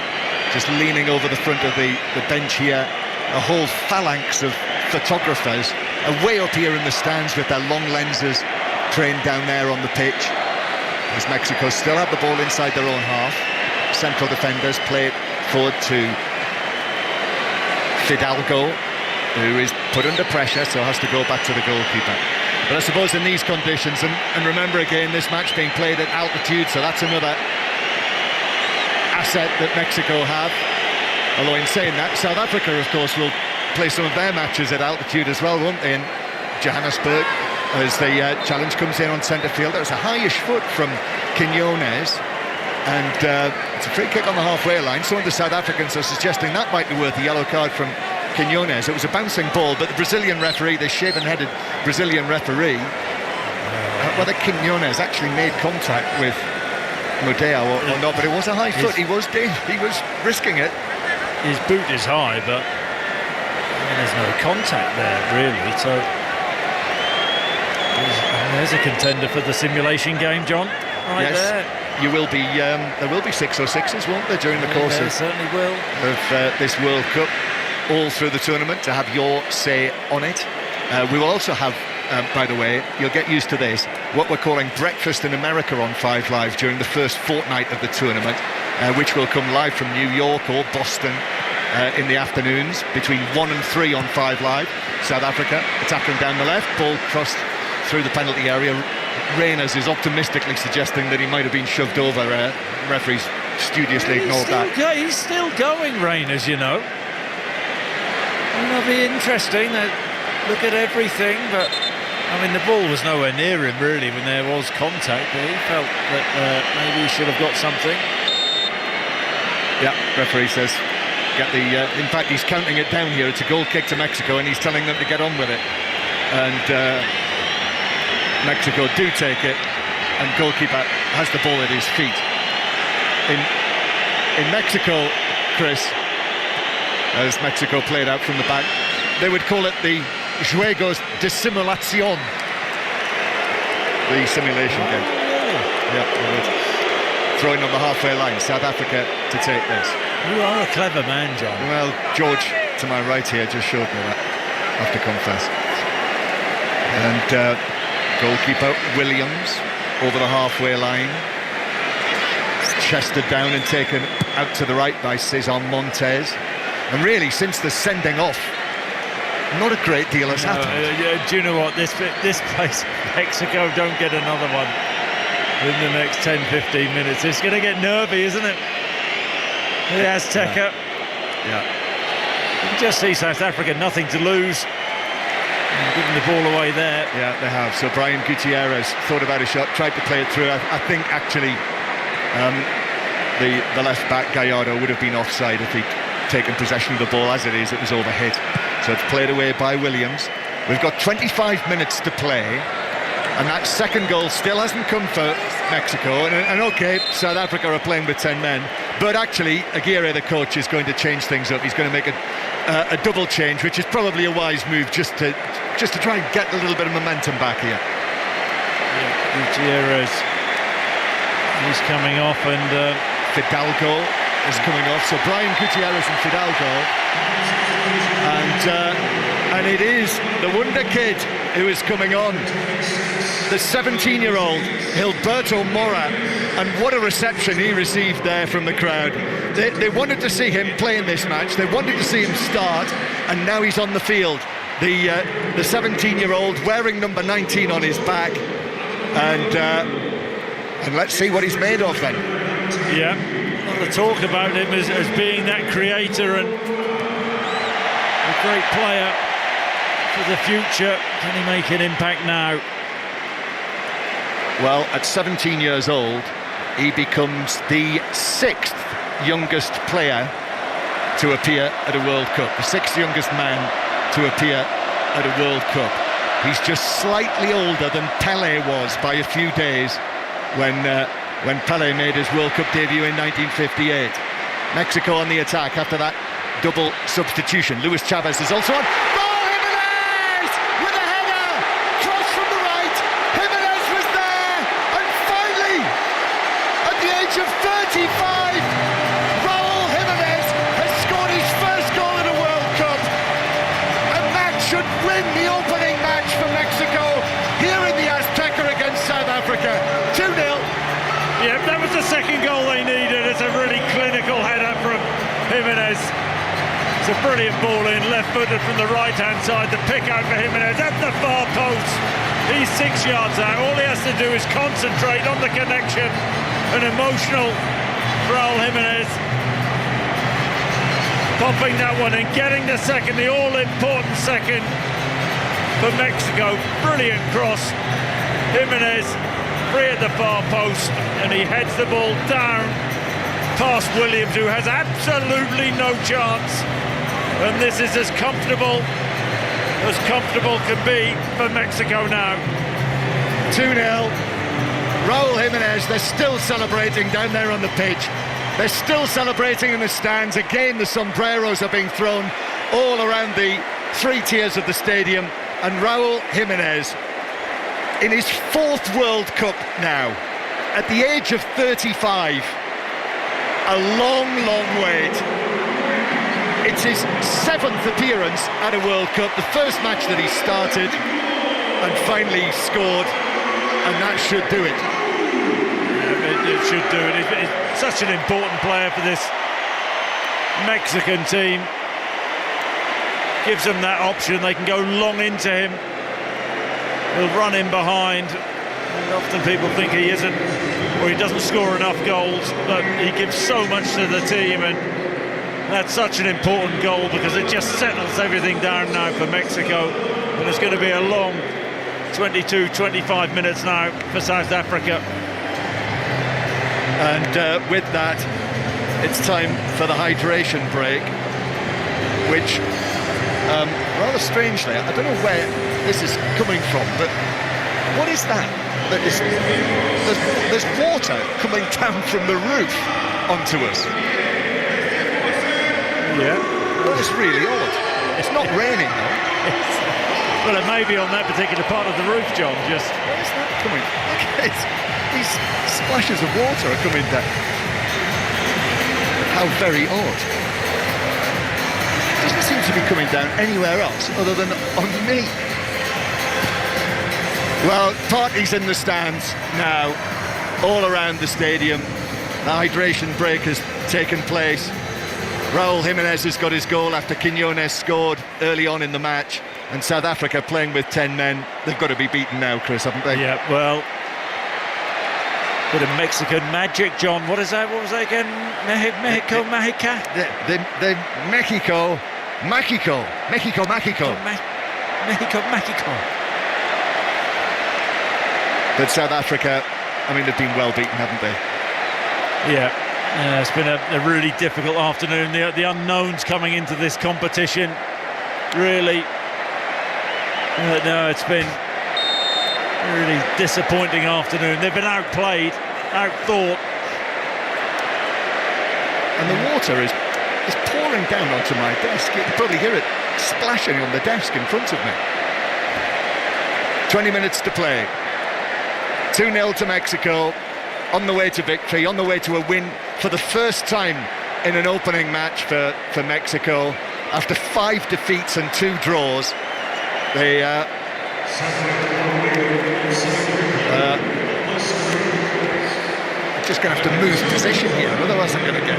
just leaning over the front of the bench here. A whole phalanx of photographers are way up here in the stands with their long lenses trained down there on the pitch. As Mexico still have the ball inside their own half. Central defenders play it forward to Fidalgo, who is put under pressure, so has to go back to the goalkeeper. But I suppose in these conditions, and remember again, this match being played at altitude, so that's another asset that Mexico have. Although in saying that, South Africa, of course, will play some of their matches at altitude as well, won't they, in Johannesburg, as the challenge comes in on centre field. There was a highish foot from Quinones, and it's a free kick on the halfway line. Some of the South Africans are suggesting that might be worth a yellow card from Quinones. It was a bouncing ball, but the Brazilian referee, the shaven-headed Brazilian referee, whether Quinones actually made contact with Modeo or not, but it was a high foot. He was risking it. His boot is high, but there's no contact there really. So there's a contender for the simulation game, John. Right yes, there. You will be. There will be 606s, won't there, during the course of certainly will of this World Cup, all through the tournament, to have your say on it. We will also have, by the way, you'll get used to this, what we're calling Breakfast in America on 5 Live during the first fortnight of the tournament, which will come live from New York or Boston in the afternoons between 1 and 3 on 5 Live. South Africa attacking down the left, ball crossed through the penalty area. Reyners is optimistically suggesting that he might have been shoved over. Referees studiously ignored that. He's still going, Reyners, you know. It'll be interesting. Look at everything, but I mean, the ball was nowhere near him really when there was contact, but he felt that maybe he should have got something. Yeah, referee says get the. In fact, he's counting it down here. It's a goal kick to Mexico, and he's telling them to get on with it. And Mexico do take it, and goalkeeper has the ball at his feet. In Mexico, Chris, as Mexico played out from the back, they would call it the Juegos de Simulación, the simulation game. Yeah, they would. Throwing on the halfway line, South Africa to take this. You are a clever man, John. Well, George, to my right here, just showed me that, I have to confess. And goalkeeper Williams over the halfway line, chested down and taken out to the right by Cesar Montes. And really, since the sending off, not a great deal has happened. Do you know what? This place, Mexico, don't get another one in the next 10-15 minutes. It's going to get nervy, isn't it? The Azteca. Yeah. You can just see South Africa, nothing to lose. Giving the ball away there. Yeah, they have. So Brian Gutierrez thought about a shot, tried to play it through. I think actually the left back Gallardo would have been offside if he'd taken possession of the ball. As it is, it was overhit. So it's played away by Williams. We've got 25 minutes to play, and that second goal still hasn't come for Mexico. And okay, South Africa are playing with 10 men, but actually Aguirre, the coach, is going to change things up. He's going to make a double change, which is probably a wise move, just to try and get a little bit of momentum back here. Yeah, Gutierrez, he's coming off, and Fidalgo is coming off. So Brian Gutierrez and Fidalgo, and it is the wonder kid who is coming on, the 17-year-old Gilberto Mora, and what a reception he received there from the crowd. They wanted to see him play in this match. They wanted to see him start, and now he's on the field. The 17-year-old wearing number 19 on his back, and let's see what he's made of then. Yeah, the talk about him as being that creator and a great player for the future. Can he make an impact now? Well, at 17 years old, he becomes the 6th youngest player to appear at a World Cup, the 6th youngest man to appear at a World Cup. He's just slightly older than Pelé was by a few days when Pelé made his World Cup debut in 1958. Mexico on the attack after that double substitution. Luis Chavez is also on. Of 35, Raúl Jiménez has scored his first goal in a World Cup, and that should win the opening match for Mexico here in the Azteca against South Africa. 2-0. Yeah, that was the second goal they needed. It's a really clinical header from Jiménez. It's a brilliant ball in, left-footed from the right-hand side. The pick out for Jiménez at the far post. He's 6 yards out. All he has to do is concentrate on the connection. An emotional Raúl Jiménez popping that one in, getting the second, the all-important second for Mexico. Brilliant cross. Jiménez free at the far post, and he heads the ball down past Williams, who has absolutely no chance. And this is as comfortable can be for Mexico now. 2-0. Raúl Jiménez, they're still celebrating down there on the pitch. They're still celebrating in the stands. Again, the sombreros are being thrown all around the 3 tiers of the stadium. And Raúl Jiménez, in his 4th World Cup now, at the age of 35, a long, long wait. It's his 7th appearance at a World Cup, the first match that he started, and finally he scored. And that should do it. Yeah, it should do it. It's such an important player for this Mexican team. Gives them that option. They can go long into him. He'll run in behind. And often people think he isn't, or he doesn't score enough goals, but he gives so much to the team, and that's such an important goal because it just settles everything down now for Mexico. And it's going to be a long 22-25 minutes now for South Africa. And with that, it's time for the hydration break, which rather strangely, I don't know where this is coming from, but what is that? There's water coming down from the roof onto us. Yeah. That is really odd. It's not raining though. Well, it may be on that particular part of the roof, John. Just where's that coming? Look, these splashes of water are coming down. How very odd. It doesn't seem to be coming down anywhere else other than on me. Well, parties in the stands now, all around the stadium. The hydration break has taken place. Raúl Jiménez has got his goal after Quiñones scored early on in the match. And South Africa playing with 10 men. They've got to be beaten now, Chris, haven't they? Yeah, well, bit of Mexican magic, John. What is that? What was that again? Mexico, Mexica? The Mexico. Mexico. But South Africa, I mean, they've been well beaten, haven't they? Yeah, it's been a really difficult afternoon. The unknowns coming into this competition, really. No, it's been a really disappointing afternoon. They've been outplayed, outthought. And the water is pouring down onto my desk. You can probably hear it splashing on the desk in front of me. 20 minutes to play. 2-0 to Mexico, on the way to victory, on the way to a win for the first time in an opening match for Mexico. After 5 defeats and 2 draws, they just going to have to move position here, otherwise I'm going to get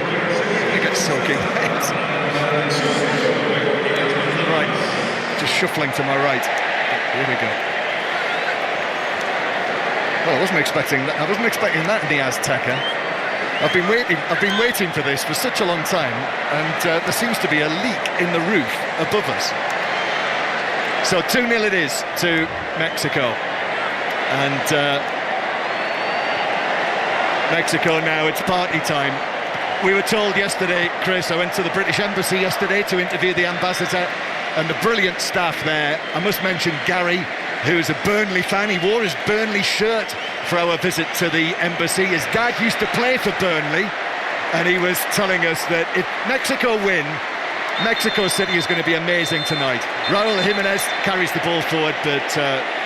soaking wet. Right, just shuffling to my right. Here we go. Well, I wasn't expecting that in the Azteca. I've been waiting for this for such a long time, and there seems to be a leak in the roof above us. So 2-0 it is to Mexico, and Mexico now, it's party time. We were told yesterday, Chris, I went to the British Embassy yesterday to interview the ambassador, and the brilliant staff there. I must mention Gary, who is a Burnley fan. He wore his Burnley shirt for our visit to the embassy. His dad used to play for Burnley, and he was telling us that if Mexico win, Mexico City is going to be amazing tonight. Raul Jimenez carries the ball forward, but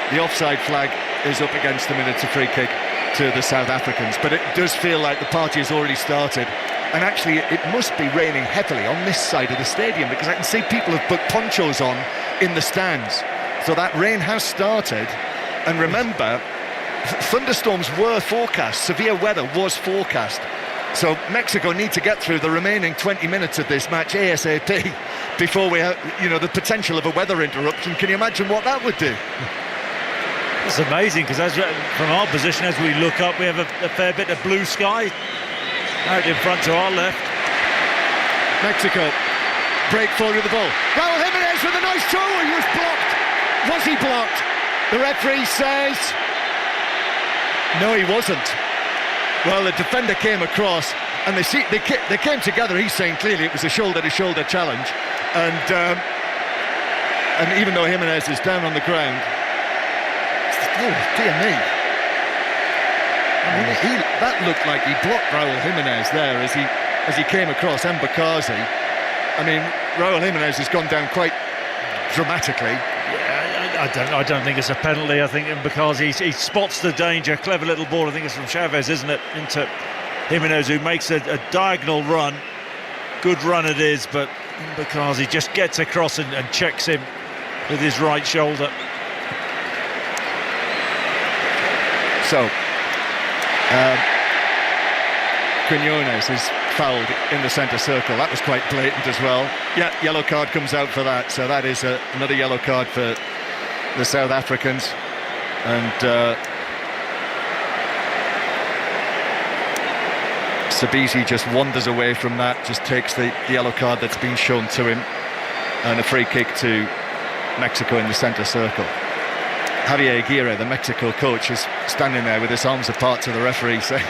the offside flag is up against him, and it's a free kick to the South Africans. But it does feel like the party has already started. And actually, it must be raining heavily on this side of the stadium, because I can see people have put ponchos on in the stands. So that rain has started. And remember, thunderstorms were forecast, severe weather was forecast. So Mexico need to get through the remaining 20 minutes of this match ASAP before we have, the potential of a weather interruption. Can you imagine what that would do? It's amazing, because from our position, as we look up, we have a fair bit of blue sky out in front to our left. Mexico break forward with the ball. Raul Jimenez with a nice throw. He was blocked. Was he blocked? The referee says no, he wasn't. Well, the defender came across, and they came together. He's saying clearly it was a shoulder-to-shoulder challenge, and even though Jimenez is down on the ground, oh dear me! I mean, that looked like he blocked Raul Jimenez there as he came across Mbakazi. I mean, Raul Jimenez has gone down quite dramatically. Yeah, I don't think it's a penalty. I think Mbakazi, he spots the danger. Clever little ball. I think it's from Chavez, isn't it, into Jimenez, who makes a diagonal run. Good run it is, but Mbakazi just gets across and checks him with his right shoulder. So Quinones is fouled in the centre circle. That was quite blatant as well. Yeah, yellow card comes out for that. So that is another yellow card for the South Africans. And Sabisi just wanders away from that, just takes the yellow card that's been shown to him, and a free kick to Mexico in the centre circle. Javier Aguirre, the Mexico coach, is standing there with his arms apart to the referee, saying,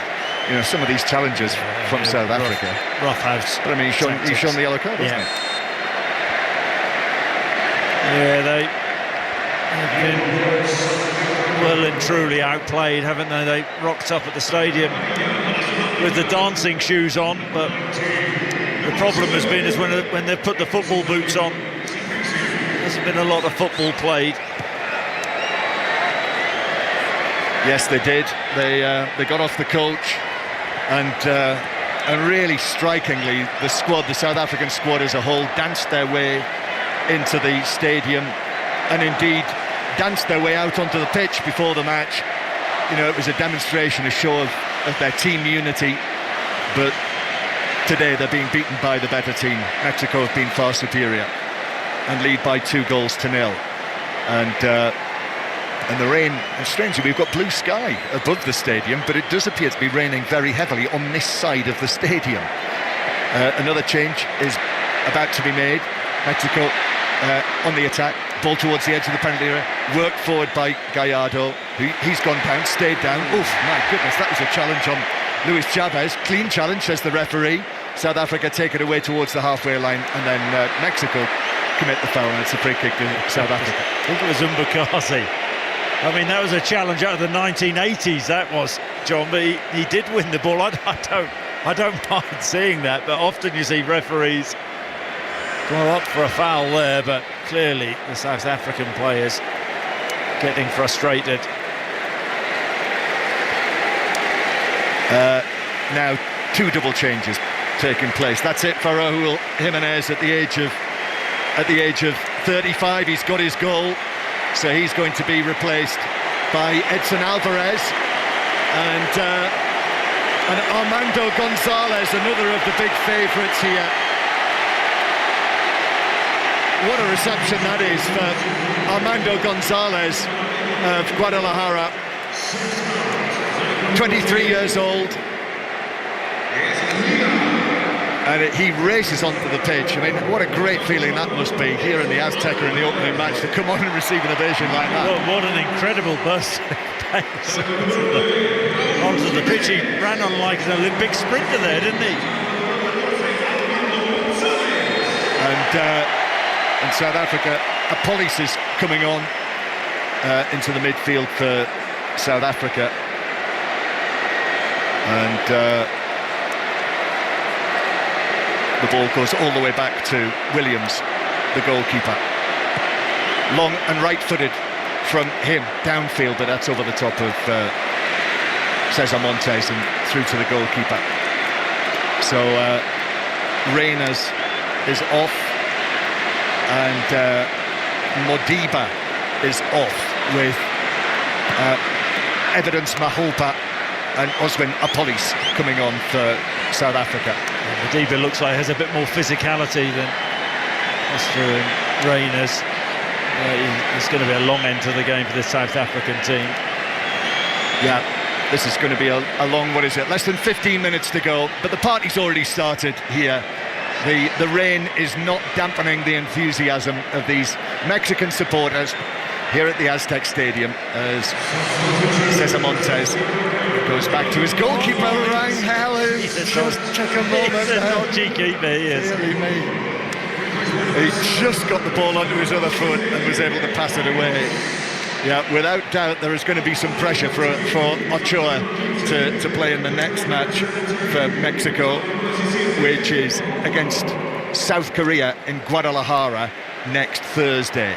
some of these challenges from South Africa. Rough house. But I mean, he's shown the yellow card, hasn't he? Yeah, they've been well and truly outplayed, haven't they? They rocked up at the stadium with the dancing shoes on, but the problem has been when they've put the football boots on, there hasn't been a lot of football played. Yes, they did. They got off the coach, and really strikingly, the South African squad as a whole, danced their way into the stadium, and indeed danced their way out onto the pitch before the match. It was a demonstration, a show of their team unity. But today they're being beaten by the better team. Mexico have been far superior and lead by 2-0. And the rain, and strangely, we've got blue sky above the stadium, but it does appear to be raining very heavily on this side of the stadium. Another change is about to be made. Mexico on the attack, ball towards the edge of the penalty area, worked forward by Gallardo. He's gone down, stayed down. Oof, my goodness, that was a challenge on Luis Chavez. Clean challenge, says the referee. South Africa take it away towards the halfway line, and then Mexico commit the foul, and it's a free kick to South Africa. I think it was Mbakazi. I mean, that was a challenge out of the 1980s, that was, John, but he did win the ball. I don't mind seeing that, but often you see referees go up for a foul there, but clearly the South African players getting frustrated. Now 2 double changes taking place. That's it for Raul Jimenez at the age of 35. He's got his goal. So he's going to be replaced by Edson Alvarez and Armando Gonzalez, another of the big favourites here. What a reception that is for Armando Gonzalez of Guadalajara, 23 years old. And he races onto the pitch. I mean, what a great feeling that must be here in the Azteca in the opening match, to come on and receive an ovation like that. Well, what an incredible burst of pace onto the pitch. He ran on like an Olympic sprinter there, didn't he? And South Africa, a police is coming on into the midfield for South Africa. And the ball goes all the way back to Williams, the goalkeeper. Long and right-footed from him, downfield, but that's over the top of Cesar Montes and through to the goalkeeper. So Reyners is off, and Modiba is off, with Evidence Mahopa and Oswin Apolis coming on for South Africa. Modiba looks like he has a bit more physicality than Foster and Reyners. It's going to be a long end to the game for the South African team. Yeah, this is going to be a long, what is it, less than 15 minutes to go, but the party's already started here. The rain is not dampening the enthusiasm of these Mexican supporters here at the Aztec Stadium, as Cesar Montes goes back to his goalkeeper, Rangel. Just took a moment. He's a dodgy keeper, he is. He just got the ball onto his other foot and was able to pass it away. Yeah, without doubt there is going to be some pressure for Ochoa to play in the next match for Mexico, which is against South Korea in Guadalajara next Thursday.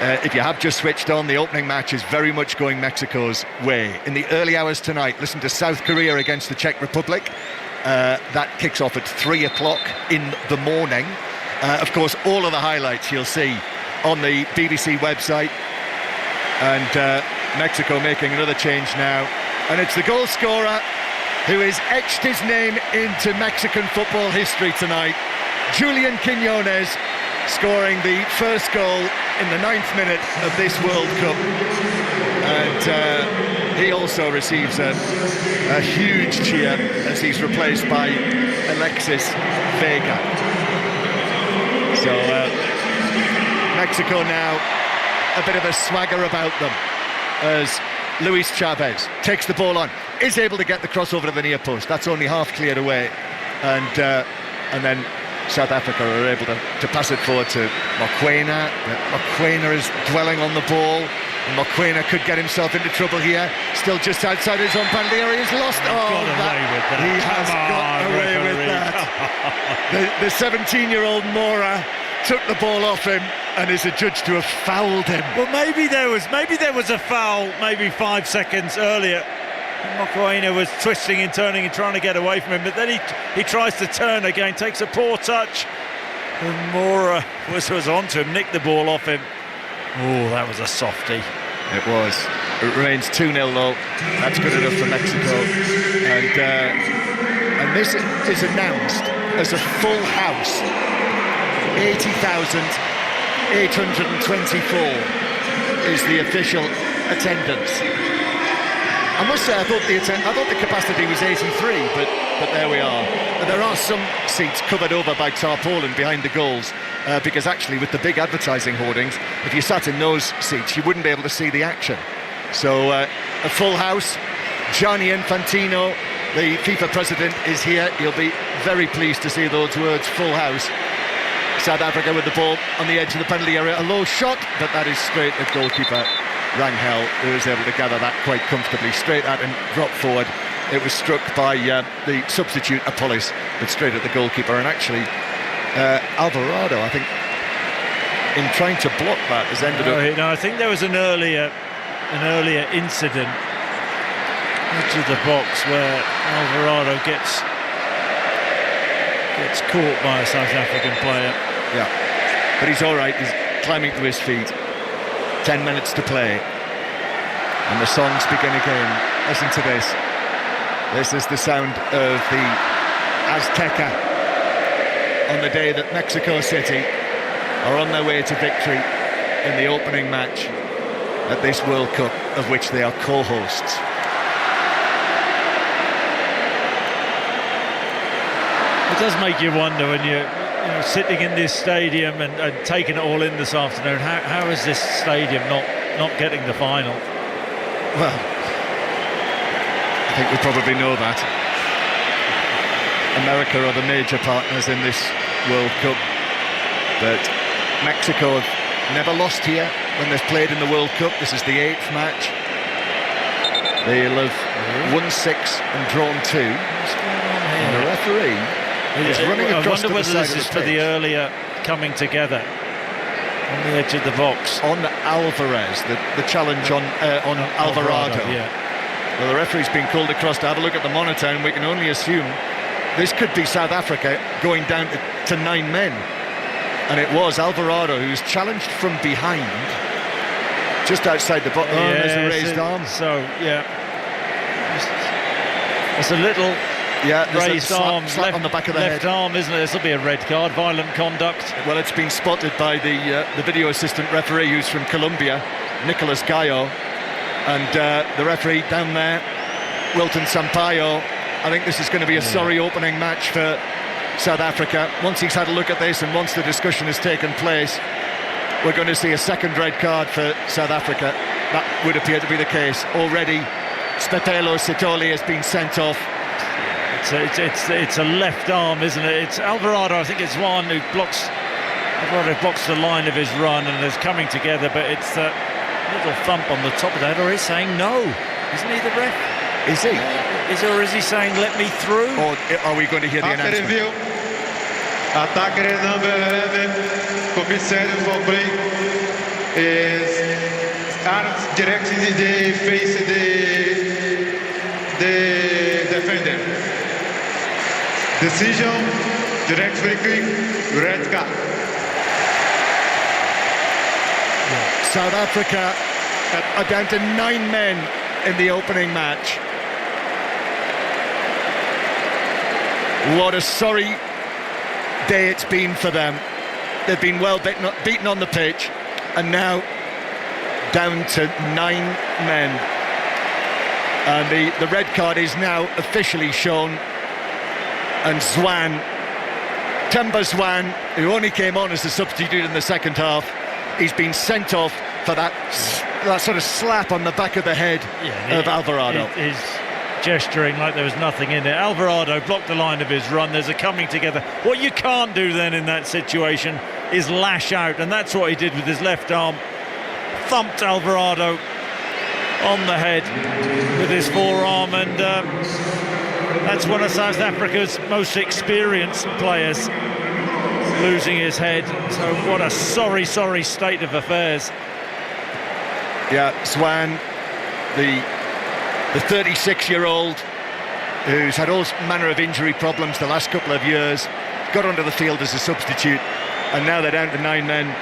If you have just switched on, the opening match is very much going Mexico's way. In the early hours tonight, listen to South Korea against the Czech Republic. That kicks off at 3 o'clock in the morning. Of course, all of the highlights you'll see on the BBC website. And Mexico making another change now. And it's the goal scorer who has etched his name into Mexican football history tonight. Julian Quiñones scoring the first goal in the 9th minute of this World Cup. And he also receives a huge cheer as he's replaced by Alexis Vega. So Mexico now a bit of a swagger about them as Luis Chavez takes the ball on, is able to get the cross over to the near post. That's only half cleared away, and then South Africa are able to pass it forward to Mokoena. Mokoena is dwelling on the ball, and Mokoena could get himself into trouble here. Still just outside his own penalty area. He's lost. He has got away with that. The 17-year-old Mora took the ball off him and is adjudged to have fouled him. Well, maybe there was a foul maybe 5 seconds earlier. Mokoena was twisting and turning and trying to get away from him, but then he tries to turn again, takes a poor touch, and Mora was onto him, nicked the ball off him. Oh, that was a softie. It was. It remains 2-0 low. That's good enough for Mexico. And this is announced as a full house. 80,824 is the official attendance. I must say, I thought the capacity was 83, but there we are. There are some seats covered over by tarpaulin behind the goals, because actually with the big advertising hoardings, if you sat in those seats, you wouldn't be able to see the action. So a full house. Gianni Infantino, the FIFA president, is here. He'll be very pleased to see those words, full house. South Africa with the ball on the edge of the penalty area. A low shot, but that is straight at goalkeeper Rangel, who is able to gather that quite comfortably. Straight at and drop forward. It was struck by the substitute Apolis, but straight at the goalkeeper. And actually, Alvarado, I think, in trying to block that, has ended up. No, I think there was an earlier incident into the box where Alvarado gets caught by a South African player. Yeah, but he's all right. He's climbing to his feet. 10 minutes to play, and the songs begin again. Listen to this. This is the sound of the Azteca on the day that Mexico City are on their way to victory in the opening match at this World Cup, of which they are co-hosts. It does make you wonder when you're sitting in this stadium and taking it all in this afternoon. How is this stadium not getting the final? Well, I think we probably know that. America are the major partners in this World Cup. But Mexico have never lost here when they've played in the World Cup. This is the 8th match. They'll have won 6 and drawn 2. And the referee is running across to the side of the pitch. I wonder whether this is for the earlier coming together on the edge of the box. On Alvarez, the challenge on Alvarado. Yeah. Well, the referee's been called across to have a look at the monitor, and we can only assume this could be South Africa going down to 9 men. And it was Alvarado who's challenged from behind, just outside the box. Oh, there's a raised arm. So, yeah. It's a little raised arm. Slap on the back of the head. Left arm, isn't it? This will be a red card. Violent conduct. Well, it's been spotted by the video assistant referee who's from Colombia, Nicolas Gallo. And the referee down there, Wilton Sampaio. I think this is going to be a sorry opening match for South Africa. Once he's had a look at this and once the discussion has taken place, we're going to see a second red card for South Africa. That would appear to be the case. Already, Spetelo Sitoli has been sent off. It's a left arm, isn't it? It's Alvarado, I think it's one who blocks. Alvarado blocks the line of his run and is coming together, but it's a little thump on the top of the head, or he's saying no. Isn't he the ref? Is he? Or is he saying let me through? Or are we going to hear the announcement? Review. Attacker number 11, commissary for play, is arms directed the face the defender. Decision, direct free kick, red card. South Africa are down to 9 men in the opening match. What a sorry day it's been for them. They've been well beaten on the pitch, and now down to 9 men. And the red card is now officially shown. And Zwan, Temba Zwan, who only came on as a substitute in the second half, he's been sent off for that sort of slap on the back of the head of Alvarado. He's gesturing like there was nothing in it. Alvarado blocked the line of his run. There's a coming together. What you can't do then in that situation is lash out, and that's what he did with his left arm. Thumped Alvarado on the head with his forearm, and that's one of South Africa's most experienced players losing his head. So what a sorry state of affairs. Yeah, Zwan, the 36-year-old who's had all manner of injury problems the last couple of years, got onto the field as a substitute, and now they're down to 9 men.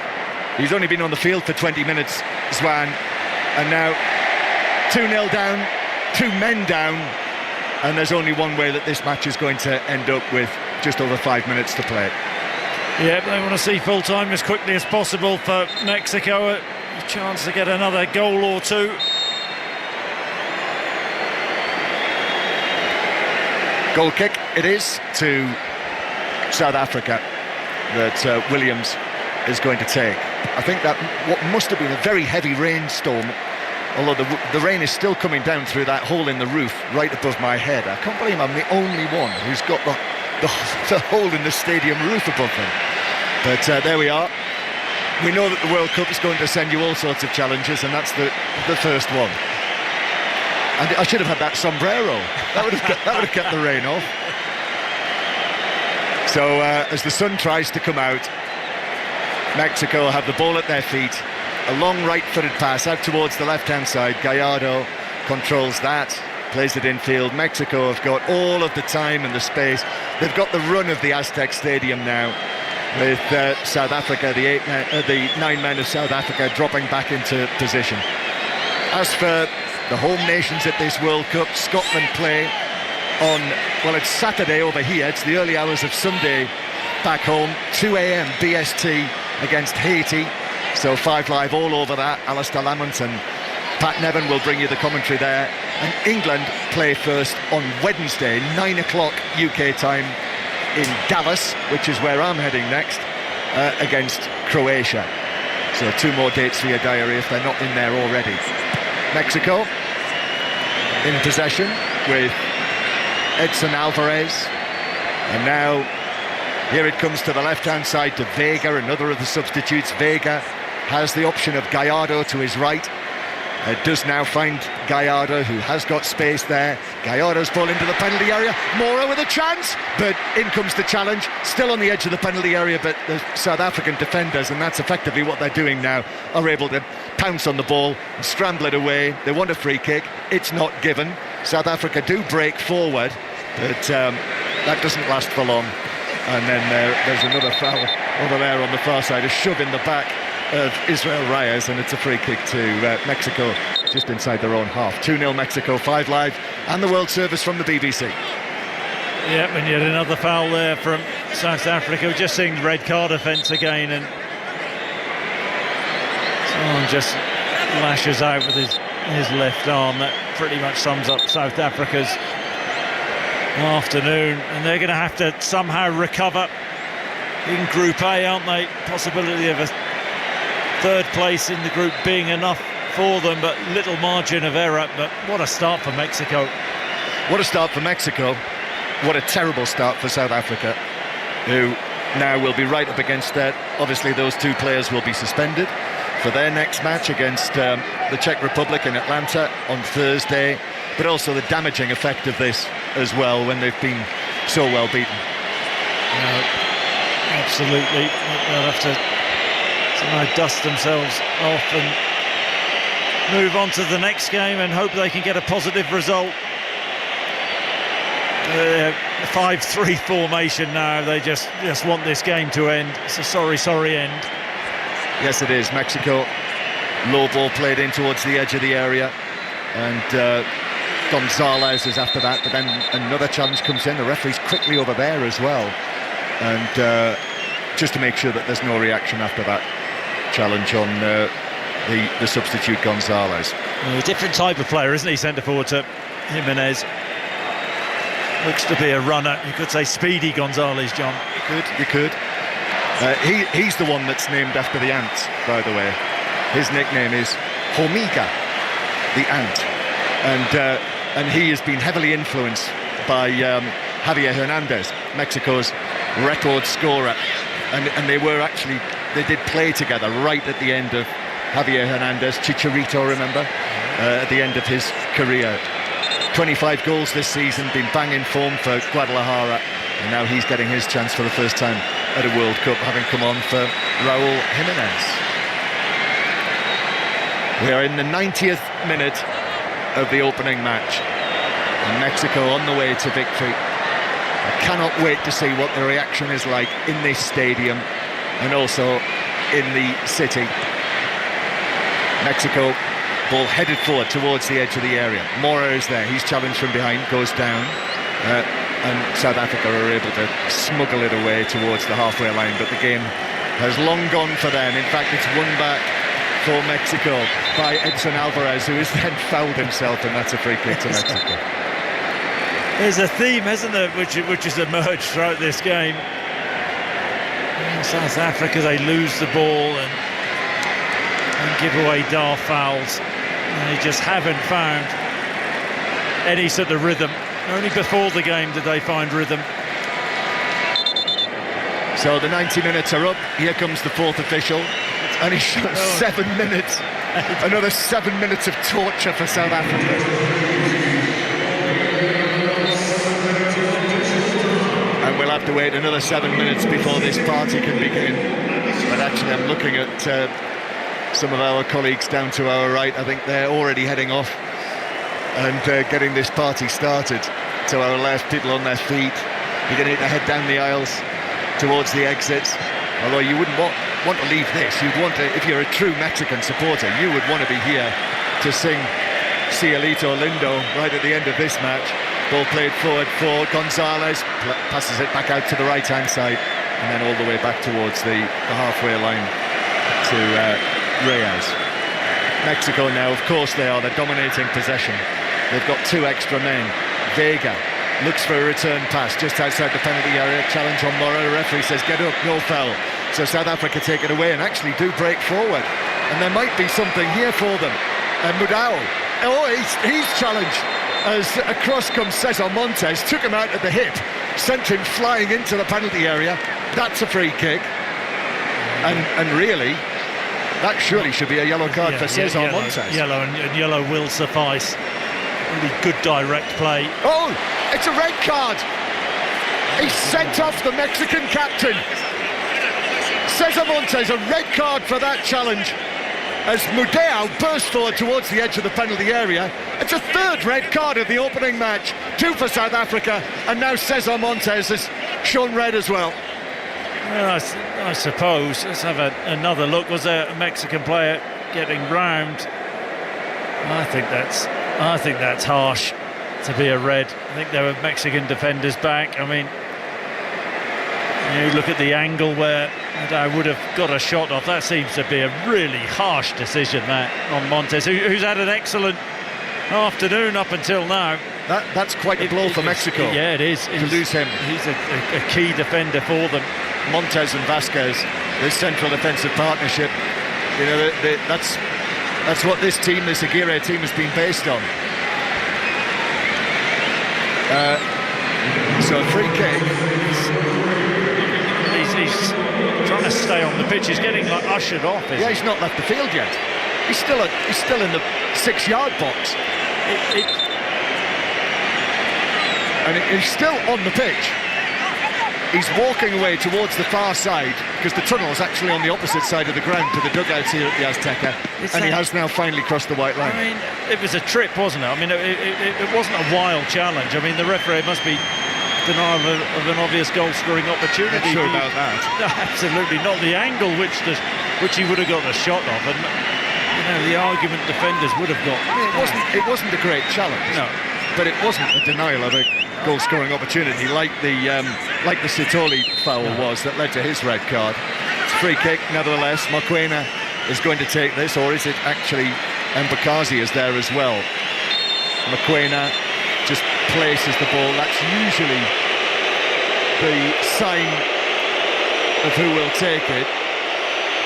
He's only been on the field for 20 minutes, Zwan, and now 2-0 down, 2 men down, and there's only one way that this match is going to end up, with just over 5 minutes to play. Yeah, they want to see full time as quickly as possible for Mexico. A chance to get another goal or two. Goal kick it is to South Africa that Williams is going to take. I think that what must have been a very heavy rainstorm, although the rain is still coming down through that hole in the roof right above my head. I can't believe I'm the only one who's got the hole in the stadium roof above them. But there we are. We know that the World Cup is going to send you all sorts of challenges, and that's the first one. And I should have had that sombrero. That would have kept the rain off. So as the sun tries to come out, Mexico have the ball at their feet. A long right-footed pass out towards the left-hand side. Gallardo controls that, plays it infield. Mexico have got all of the time and the space. They've got the run of the Aztec Stadium now, with South Africa, the 9 men of South Africa dropping back into position. As for the home nations at this World Cup, Scotland play on, well, it's Saturday over here, it's the early hours of Sunday back home, 2 a.m. BST against Haiti. So 5 Live all over that. Alistair Lamont and Pat Nevin will bring you the commentary there. And England play first on Wednesday, 9 o'clock UK time, in Dallas, which is where I'm heading next, against Croatia. So 2 more dates for your diary if they're not in there already. Mexico in possession with Edson Alvarez, and now Here it comes to the left-hand side to Vega, another of the substitutes. Vega has the option of Gallardo to his right. Does now find Gallardo, who has got space there. Gallardo's ball into the penalty area. Mora with a chance, but in comes the challenge. Still on the edge of the penalty area, but the South African defenders, and that's effectively what they're doing now, are able to pounce on the ball and scramble it away. They want a free kick. It's not given. South Africa do break forward, but that doesn't last for long. And then there's another foul over there on the far side, a shove in the back of Israel Reyes, and it's a free kick to Mexico just inside their own half. 2-0 Mexico, 5 Live and the World Service from the BBC. Yep, and yet another foul there from South Africa. We're just seeing the red card offence again, and someone just lashes out with his left arm. That pretty much sums up South Africa's afternoon, and they're going to have to somehow recover in Group A, aren't they? Possibility of a third place in the group being enough for them, but little margin of error. But what a start for Mexico. What a start for Mexico. What a terrible start for South Africa, who now will be right up against that. Obviously those two players will be suspended for their next match against the Czech Republic in Atlanta on Thursday, but also the damaging effect of this as well when they've been so well beaten. Absolutely. They'll have to somehow dust themselves off and move on to the next game and hope they can get a positive result. 5-3 formation now. They just want this game to end. It's a sorry end. Yes, it is. Mexico, low ball played in towards the edge of the area, and Gonzalez is after that, but then another challenge comes in. The referee's quickly over there as well, and just to make sure that there's no reaction after that challenge on the substitute Gonzalez. A different type of player, isn't he, centre forward to Jimenez? Looks to be a runner. You could say speedy Gonzalez, John. You could. He's the one that's named after the ant, by the way. His nickname is Hormiga, the ant, and he has been heavily influenced by Javier Hernandez, Mexico's record scorer, and they did play together right at the end of Javier Hernandez, Chicharito, remember, at the end of his career. 25 goals this season, been banging form for Guadalajara, and now he's getting his chance for the first time at a World Cup, having come on for Raúl Jiménez. We are in the 90th minute of the opening match, and Mexico on the way to victory. I cannot wait to see what the reaction is like in this stadium and also in the city. Mexico, ball headed forward towards the edge of the area. Mora is there, he's challenged from behind, goes down, and South Africa are able to smuggle it away towards the halfway line, but the game has long gone for them. In fact, it's won back for Mexico by Edson Alvarez, who has then fouled himself, and that's a free kick to Mexico. There's a theme, hasn't there, which has emerged throughout this game. In South Africa, they lose the ball and give away daft fouls. They just haven't found any sort of rhythm. Only before the game did they find rhythm. So the 90 minutes are up. Here comes the fourth official, and he's shot 7 minutes. Another 7 minutes of torture for South Africa. And we'll have to wait another 7 minutes before this party can begin. But actually, I'm looking at some of our colleagues down to our right. I think they're already heading off and getting this party started. To our left, people on their feet beginning to head down the aisles towards the exits. Although you wouldn't want to leave this. You'd want to, if you're a true Mexican supporter, you would want to be here to sing Cielito Lindo right at the end of this match. Ball played forward for Gonzalez, passes it back out to the right-hand side, and then all the way back towards the halfway line to Reyes. Mexico now, of course they're dominating possession. They've got 2 extra men. Vega looks for a return pass just outside the penalty area. Challenge on Mora. The referee says get up, no foul. So South Africa take it away and actually do break forward. And there might be something here for them. Mudau. Oh, he's challenged as across comes Cesar Montes. Took him out at the hip. sent him flying into the penalty area. That's a free kick. And really, that surely should be a yellow card for Cesar Montes. Yellow, and yellow will suffice. Really good direct play. Oh, it's a red card. He sent off the Mexican captain. Cesar Montes, a red card for that challenge. As Mudeo burst forward towards the edge of the penalty area. It's a third red card of the opening match. 2 for South Africa, and now Cesar Montes has shown red as well. Well, I suppose. Let's have another look. Was there a Mexican player getting round? I think that's harsh to be a red. I think there were Mexican defenders back. I mean, you look at the angle where I would have got a shot off. That seems to be a really harsh decision that on Montes, who's had an excellent afternoon up until now. That's quite a blow for Mexico. Yeah, it is. To lose him. He's a key defender for them. Montes and Vasquez, this central defensive partnership, you know, that's what this team, this Aguirre team, has been based on. So a free kick. He's trying to stay on the pitch. He's getting ushered off. He's not left the field yet. He's still in the 6-yard box. And he's still on the pitch. He's walking away towards the far side because the tunnel is actually on the opposite side of the ground to the dugouts here at the Azteca, and he has now finally crossed the white line. I mean, it was a trip, wasn't it? I mean, it wasn't a wild challenge. I mean, the referee must be denial of an obvious goal-scoring opportunity. Not sure about that. No, absolutely not. The angle which he would have got the shot off, and the argument defenders would have got. It wasn't a great challenge. No, but it wasn't a denial of a goal-scoring opportunity like the Sitoli foul was that led to his red card. It's a free kick, nevertheless. Mokoena is going to take this, or is it actually Mbakazi is there as well? Mokoena just places the ball. That's usually the sign of who will take it,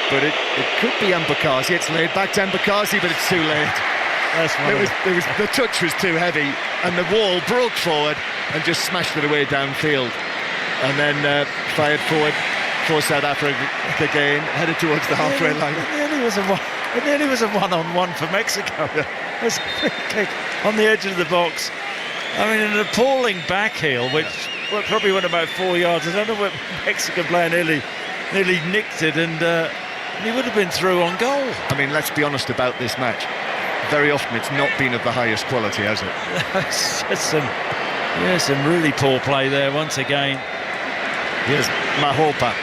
but it could be Mbakazi. It's laid back to Mbakazi, but it's too late. The touch was too heavy, and the wall broke forward and just smashed it away downfield, and then fired forward for South Africa again, headed towards the halfway line. It nearly was a one-on-one for Mexico. There's a free kick on the edge of the box. I mean, an appalling backheel, which probably went about 4 yards. I don't know what Mexican player nearly nicked it, and he would have been through on goal. I mean, let's be honest about this match. Very often it's not been of the highest quality, has it? some really poor play there once again. Here's Mahopa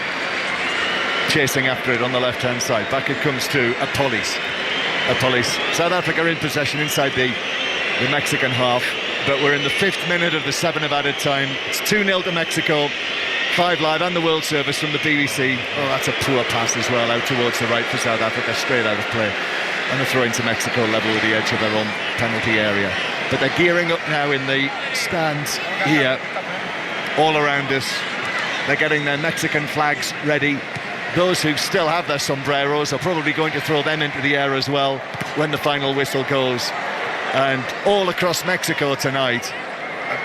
chasing after it on the left-hand side. Back it comes to Apolis. South Africa in possession inside the Mexican half, but we're in the 5th minute of the 7 of added time. It's 2-0 to Mexico. 5 Live and the World Service from the BBC. Oh, that's a poor pass as well, out towards the right for South Africa, straight out of play. And a throw into Mexico, level with the edge of their own penalty area. But they're gearing up now in the stands here, all around us. They're getting their Mexican flags ready. Those who still have their sombreros are probably going to throw them into the air as well when the final whistle goes. And all across Mexico tonight,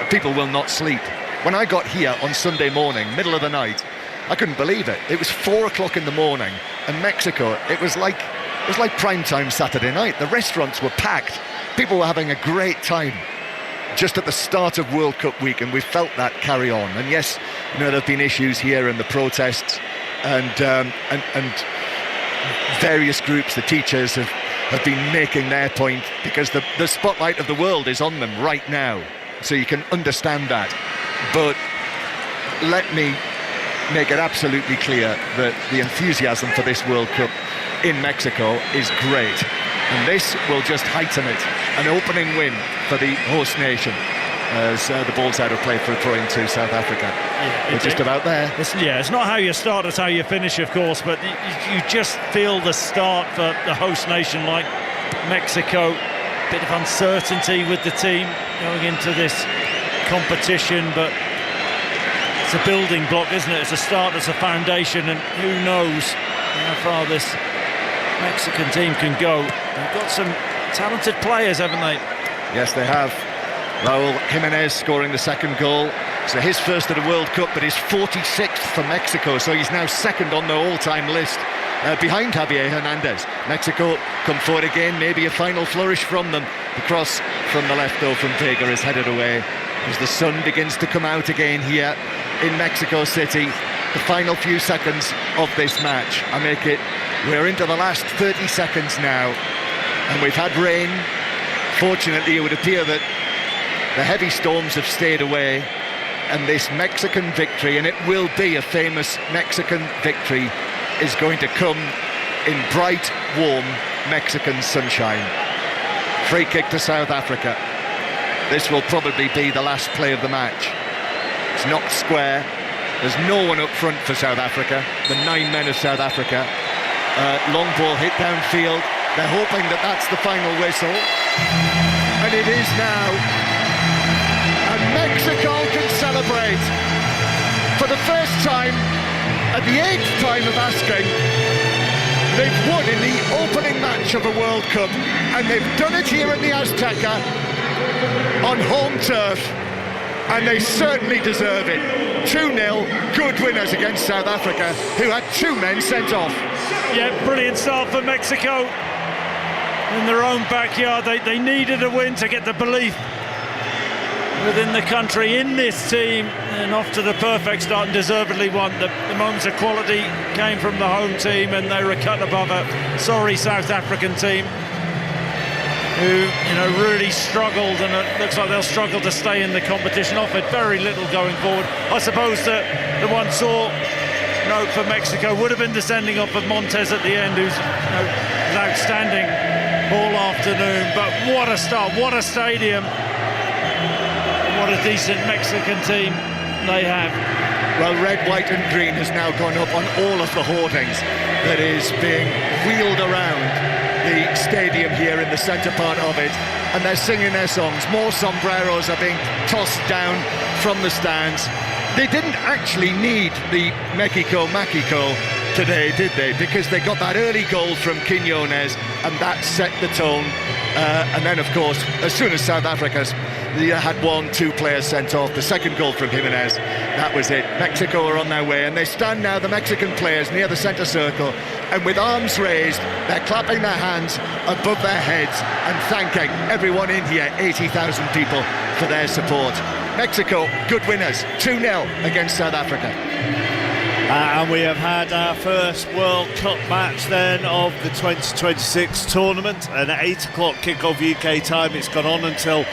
people will not sleep. When I got here on Sunday morning, middle of the night, I couldn't believe it. It was 4 o'clock in the morning, and Mexico, it was like prime-time Saturday night. The restaurants were packed. People were having a great time just at the start of World Cup week, and we felt that carry on. And yes, there have been issues here in the protests, and various groups, the teachers have been making their point because the spotlight of the world is on them right now. So you can understand that. But let me make it absolutely clear that the enthusiasm for this World Cup in Mexico is great, and this will just heighten it. An opening win for the host nation as the ball's out of play for a throw into South Africa. We're just about there. It's not how you start, it's how you finish, of course, but you just feel the start for the host nation like Mexico. Bit of uncertainty with the team going into this competition, but it's a building block, isn't it? It's a start, it's a foundation, and who knows how far this Mexican team can go. They've got some talented players, haven't they? Yes, they have. Raul Jimenez scoring the second goal. So his first at a World Cup, but his 46th for Mexico. So he's now second on the all-time list, behind Javier Hernandez. Mexico come forward again, maybe a final flourish from them. The cross from the left, though, from Vega is headed away as the sun begins to come out again here in Mexico City. The final few seconds of this match. We're into the last 30 seconds now, and we've had rain. Fortunately, it would appear that the heavy storms have stayed away, and this Mexican victory, and it will be a famous Mexican victory, is going to come in bright, warm Mexican sunshine. Free kick to South Africa. This will probably be the last play of the match. It's knocked square. There's no one up front for South Africa, the 9 men of South Africa. Long ball hit downfield. They're hoping that that's the final whistle. And it is now. And Mexico can celebrate. For the first time, at the 8th time of asking, they've won in the opening match of a World Cup. And they've done it here in the Azteca on home turf. And they certainly deserve it. 2-0, good winners against South Africa, who had 2 men sent off. Yeah, brilliant start for Mexico. In their own backyard, they needed a win to get the belief within the country in this team, and off to the perfect start, and deservedly won. The moments of quality came from the home team, and they were cut above a sorry South African team who, really struggled, and it looks like they'll struggle to stay in the competition. Offered very little going forward. I suppose that the one sore note for Mexico would have been the sending off of Montes at the end, who's outstanding all afternoon. But what a start, what a stadium, what a decent Mexican team they have. Well, red, white and green has now gone up on all of the hoardings that is being wheeled around the stadium here in the centre part of it, and they're singing their songs. More sombreros are being tossed down from the stands. They didn't actually need the Mexico today, did they? Because they got that early goal from Quiñones, and that set the tone. And then, of course, as soon as South Africa had 1-2 players sent off, the second goal from Jimenez, that was it. Mexico are on their way, and they stand now, the Mexican players, near the centre circle, and with arms raised, they're clapping their hands above their heads and thanking everyone in here, 80,000 people, for their support. Mexico, good winners, 2-0 against South Africa. And we have had our first World Cup match then of the 2026 tournament, an 8 o'clock kickoff UK time. It's gone on until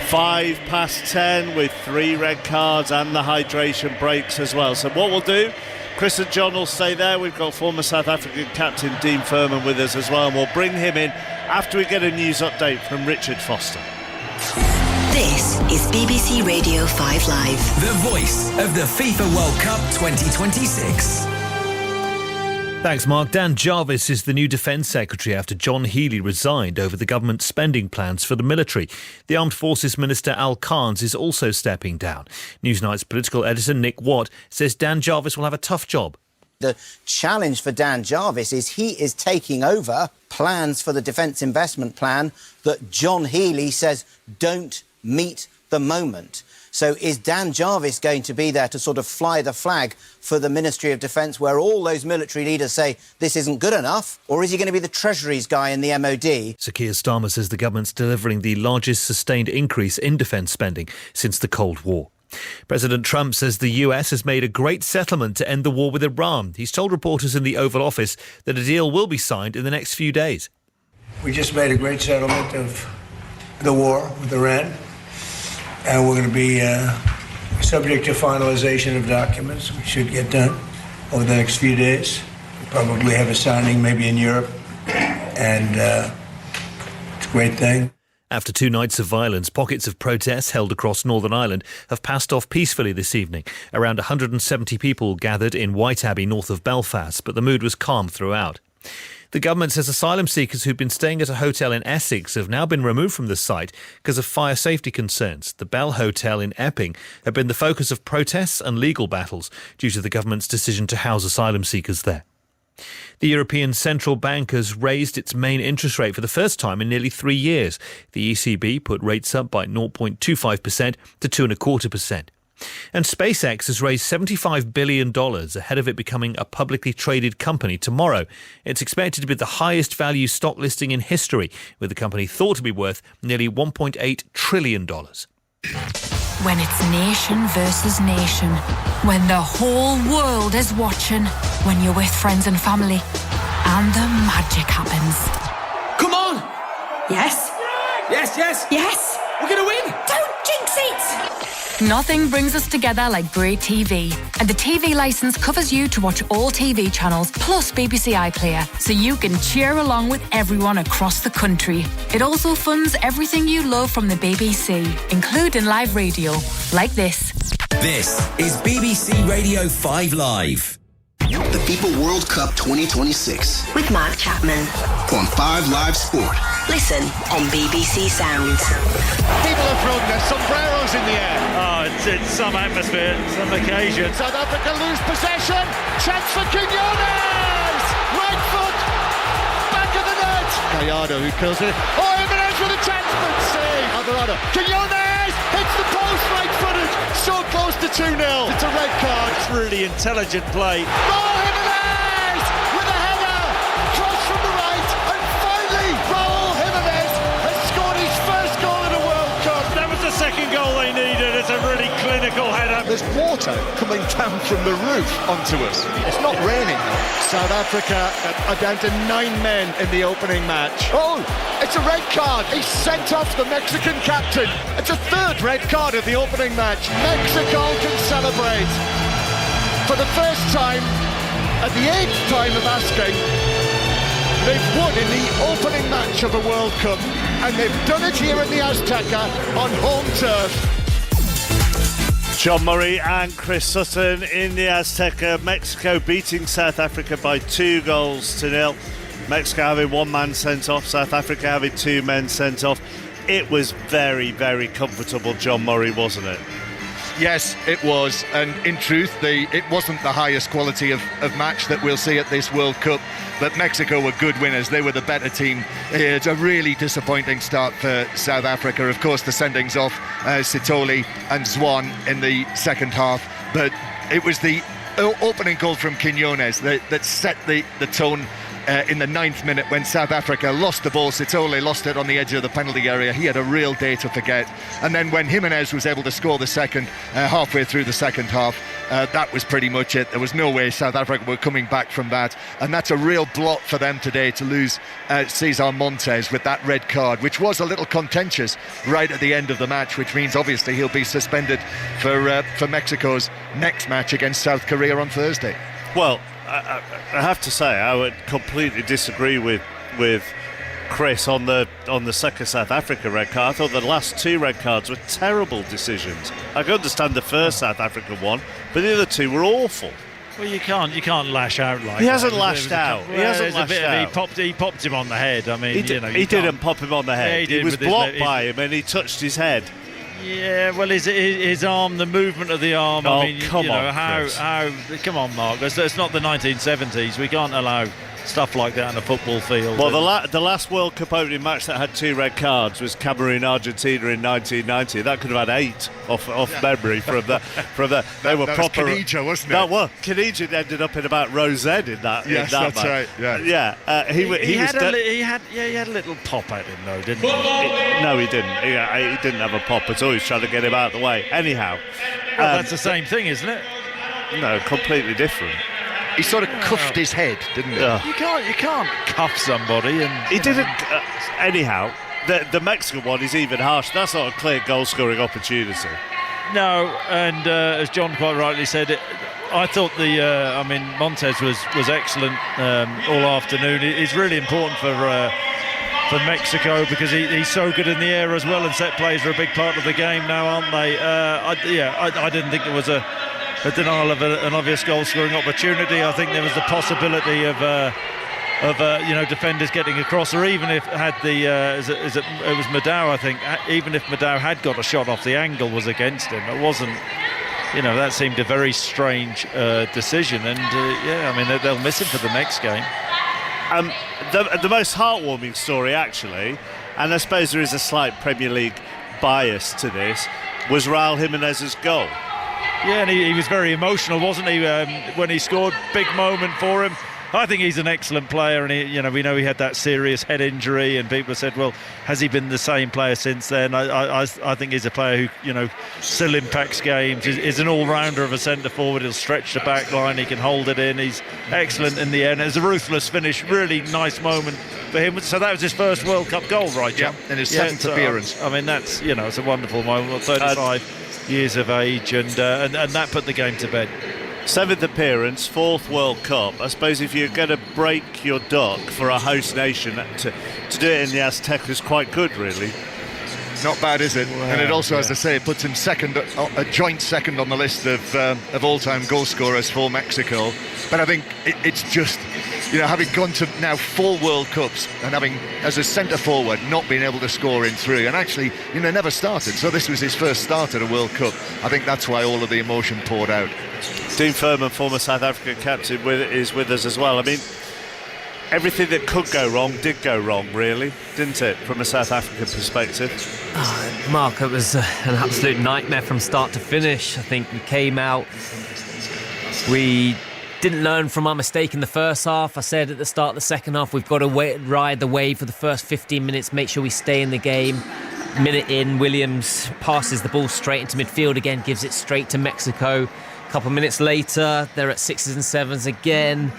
10:05 with 3 red cards and the hydration breaks as well. So what we'll do, Chris and John will stay there. We've got former South African captain Dean Furman with us as well, and we'll bring him in after we get a news update from Richard Foster. This is BBC Radio 5 Live. The voice of the FIFA World Cup 2026. Thanks, Mark. Dan Jarvis is the new Defence Secretary after John Healey resigned over the government's spending plans for the military. The Armed Forces Minister Al Carnes is also stepping down. Newsnight's political editor Nick Watt says Dan Jarvis will have a tough job. The challenge for Dan Jarvis is he is taking over plans for the Defence Investment Plan that John Healey says don't meet the moment. So is Dan Jarvis going to be there to sort of fly the flag for the Ministry of Defence where all those military leaders say this isn't good enough? Or is he going to be the Treasury's guy in the MOD? Sir Keir Starmer says the government's delivering the largest sustained increase in defence spending since the Cold War. President Trump says the US has made a great settlement to end the war with Iran. He's told reporters in the Oval Office that a deal will be signed in the next few days. We just made a great settlement of the war with Iran. And we're going to be subject to finalization of documents, which should get done over the next few days. We'll probably have a signing maybe in Europe, and it's a great thing. After 2 nights of violence, pockets of protests held across Northern Ireland have passed off peacefully this evening. Around 170 people gathered in Whiteabbey, north of Belfast, but the mood was calm throughout. The government says asylum seekers who'd been staying at a hotel in Essex have now been removed from the site because of fire safety concerns. The Bell Hotel in Epping had been the focus of protests and legal battles due to the government's decision to house asylum seekers there. The European Central Bank has raised its main interest rate for the first time in nearly 3 years. The ECB put rates up by 0.25% to 2.25%. And SpaceX has raised $75 billion ahead of it becoming a publicly traded company tomorrow. It's expected to be the highest value stock listing in history, with the company thought to be worth nearly $1.8 trillion. When it's nation versus nation, when the whole world is watching, when you're with friends and family, and the magic happens. Come on! Yes? Yes, yes! Yes! We're going to win! Don't jinx it! Nothing brings us together like great TV. And the TV licence covers you to watch all TV channels plus BBC iPlayer, so you can cheer along with everyone across the country. It also funds everything you love from the BBC, including live radio, like this. This is BBC Radio 5 Live. The FIFA World Cup 2026. With Mark Chapman. On 5 Live Sport. Listen on BBC Sounds. People have thrown their sombreros in the air. Oh, it's some atmosphere, some occasion. South Africa lose possession. Chance for Quinones. Right foot. Back of the net. Gallardo who kills it. Oh, Jimenez with a chance. But save. Alvarado. Quinones hits the post right footed. So close to 2-0. It's a red card. It's really intelligent play. Raul Jimenez with a header. Cross from the right. And finally, Raul Jimenez has scored his first goal in a World Cup. That was the second goal they needed. It's a really clinical header. There's water coming down from the roof onto us. It's not raining. South Africa are down to 9 men in the opening match. Oh, it's a red card. He's sent off the Mexican captain. It's a third red card of the opening match. Mexico can celebrate. For the first time, at the 8th time of asking, they've won in the opening match of a World Cup. And they've done it here in the Azteca on home turf. John Murray and Chris Sutton in the Azteca. Mexico beating South Africa by 2-0. Mexico having 1 man sent off, South Africa having 2 men sent off. It was very, very comfortable, John Murray, wasn't it? Yes, it was, and in truth, it wasn't the highest quality of match that we'll see at this World Cup, but Mexico were good winners. They were the better team. It's a really disappointing start for South Africa. Of course, the sendings off Sitoli and Zwan in the second half, but it was the opening goal from Quinones that set the tone in the 9th minute when South Africa lost the ball. Sitole lost it on the edge of the penalty area. He had a real day to forget. And then when Jimenez was able to score the second, halfway through the second half, that was pretty much it. There was no way South Africa were coming back from that. And that's a real blot for them today to lose Cesar Montes with that red card, which was a little contentious right at the end of the match, which means obviously he'll be suspended for Mexico's next match against South Korea on Thursday. Well, I have to say I would completely disagree with Chris on the second South Africa red card. I thought the last 2 red cards were terrible decisions. I can understand the first South Africa one, but the other 2 were awful. Well, you can't lash out like that. He hasn't lashed out. He hasn't lashed out. He popped him on the head. I mean, he didn't pop him on the head. Yeah, he was blocked by him and he touched his head. Yeah, well, his arm, the movement of the arm. Oh, I mean, come on, how? Come on, Mark. It's not the 1970s. We can't allow stuff like that on a football field. Well, the last World Cup opening match that had 2 red cards was Cameroon-Argentina in 1990. That could have had 8 off memory from that. They were proper. Canija, wasn't it? That was Canija ended up in about row Z in that. Yes, in that that's match. right. Yeah. He had a little pop at him though, didn't he? No, he didn't. He didn't have a pop at all. He was trying to get him out of the way. Anyhow, well, that's the same thing, isn't it? No, completely different. He sort of cuffed his head, didn't he? You can't cuff somebody and he didn't. Anyhow, the Mexican one is even harsh. That's not a clear goal-scoring opportunity. No, and as John quite rightly said, I thought Montes was excellent all afternoon. It's really important for Mexico because he's so good in the air as well, and set plays are a big part of the game now, aren't they? I didn't think there was a denial of an obvious goal-scoring opportunity. I think there was the possibility of defenders getting across, or even if had it was Madao, I think, even if Madao had got a shot off, the angle was against him. It wasn't, that seemed a very strange decision, and they'll miss him for the next game. The most heartwarming story, actually, and I suppose there is a slight Premier League bias to this, was Raul Jimenez's goal. Yeah, and he was very emotional, wasn't he, when he scored? Big moment for him. I think he's an excellent player, and we know he had that serious head injury, and people have said, well, has he been the same player since then? I think he's a player who, still impacts games. He's an all-rounder of a centre forward. He'll stretch the back line. He can hold it in. He's excellent in the end. It was a ruthless finish. Really nice moment for him. So that was his first World Cup goal, right, John? Yeah, in his seventh appearance. I mean, that's it's a wonderful moment. 35 years of age, and that put the game to bed. 7th appearance, 4th World Cup. I suppose if you're going to break your duck for a host nation, to do it in the Azteca is quite good, really. Not bad, is it? Wow, and it also, as I say, puts him second, a joint second on the list of all-time goal scorers for Mexico. But I think it's just, having gone to now 4 World Cups and having, as a centre forward, not been able to score in 3, and actually, never started. So this was his first start at a World Cup. I think that's why all of the emotion poured out. Dean Furman, former South African captain, is with us as well. I mean, everything that could go wrong did go wrong, really, didn't it, from a South African perspective? Mark, it was an absolute nightmare from start to finish. I think we came out, we didn't learn from our mistake in the first half. I said at the start of the second half, we've got to ride the wave for the first 15 minutes, make sure we stay in the game. Minute in, Williams passes the ball straight into midfield again, gives it straight to Mexico. A couple of minutes later, they're at 6s and 7s again.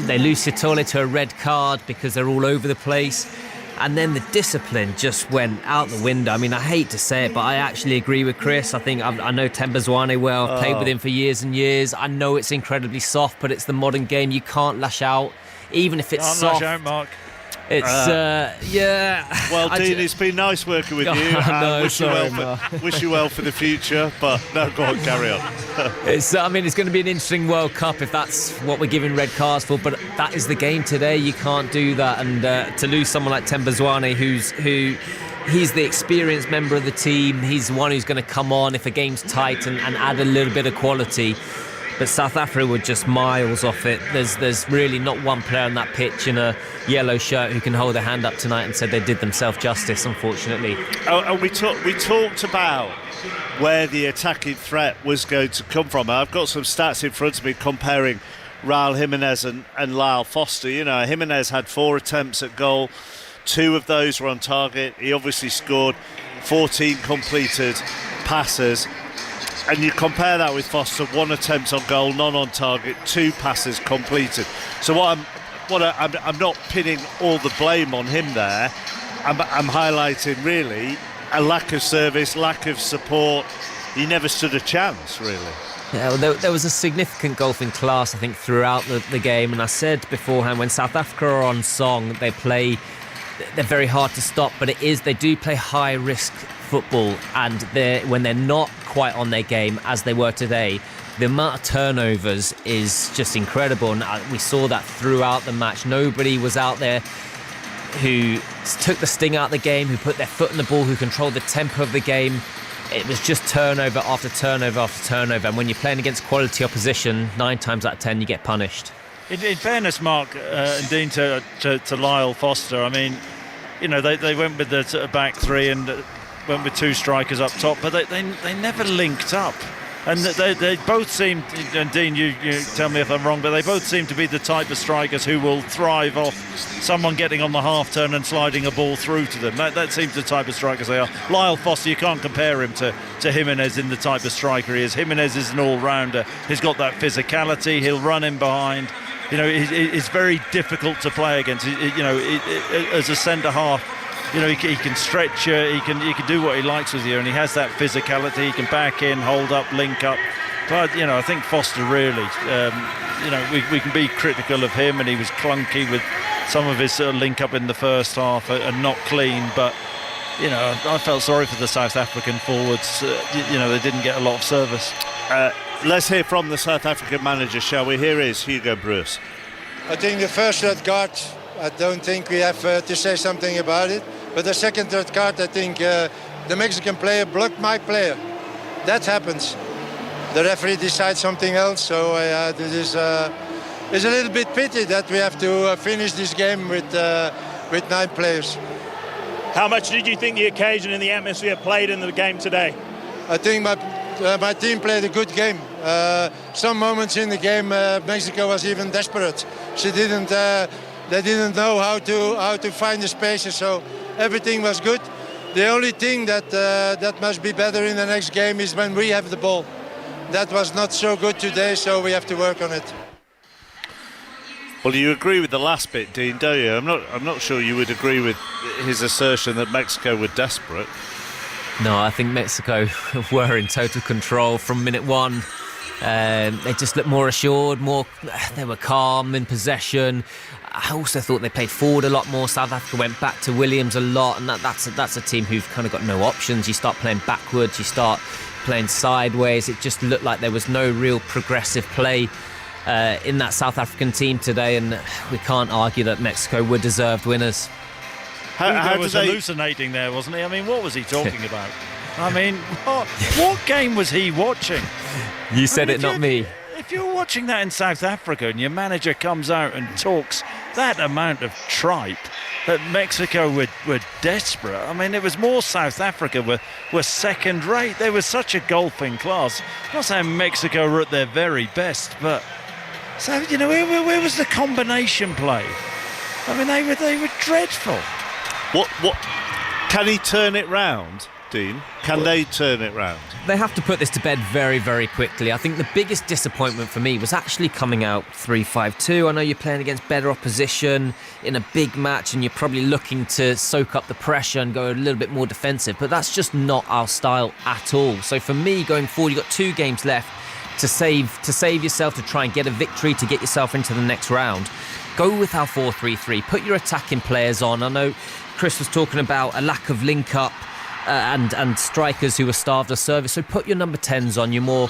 They lose Sitole to a red card because they're all over the place. And then the discipline just went out the window. I mean, I hate to say it, but I actually agree with Chris. I think I know Themba Zwane well. I've played with him for years and years. I know it's incredibly soft, but it's the modern game. You can't lash out, even if it's soft. Lash out, Mark. It's yeah. Well, Dean, it's been nice working with you. No, wish you well for the future. But no, go on, carry on. It's going to be an interesting World Cup if that's what we're giving red cards for. But that is the game today. You can't do that. And to lose someone like Themba Zwane, he's the experienced member of the team. He's the one who's going to come on if a game's tight and add a little bit of quality. But South Africa were just miles off it. There's really not one player on that pitch in a yellow shirt who can hold a hand up tonight and said they did themselves justice, unfortunately. And we talked about where the attacking threat was going to come from. I've got some stats in front of me comparing Raul Jimenez and Lyle Foster. Jimenez had 4 attempts at goal. 2 of those were on target. He obviously scored 14 completed passes. And you compare that with Foster, 1 attempt on goal, none on target, 2 passes completed. So I'm not pinning all the blame on him there. I'm highlighting really a lack of service, lack of support. He never stood a chance, really. Yeah, well, there was a significant golfing class, I think, throughout the game. And I said beforehand, when South Africa are on song, they're very hard to stop, but they do play high risk football, and when they're not quite on their game as they were today, the amount of turnovers is just incredible, and we saw that throughout the match. Nobody was out there who took the sting out of the game, who put their foot in the ball, who controlled the tempo of the game. It was just turnover after turnover after turnover, and when you're playing against quality opposition, 9 times out of 10 you get punished. In fairness, Mark and Dean, to Lyle Foster, I mean, they went with the sort of back 3 and went with 2 strikers up top, but they never linked up. And they both seem, and Dean, you tell me if I'm wrong, but they both seem to be the type of strikers who will thrive off someone getting on the half turn and sliding a ball through to them. That seems the type of strikers they are. Lyle Foster, you can't compare him to Jimenez in the type of striker he is. Jimenez is an all-rounder. He's got that physicality. He'll run in behind. It's very difficult to play against. As a centre half, he can stretch you, he can do what he likes with you, and he has that physicality. He can back in, hold up, link up. But I think Foster really, we can be critical of him, and he was clunky with some of his link up in the first half and not clean. But I felt sorry for the South African forwards. They didn't get a lot of service. Let's hear from the South African manager, shall we? Here is Hugo Broos. I think the first red card, I don't think we have to say something about it. But the second red card, I think the Mexican player blocked my player. That happens. The referee decides something else. So this is it's a little bit pity that we have to finish this game with 9 players. How much did you think the occasion and the atmosphere played in the game today? I think my team played a good game. Some moments in the game, Mexico was even desperate. They didn't know how to find the spaces, so everything was good. The only thing that must be better in the next game is when we have the ball. That was not so good today, so we have to work on it. Well, you agree with the last bit, Dean, don't you? I'm not sure you would agree with his assertion that Mexico were desperate. No, I think Mexico were in total control from minute one. They just looked more assured, they were calm in possession. I also thought they played forward a lot more. South Africa went back to Williams a lot, and that's a team who've kind of got no options. You start playing backwards, you start playing sideways. It just looked like there was no real progressive play in that South African team today, and we can't argue that Mexico were deserved winners. Hugo was hallucinating there, wasn't he? I mean, what was he talking about? I mean, what game was he watching? You said it, not me. If you're watching that in South Africa and your manager comes out and talks that amount of tripe that Mexico were desperate. I mean, it was more South Africa were second rate. They were such a golfing class. I'm not saying Mexico were at their very best, but so, you know, where was the combination play? I mean, they were dreadful. What can he turn it round, Dean? Can they turn it round? They have to put this to bed very, very quickly. I think the biggest disappointment for me was actually coming out 3-5-2. I know you're playing against better opposition in a big match and you're probably looking to soak up the pressure and go a little bit more defensive, but that's just not our style at all. So for me, going forward, you've got 2 games left to save yourself, to try and get a victory, to get yourself into the next round. Go with our 4-3-3. Put your attacking players on. I know Chris was talking about a lack of link-up and strikers who are starved of service. So put your number 10s on, your more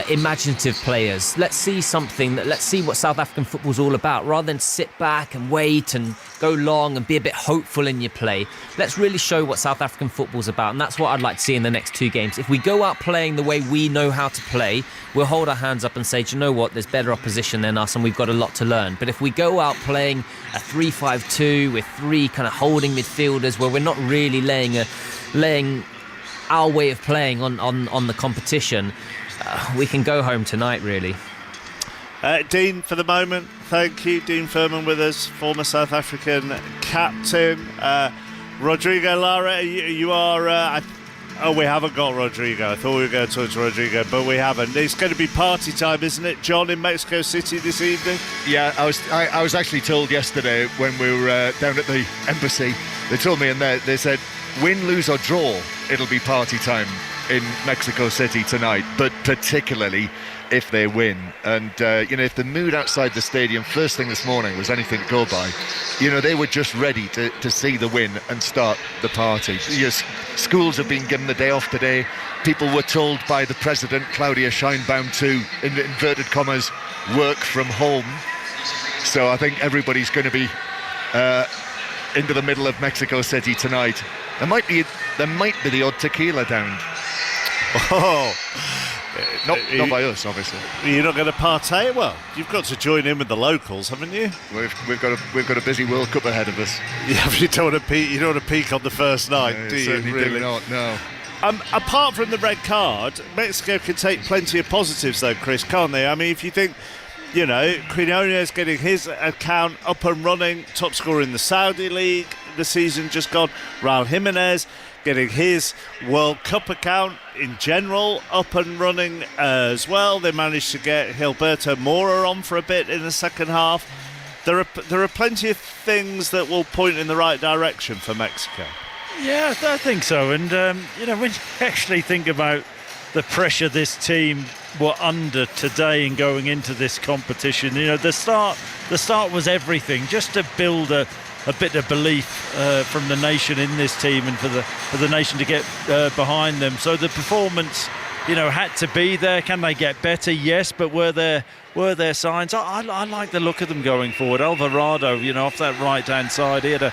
imaginative players. Let's see something. Let's see what South African football's all about. Rather than sit back and wait and go long and be a bit hopeful in your play, let's really show what South African football's about. And that's what I'd like to see in the next 2 games. If we go out playing the way we know how to play, we'll hold our hands up and say, do you know what, there's better opposition than us and we've got a lot to learn. But if we go out playing a 3-5-2 with 3 kind of holding midfielders where we're not really laying our way of playing on the competition, we can go home tonight, really. Dean, for the moment, thank you. Dean Furman with us, former South African captain. Rodrigo Lara, you are... we haven't got Rodrigo. I thought we were going to talk to Rodrigo, but we haven't. It's going to be party time, isn't it, John, in Mexico City this evening? Yeah, I was actually told yesterday when we were down at the embassy, they told me in there, they said, win, lose or draw, it'll be party time in Mexico City tonight, but particularly if they win. And, if the mood outside the stadium first thing this morning was anything to go by, they were just ready to see the win and start the party. Schools have been given the day off today. People were told by the President, Claudia Sheinbaum, to, in inverted commas, work from home. So I think everybody's going to be into the middle of Mexico City tonight. There might be the odd tequila down. Oh, not by us, obviously. You're not going to partake? Well, you've got to join in with the locals, haven't you? We've got a busy World Cup ahead of us. Yeah, but you don't want to peak on the first night, do you? Certainly really? do not. No. Apart from the red card, Mexico can take plenty of positives, though, Chris, can't they? I mean, if you think, Quinones getting his account up and running, top scorer in the Saudi League, the season just gone. Raul Jimenez getting his World Cup account in general up and running as well. They managed to get Gilberto Mora on for a bit in the second half. There are plenty of things that will point in the right direction for Mexico. Yeah, I think so. And when you actually think about the pressure this team were under today in going into this competition, the start was everything, just to build a bit of belief from the nation in this team and for the nation to get behind them. So the performance, had to be there. Can they get better? Yes, but were there signs? I like the look of them going forward. Alvarado, off that right-hand side, he had a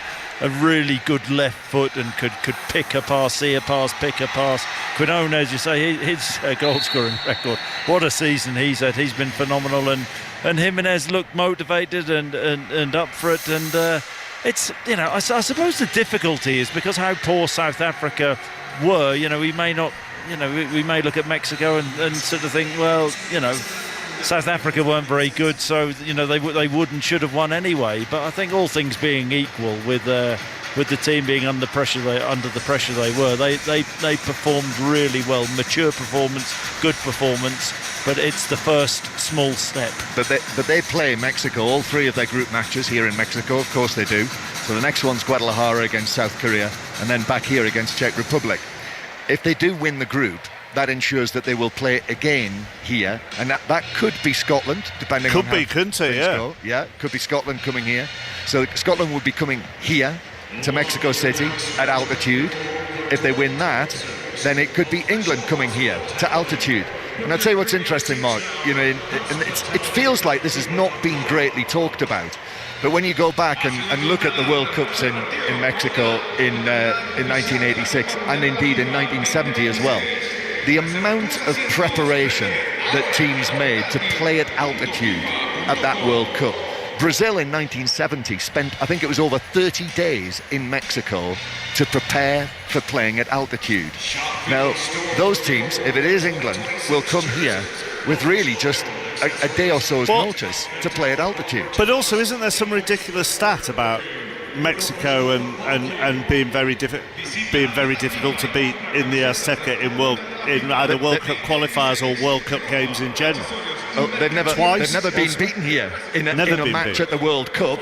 really good left foot and could pick a pass, see a pass, pick a pass. Quinones, as you say, his goal-scoring record, what a season he's had. He's been phenomenal, and Jimenez looked motivated and up for it, and it's, I suppose the difficulty is because how poor South Africa were, we may not we may look at Mexico and sort of think, well, South Africa weren't very good, so they would and should have won anyway. But I think all things being equal, with the team being under the pressure they were, they performed really well. Mature performance, good performance, but it's the first small step. But they play Mexico, all three of their group matches here in Mexico, of course they do. So the next one's Guadalajara against South Korea, and then back here against Czech Republic. If they do win the group, that ensures that they will play again here, and that could be Scotland, depending on how couldn't it? things go. Yeah, could be Scotland coming here. So Scotland would be coming here to Mexico City at altitude. If they win that, then it could be England coming here to altitude. And I'll tell you what's interesting, Mark, it feels like this has not been greatly talked about. But when you go back and look at the World Cups in Mexico in 1986 and indeed in 1970 as well, the amount of preparation that teams made to play at altitude at that World Cup. Brazil in 1970 spent, I think it was over 30 days in Mexico to prepare for playing at altitude. Now, those teams, if it is England, will come here with really just a day or so's notice to play at altitude. But also, isn't there some ridiculous stat about Mexico and being very difficult to beat in the Azteca in either World Cup qualifiers or World Cup games in general? Oh, they've never been beaten here in a match at the World Cup.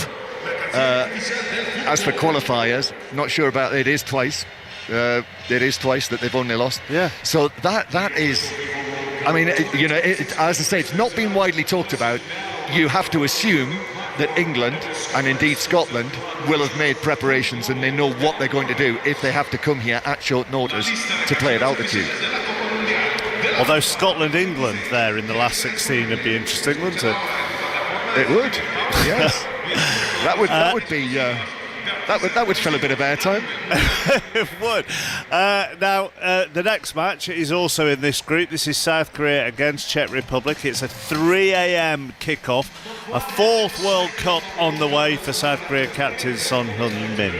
As for qualifiers, not sure about it. It is twice. It is twice that they've only lost. Yeah. So that is, I mean, as I say, it's not been widely talked about. You have to assume that England and indeed Scotland will have made preparations and they know what they're going to do if they have to come here at short notice to play at altitude. Although Scotland-England there in the last 16 would be interesting, wouldn't it? It would, yes. that would be that would fill a bit of airtime. It would. Now, the next match is also in this group. This is South Korea against Czech Republic. It's a 3 a.m. kickoff. A fourth World Cup on the way for South Korea captain Son Heung-min.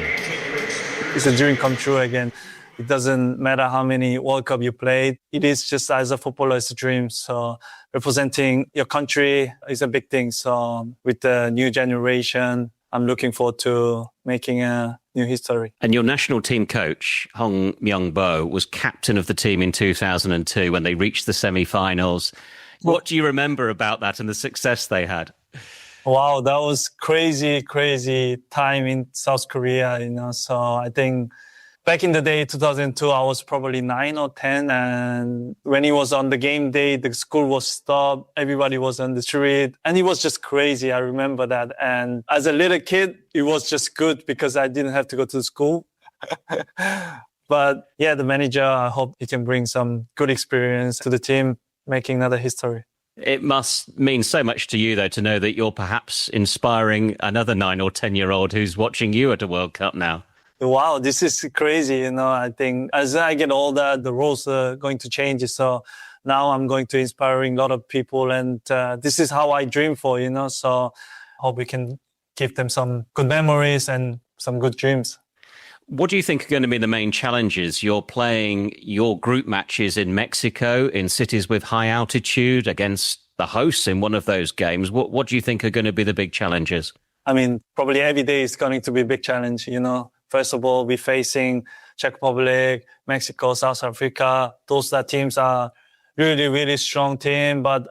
It's a dream come true again. It doesn't matter how many World Cup you played. It is just, as a footballer, it's a dream. So representing your country is a big thing. So with the new generation, I'm looking forward to making a new history. And your national team coach, Hong Myung-bo, was captain of the team in 2002 when they reached the semi-finals. What do you remember about that and the success they had? Wow, that was crazy time in South Korea, So I think back in the day, 2002, I was probably 9 or 10. And when it was on the game day, the school was stopped. Everybody was on the street. And it was just crazy. I remember that. And as a little kid, it was just good because I didn't have to go to school. But yeah, the manager, I hope he can bring some good experience to the team, making another history. It must mean so much to you, though, to know that you're perhaps inspiring another 9 or 10-year-old who's watching you at a World Cup now. Wow, this is crazy. I think as I get older, the roles are going to change. So now I'm going to inspiring a lot of people. And this is how I dream for, So I hope we can give them some good memories and some good dreams. What do you think are going to be the main challenges? You're playing your group matches in Mexico, in cities with high altitude, against the hosts in one of those games. What do you think are going to be the big challenges? I mean, probably every day is going to be a big challenge, First of all, we're facing Czech Republic, Mexico, South Africa. Those teams are really, really strong team, but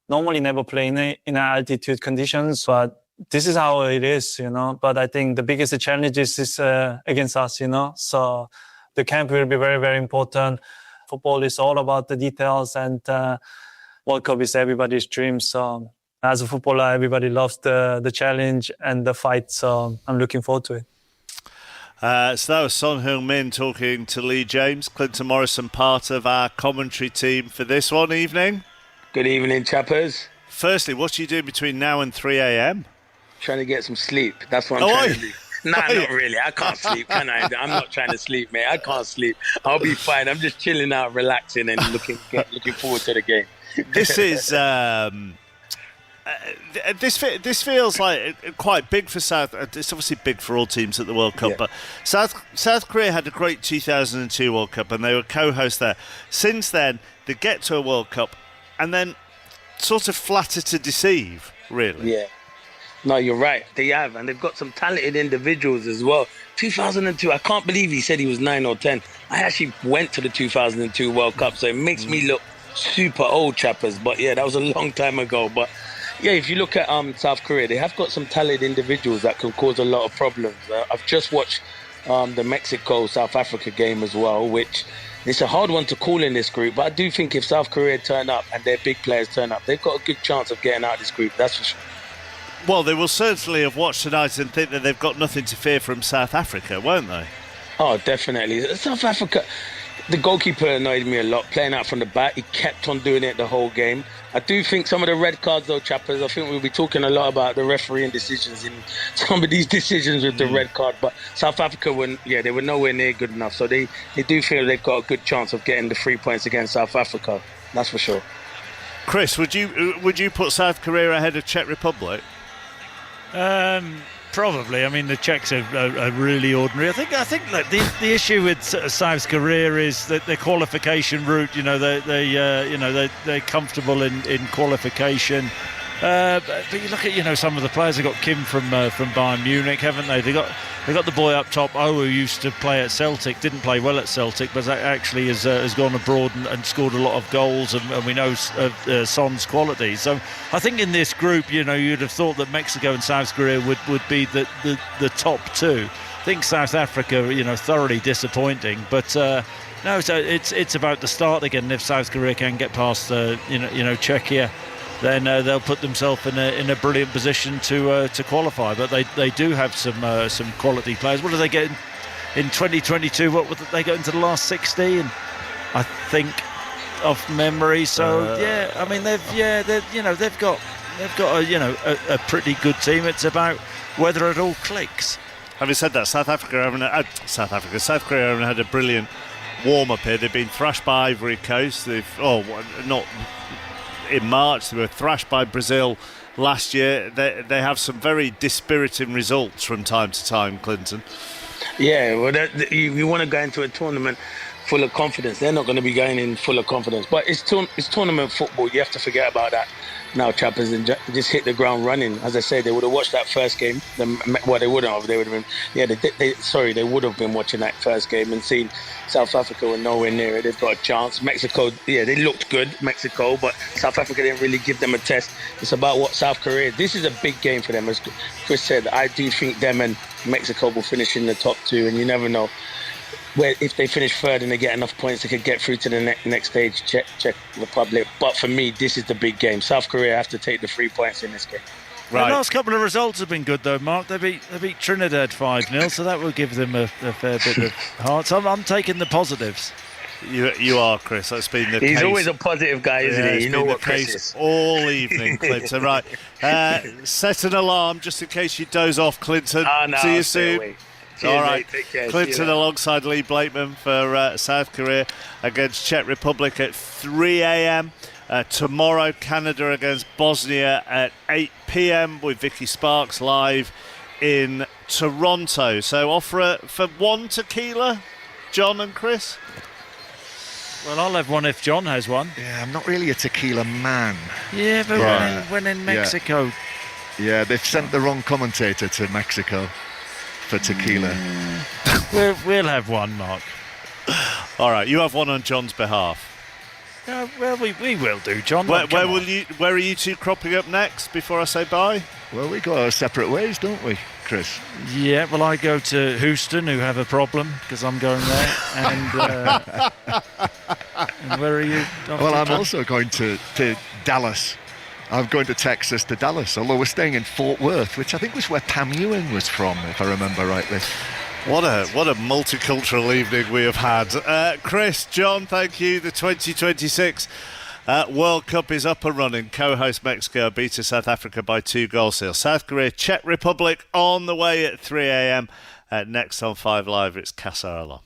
normally never play in altitude conditions. But this is how it is, But I think the biggest challenge is against us, So the camp will be very, very important. Football is all about the details, and World Cup is everybody's dream. So as a footballer, everybody loves the challenge and the fight. So I'm looking forward to it. So that was Son Heung-min talking to Lee James. Clinton Morrison, part of our commentary team for this one evening. Good evening, chappers. Firstly, what are you doing between now and 3 a.m? Trying to get some sleep. That's what I'm trying to do. Nah, not really. I can't sleep, can I? I'm not trying to sleep, mate. I can't sleep. I'll be fine. I'm just chilling out, relaxing, and looking forward to the game. This is This feels like quite big for South. It's obviously big for all teams at the World Cup, but South Korea had a great 2002 World Cup, and they were co-hosts there. Since then, they get to a World Cup, and then sort of flatter to deceive, really. Yeah. No, you're right. They have, and they've got some talented individuals as well. 2002, I can't believe he said he was 9 or 10. I actually went to the 2002 World Cup, so it makes me look super old, chappers. But yeah, that was a long time ago. But yeah, if you look at South Korea, they have got some talented individuals that can cause a lot of problems. I've just watched the Mexico-South Africa game as well, which it's a hard one to call in this group. But I do think if South Korea turn up and their big players turn up, they've got a good chance of getting out of this group, that's for sure. Well, they will certainly have watched tonight and think that they've got nothing to fear from South Africa, won't they? Oh, definitely. South Africa, the goalkeeper annoyed me a lot, playing out from the back. He kept on doing it the whole game. I do think some of the red cards, though, chappers, I think we'll be talking a lot about the refereeing decisions in some of these decisions with the red card. But South Africa, they were nowhere near good enough. So they do feel they've got a good chance of getting the 3 points against South Africa. That's for sure. Chris, would you put South Korea ahead of Czech Republic? Probably. I mean, the Czechs are really ordinary. I think that the issue with South Korea is that their qualification route. They're comfortable in qualification. But you look at some of the players. They got Kim from Bayern Munich, haven't they? They got the boy up top, who used to play at Celtic. Didn't play well at Celtic, but actually has gone abroad and scored a lot of goals. And we know Son's quality. So I think in this group, you'd have thought that Mexico and South Korea would be the top two. I think South Africa, thoroughly disappointing, but. No, so it's about to start again. If South Korea can get past, Czechia, then they'll put themselves in a brilliant position to qualify. But they do have some quality players. What do they get in 2022? What they got into the last 16? I think, off memory. So I mean they've got a pretty good team. It's about whether it all clicks. Having said that, South Korea haven't had a brilliant warm-up here. They've been thrashed by Ivory Coast. Not in March. They were thrashed by Brazil last year. They have some very dispiriting results from time to time, Clinton. Yeah, well, you want to go into a tournament full of confidence. They're not going to be going in full of confidence. But it's tournament football. You have to forget about that now, chappers, and just hit the ground running. As I said, they would have watched that first game. They wouldn't have. They would have been. They would have been watching that first game and seen South Africa were nowhere near it. They've got a chance. Mexico, they looked good, Mexico, but South Africa didn't really give them a test. It's about what South Korea. This is a big game for them, as Chris said. I do think them and Mexico will finish in the top two, and you never know. Where if they finish third and they get enough points, they could get through to the next stage, Czech Republic. But for me, this is the big game. South Korea have to take the 3 points in this game. Right. The last couple of results have been good, though, Mark. They beat Trinidad 5-0, so that will give them a fair bit of heart. So I'm taking the positives. You are, Chris. That's been the case. He's always a positive guy, isn't he? You know what Chris is. All evening, Clinton. Right. Set an alarm just in case you doze off, Clinton. See you soon. Cheers, all right, mate. Take care. Clinton alongside Lee Blakeman for South Korea against Czech Republic at 3 a.m. Tomorrow, Canada against Bosnia at 8 p.m. with Vicky Sparks live in Toronto. So offer for one tequila, John and Chris? Well, I'll have one if John has one. Yeah, I'm not really a tequila man. Yeah, but when in Mexico... Yeah, they've sent the wrong commentator to Mexico for tequila. We'll have one, Mark. All right, you have one on John's behalf. Well, we will do, John. Where are you two cropping up next before I say bye? Well, we go our separate ways, don't we, Chris? Yeah, well, I go to Houston, who have a problem, because I'm going there. And, and where are you? Well, I'm also going to Dallas. I'm going to Texas to Dallas, although we're staying in Fort Worth, which I think was where Pam Ewing was from, if I remember rightly. What a multicultural evening we have had. Chris, John, thank you. The 2026 World Cup is up and running. Co-host Mexico beat South Africa by 2 goals. South Korea, Czech Republic on the way at 3 a.m. Next on 5 Live, it's Casa Arlo.